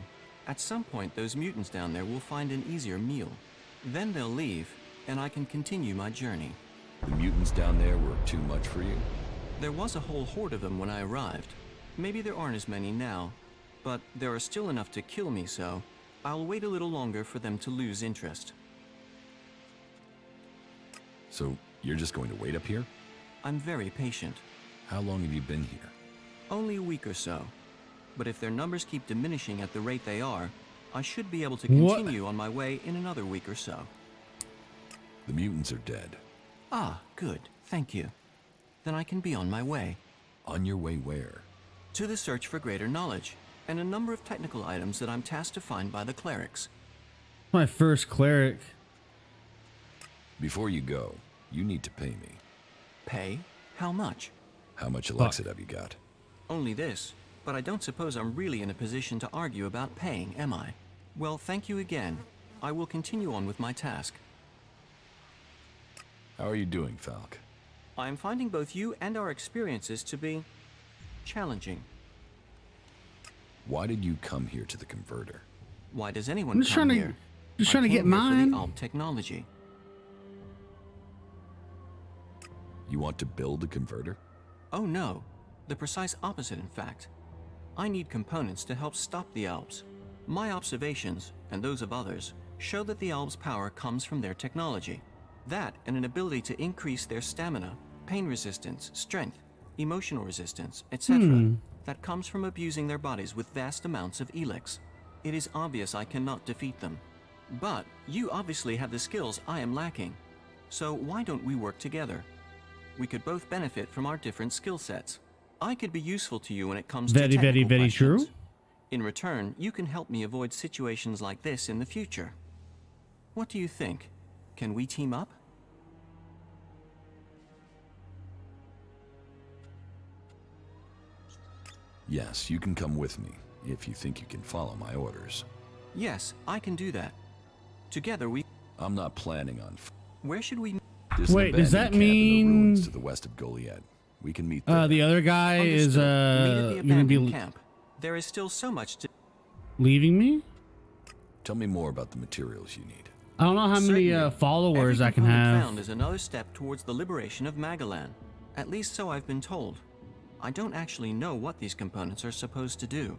[SPEAKER 7] At some point, those mutants down there will find an easier meal. Then they'll leave, and I can continue my journey.
[SPEAKER 3] The mutants down there were too much for you?
[SPEAKER 7] There was a whole horde of them when I arrived. Maybe there aren't as many now, but there are still enough to kill me, so I'll wait a little longer for them to lose interest.
[SPEAKER 3] So, you're just going to wait up here?
[SPEAKER 7] I'm very patient.
[SPEAKER 3] How long have you been here?
[SPEAKER 7] Only a week or so. But if their numbers keep diminishing at the rate they are, I should be able to
[SPEAKER 1] What?
[SPEAKER 7] continue on my way in another week or so.
[SPEAKER 3] The mutants are dead.
[SPEAKER 7] Ah, good. Thank you. Then I can be on my way.
[SPEAKER 3] On your way where?
[SPEAKER 7] To the search for greater knowledge, and a number of technical items that I'm tasked to find by the clerics.
[SPEAKER 1] My first cleric.
[SPEAKER 3] Before you go, you need to pay me.
[SPEAKER 7] Pay? How much?
[SPEAKER 3] How much Elixir have you got?
[SPEAKER 7] Only this, but I don't suppose I'm really in a position to argue about paying, am I? Well, thank you again. I will continue on with my task.
[SPEAKER 3] How are you doing, Falk?
[SPEAKER 7] I am finding both you and our experiences to be challenging.
[SPEAKER 3] Why did you come here to the converter?
[SPEAKER 7] Why does anyone
[SPEAKER 1] I'm just
[SPEAKER 7] come
[SPEAKER 1] trying
[SPEAKER 7] here?
[SPEAKER 1] to
[SPEAKER 7] I
[SPEAKER 1] get
[SPEAKER 7] came here for
[SPEAKER 1] mine.
[SPEAKER 7] the Alp technology.
[SPEAKER 3] You want to build a converter?
[SPEAKER 7] Oh no, the precise opposite in fact. I need components to help stop the Alps. My observations, and those of others, show that the Alps' power comes from their technology. That and an ability to increase their stamina, pain resistance, strength, emotional resistance, etc. That comes from abusing their bodies with vast amounts of Elix. It is obvious I cannot defeat them. But you obviously have the skills I am lacking. So why don't we work together? We could both benefit from our different skill sets. I could be useful to you when it comes to technical
[SPEAKER 1] very
[SPEAKER 7] questions.
[SPEAKER 1] true.
[SPEAKER 7] In return, you can help me avoid situations like this in the future. What do you think? Can we team up?
[SPEAKER 3] Yes, you can come with me, if you think you can follow my orders.
[SPEAKER 7] Yes, I can do that. Together we...
[SPEAKER 3] I'm not planning on...
[SPEAKER 7] Where should we...
[SPEAKER 3] There's an
[SPEAKER 1] Wait, does that
[SPEAKER 3] abandoned camp in the
[SPEAKER 1] mean-
[SPEAKER 3] ruins to the west of Goliad. We can meet there.
[SPEAKER 1] The other guy is
[SPEAKER 7] Meet at the
[SPEAKER 1] gonna
[SPEAKER 7] abandoned
[SPEAKER 1] be
[SPEAKER 7] camp. There is still so much to...
[SPEAKER 1] leaving me.
[SPEAKER 3] Tell me more about the materials you need.
[SPEAKER 1] I don't know how many
[SPEAKER 7] Certainly.
[SPEAKER 1] followers
[SPEAKER 7] Every
[SPEAKER 1] I can
[SPEAKER 7] component
[SPEAKER 1] have.
[SPEAKER 7] found is another step towards the liberation of Magalan. At least so I've been told. I don't actually know what these components are supposed to do,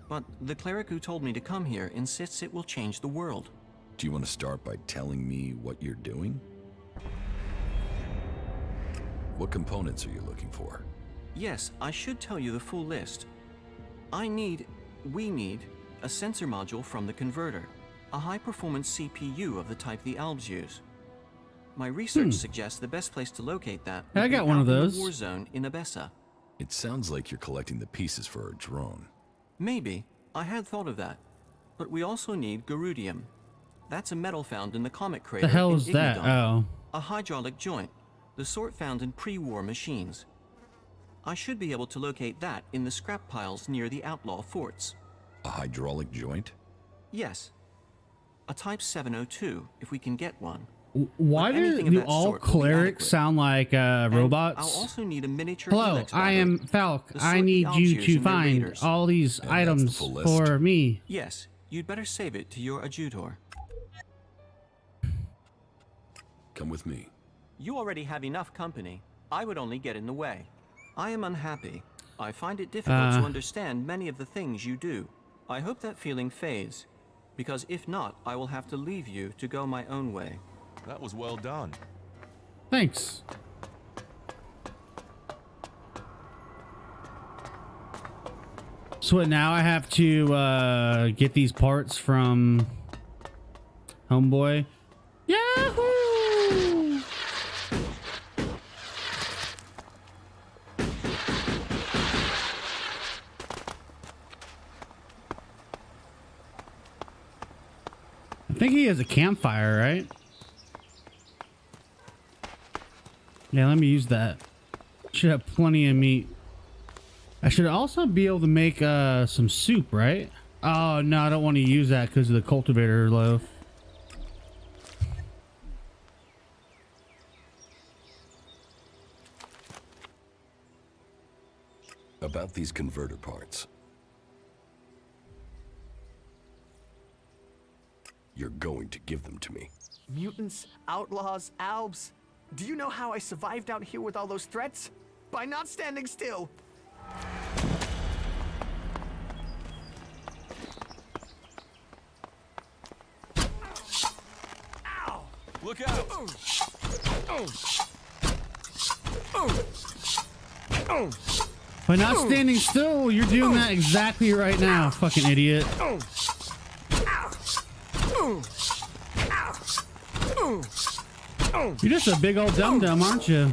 [SPEAKER 7] but the cleric who told me to come here insists it will change the world.
[SPEAKER 3] Do you want to start by telling me what you're doing? What components are you looking for?
[SPEAKER 7] Yes, I should tell you the full list. We need, a sensor module from the converter, a high-performance CPU of the type the Albs use. My research suggests the best place to locate that
[SPEAKER 1] I
[SPEAKER 7] would
[SPEAKER 1] got
[SPEAKER 7] be
[SPEAKER 1] one
[SPEAKER 7] out
[SPEAKER 1] of
[SPEAKER 7] in the
[SPEAKER 1] those.
[SPEAKER 7] war zone in Abessa.
[SPEAKER 3] It sounds like you're collecting the pieces for a drone.
[SPEAKER 7] Maybe. I had thought of that. But we also need Garudium. That's a metal found in the comet crater
[SPEAKER 1] The hell
[SPEAKER 7] in
[SPEAKER 1] is that?
[SPEAKER 7] Ignidon.
[SPEAKER 1] Oh.
[SPEAKER 7] A hydraulic joint, the sort found in pre-war machines. I should be able to locate that in the scrap piles near the outlaw forts.
[SPEAKER 3] A hydraulic joint?
[SPEAKER 7] Yes. A Type 702, if we can get one.
[SPEAKER 1] Why
[SPEAKER 7] But anything
[SPEAKER 1] do
[SPEAKER 7] of that
[SPEAKER 1] all
[SPEAKER 7] sort will be
[SPEAKER 1] clerics
[SPEAKER 7] adequate.
[SPEAKER 1] sound like
[SPEAKER 7] And
[SPEAKER 1] robots?
[SPEAKER 7] I'll also need a miniature
[SPEAKER 1] Hello,
[SPEAKER 7] Helix
[SPEAKER 1] I am
[SPEAKER 7] battery,
[SPEAKER 1] Falk.
[SPEAKER 7] the
[SPEAKER 1] I
[SPEAKER 7] sort
[SPEAKER 1] need
[SPEAKER 7] the Alps
[SPEAKER 1] you
[SPEAKER 7] use
[SPEAKER 1] to
[SPEAKER 7] in their
[SPEAKER 1] find
[SPEAKER 7] raiders.
[SPEAKER 1] all these
[SPEAKER 3] And that's the
[SPEAKER 1] items
[SPEAKER 3] full list.
[SPEAKER 1] for me.
[SPEAKER 7] Yes, you'd better save it to your adjutor.
[SPEAKER 3] Come with me.
[SPEAKER 7] You already have enough company. I would only get in the way. I am unhappy. I find it difficult to understand many of the things you do. I hope that feeling fades, because if not, I will have to leave you to go my own way.
[SPEAKER 4] That was well done.
[SPEAKER 1] Thanks. So what, now I have to get these parts from Homeboy. Yahoo! I think he has a campfire, right? Yeah, let me use that. Should have plenty of meat. I should also be able to make some soup, right? Oh, no, I don't want to use that because of the cultivator loaf.
[SPEAKER 22] About these converter parts. You're going to give them to me.
[SPEAKER 21] Mutants, outlaws, albs. Do you know how I survived out here with all those threats? By not standing still.
[SPEAKER 4] Ow! Look out!
[SPEAKER 1] By not standing still, you're doing that exactly right now, fucking idiot. You're just a big old dum-dum, aren't you?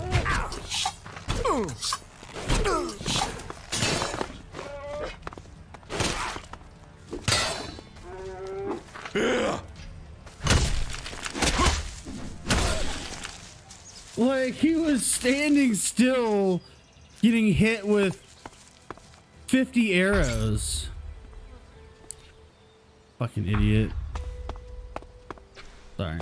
[SPEAKER 1] Like, he was standing still, getting hit with 50 arrows. Fucking idiot. Sorry.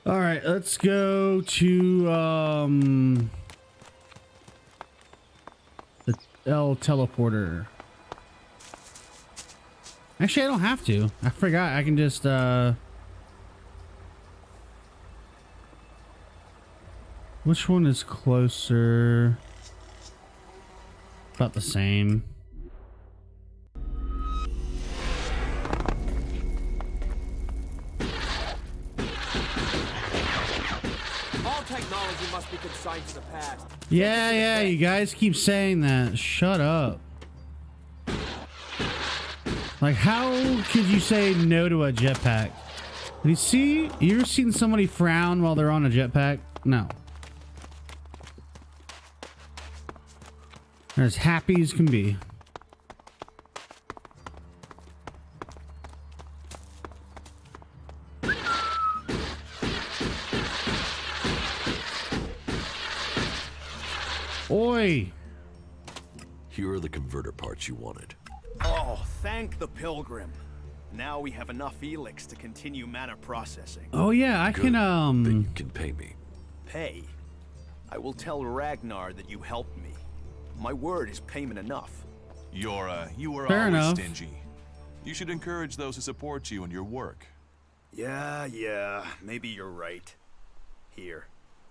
[SPEAKER 1] All right, let's go to the L teleporter. Actually, I don't have to. I forgot. I can just which one is closer? About the same.
[SPEAKER 16] All technology must be consigned to the past.
[SPEAKER 1] Yeah, you guys keep saying that. Shut up. Like, how could you say no to a jetpack? You ever seen somebody frown while they're on a jetpack? No. They're as happy as can be. Oi!
[SPEAKER 22] Here are the converter parts you wanted.
[SPEAKER 16] Oh, thank the Pilgrim. Now we have enough Elix to continue mana processing.
[SPEAKER 1] Oh yeah, I can
[SPEAKER 22] Then you can pay me.
[SPEAKER 16] Pay? I will tell Ragnar that you helped me. My word is payment enough.
[SPEAKER 4] You were
[SPEAKER 1] Fair
[SPEAKER 4] always
[SPEAKER 1] enough.
[SPEAKER 4] stingy. You should encourage those who support you in your work.
[SPEAKER 16] Yeah, maybe you're right. Here,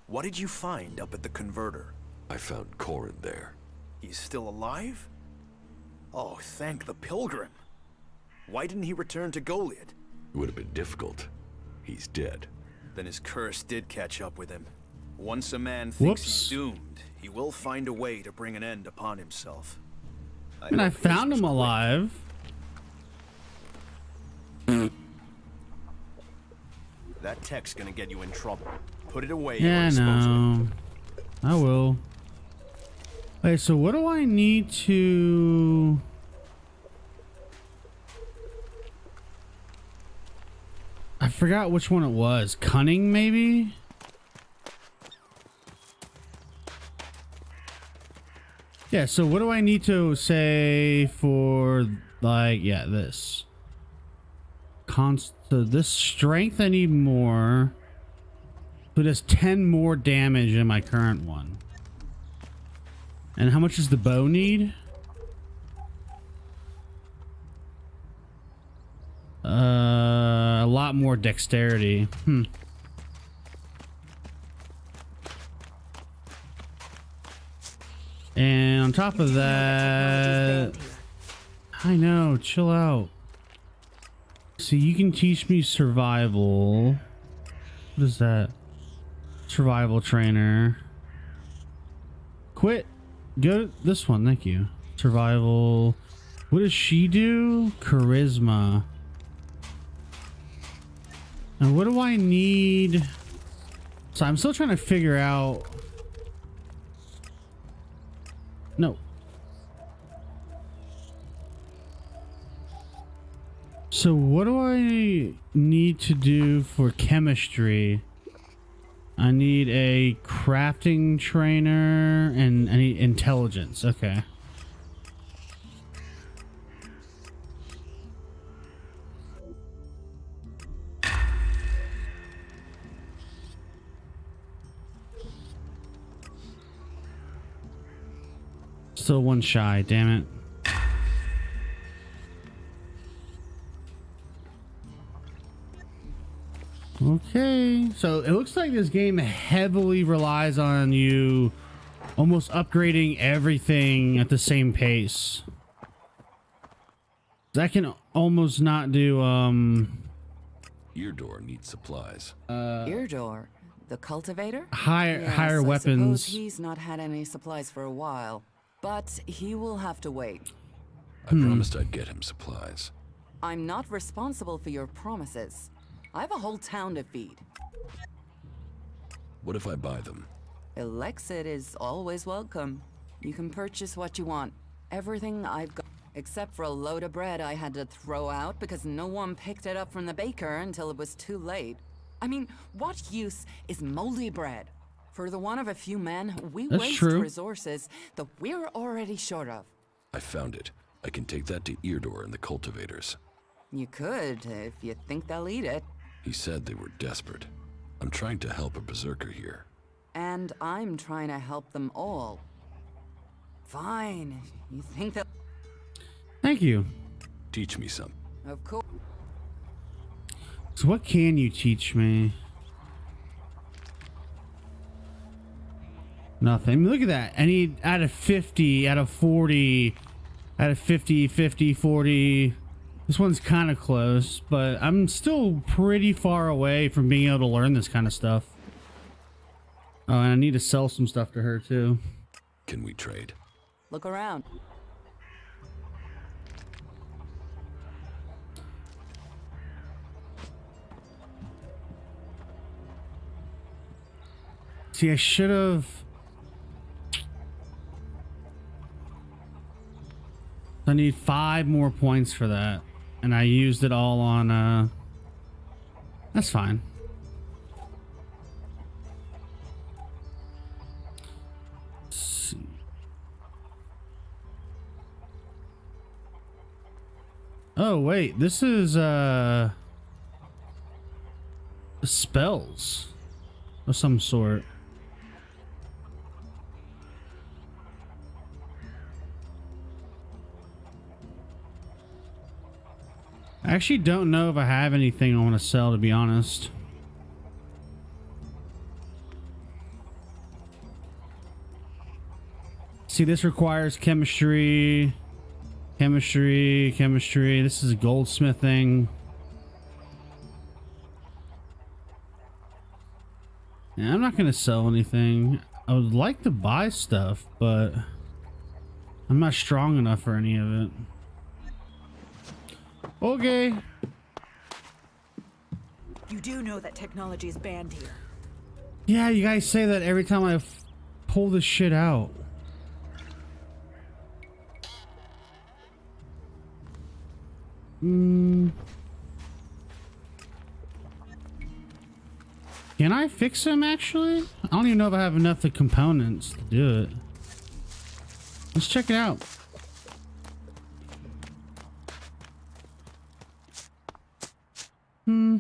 [SPEAKER 16] what did you find up at the converter?
[SPEAKER 22] I found Corin there.
[SPEAKER 16] He's still alive? Oh, thank the Pilgrim. Why didn't he return to Goliad?
[SPEAKER 22] It would have been difficult. He's dead.
[SPEAKER 16] Then his curse did catch up with him. Once a man thinks he's doomed, he will find a way to bring an end upon himself.
[SPEAKER 1] And I found him alive.
[SPEAKER 16] That tech's gonna get you in trouble. Put it away.
[SPEAKER 1] Yeah,
[SPEAKER 16] or dispose of it.
[SPEAKER 1] no. I will. Wait, so what do I need to... I forgot which one it was. Cunning, maybe? Yeah, so what do I need to say for, like, yeah, this. So this strength I need more. So it does 10 more damage in my current one. And how much does the bow need? A lot more dexterity. And on top of that, I know, chill out. See, you can teach me survival. What is that? Survival trainer. Quit. Go to this one. Thank you. Survival. What does she do? Charisma. And what do I need? So I'm still trying to figure out. No. So what do I need to do for chemistry? I need a crafting trainer and I need intelligence. Okay. Still one shy, damn it. Okay, so it looks like this game heavily relies on you almost upgrading everything at the same pace. That can almost not do,
[SPEAKER 3] Eardor needs supplies.
[SPEAKER 9] Eardor, the cultivator?
[SPEAKER 1] Higher
[SPEAKER 9] Yes, I
[SPEAKER 1] weapons.
[SPEAKER 9] suppose he's not had any supplies for a while, but he will have to wait.
[SPEAKER 3] I promised I'd get him supplies.
[SPEAKER 9] I'm not responsible for your promises. I have a whole town to feed.
[SPEAKER 3] What if I buy them?
[SPEAKER 9] Elexit is always welcome. You can purchase what you want. Everything I've got, except for a load of bread I had to throw out because no one picked it up from the baker until it was too late. I mean, what use is moldy bread? For the one of a few men, we waste resources that we're already short of.
[SPEAKER 3] I found it. I can take that to Eardor and the cultivators.
[SPEAKER 9] You could, if you think they'll eat it.
[SPEAKER 3] He said they were desperate. I'm trying to help a berserker here.
[SPEAKER 9] And I'm trying to help them all. Fine. You think that...
[SPEAKER 1] Thank you.
[SPEAKER 3] Teach me some.
[SPEAKER 9] Of course.
[SPEAKER 1] So what can you teach me? Nothing. I mean, look at that. I need out of 50, out of 40, out of 50, 50, 40. This one's kind of close, but I'm still pretty far away from being able to learn this kind of stuff. Oh, and I need to sell some stuff to her too.
[SPEAKER 3] Can we trade?
[SPEAKER 9] Look around.
[SPEAKER 1] See, I should have... I need 5 more points for that. And I used it all on, that's fine. Let's see. Oh, wait. This is, spells of some sort. I actually don't know if I have anything I want to sell, to be honest. See, this requires chemistry, chemistry. This is goldsmithing. Yeah, I'm not going to sell anything. I would like to buy stuff, but I'm not strong enough for any of it. Okay.
[SPEAKER 13] You do know that technology is banned here.
[SPEAKER 1] Yeah, you guys say that every time I pull this shit out. Can I fix him actually? I don't even know if I have enough of the components to do it. Let's check it out. Huh?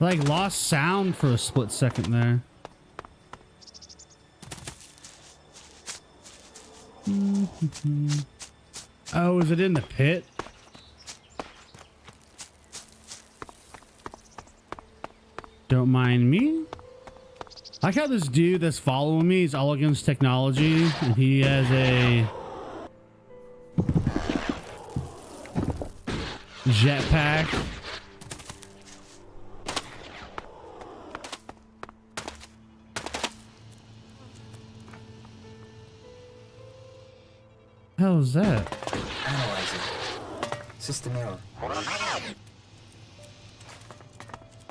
[SPEAKER 1] Like lost sound for a split second there. Oh, is it in the pit? Don't mind me. I like how this dude that's following me is all against technology, and he has a jetpack. Hell is that?
[SPEAKER 10] Analyzing. System error.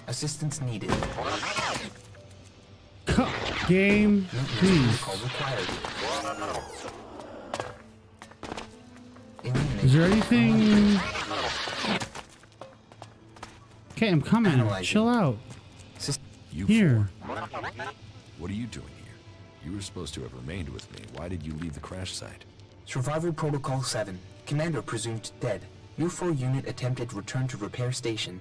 [SPEAKER 10] Assistance needed.
[SPEAKER 1] Cut game, please. Is there anything? Okay, I'm coming.
[SPEAKER 10] Analyzing.
[SPEAKER 1] Chill out.
[SPEAKER 3] You
[SPEAKER 1] Here.
[SPEAKER 3] What are you doing here? You were supposed to have remained with me. Why did you leave the crash site?
[SPEAKER 10] Survival Protocol 7. Commander presumed dead. UFO unit attempted return to repair station.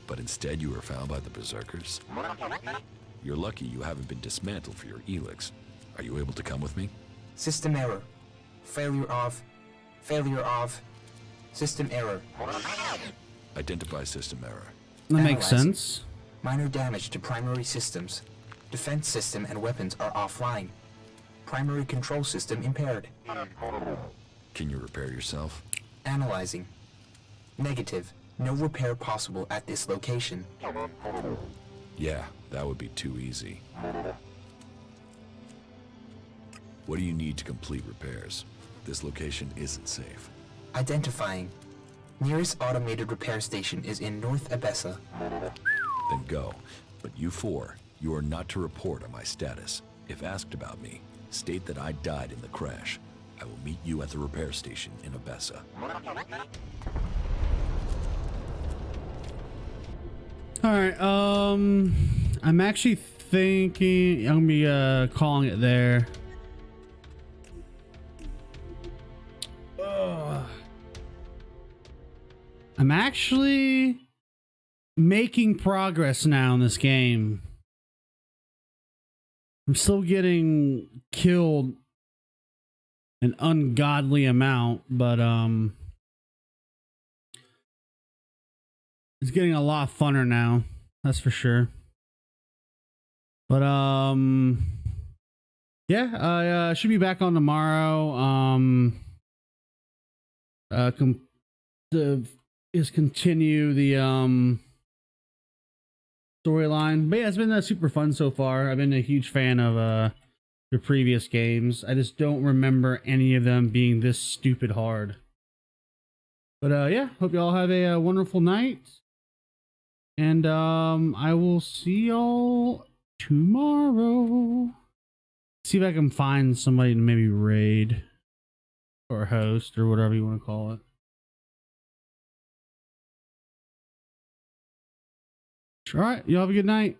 [SPEAKER 3] But instead you were found by the Berserkers? You're lucky you haven't been dismantled for your Elix. Are you able to come with me?
[SPEAKER 10] System error. Failure of. System error.
[SPEAKER 3] Identify system error.
[SPEAKER 1] That makes sense.
[SPEAKER 10] Minor damage to primary systems. Defense system and weapons are offline. Primary control system impaired.
[SPEAKER 3] Can you repair yourself?
[SPEAKER 10] Analyzing. Negative. No repair possible at this location.
[SPEAKER 3] Yeah, that would be too easy. What do you need to complete repairs? This location isn't safe.
[SPEAKER 10] Identifying. Nearest automated repair station is in North Abessa.
[SPEAKER 3] Then go. But you four, you are not to report on my status. If asked about me, state that I died in the crash. I will meet you at the repair station in Abessa.
[SPEAKER 1] Alright, I'm actually thinking I'm gonna be calling it there. I'm actually making progress now in this game. I'm still getting killed an ungodly amount, but it's getting a lot funner now, that's for sure. But yeah, I should be back on tomorrow. Continue the storyline. But yeah, it's been super fun so far. I've been a huge fan of the previous games. I just don't remember any of them being this stupid hard. But yeah, hope you all have a wonderful night. And I will see y'all tomorrow. See if I can find somebody to maybe raid or host or whatever you want to call it. All right, y'all have a good night.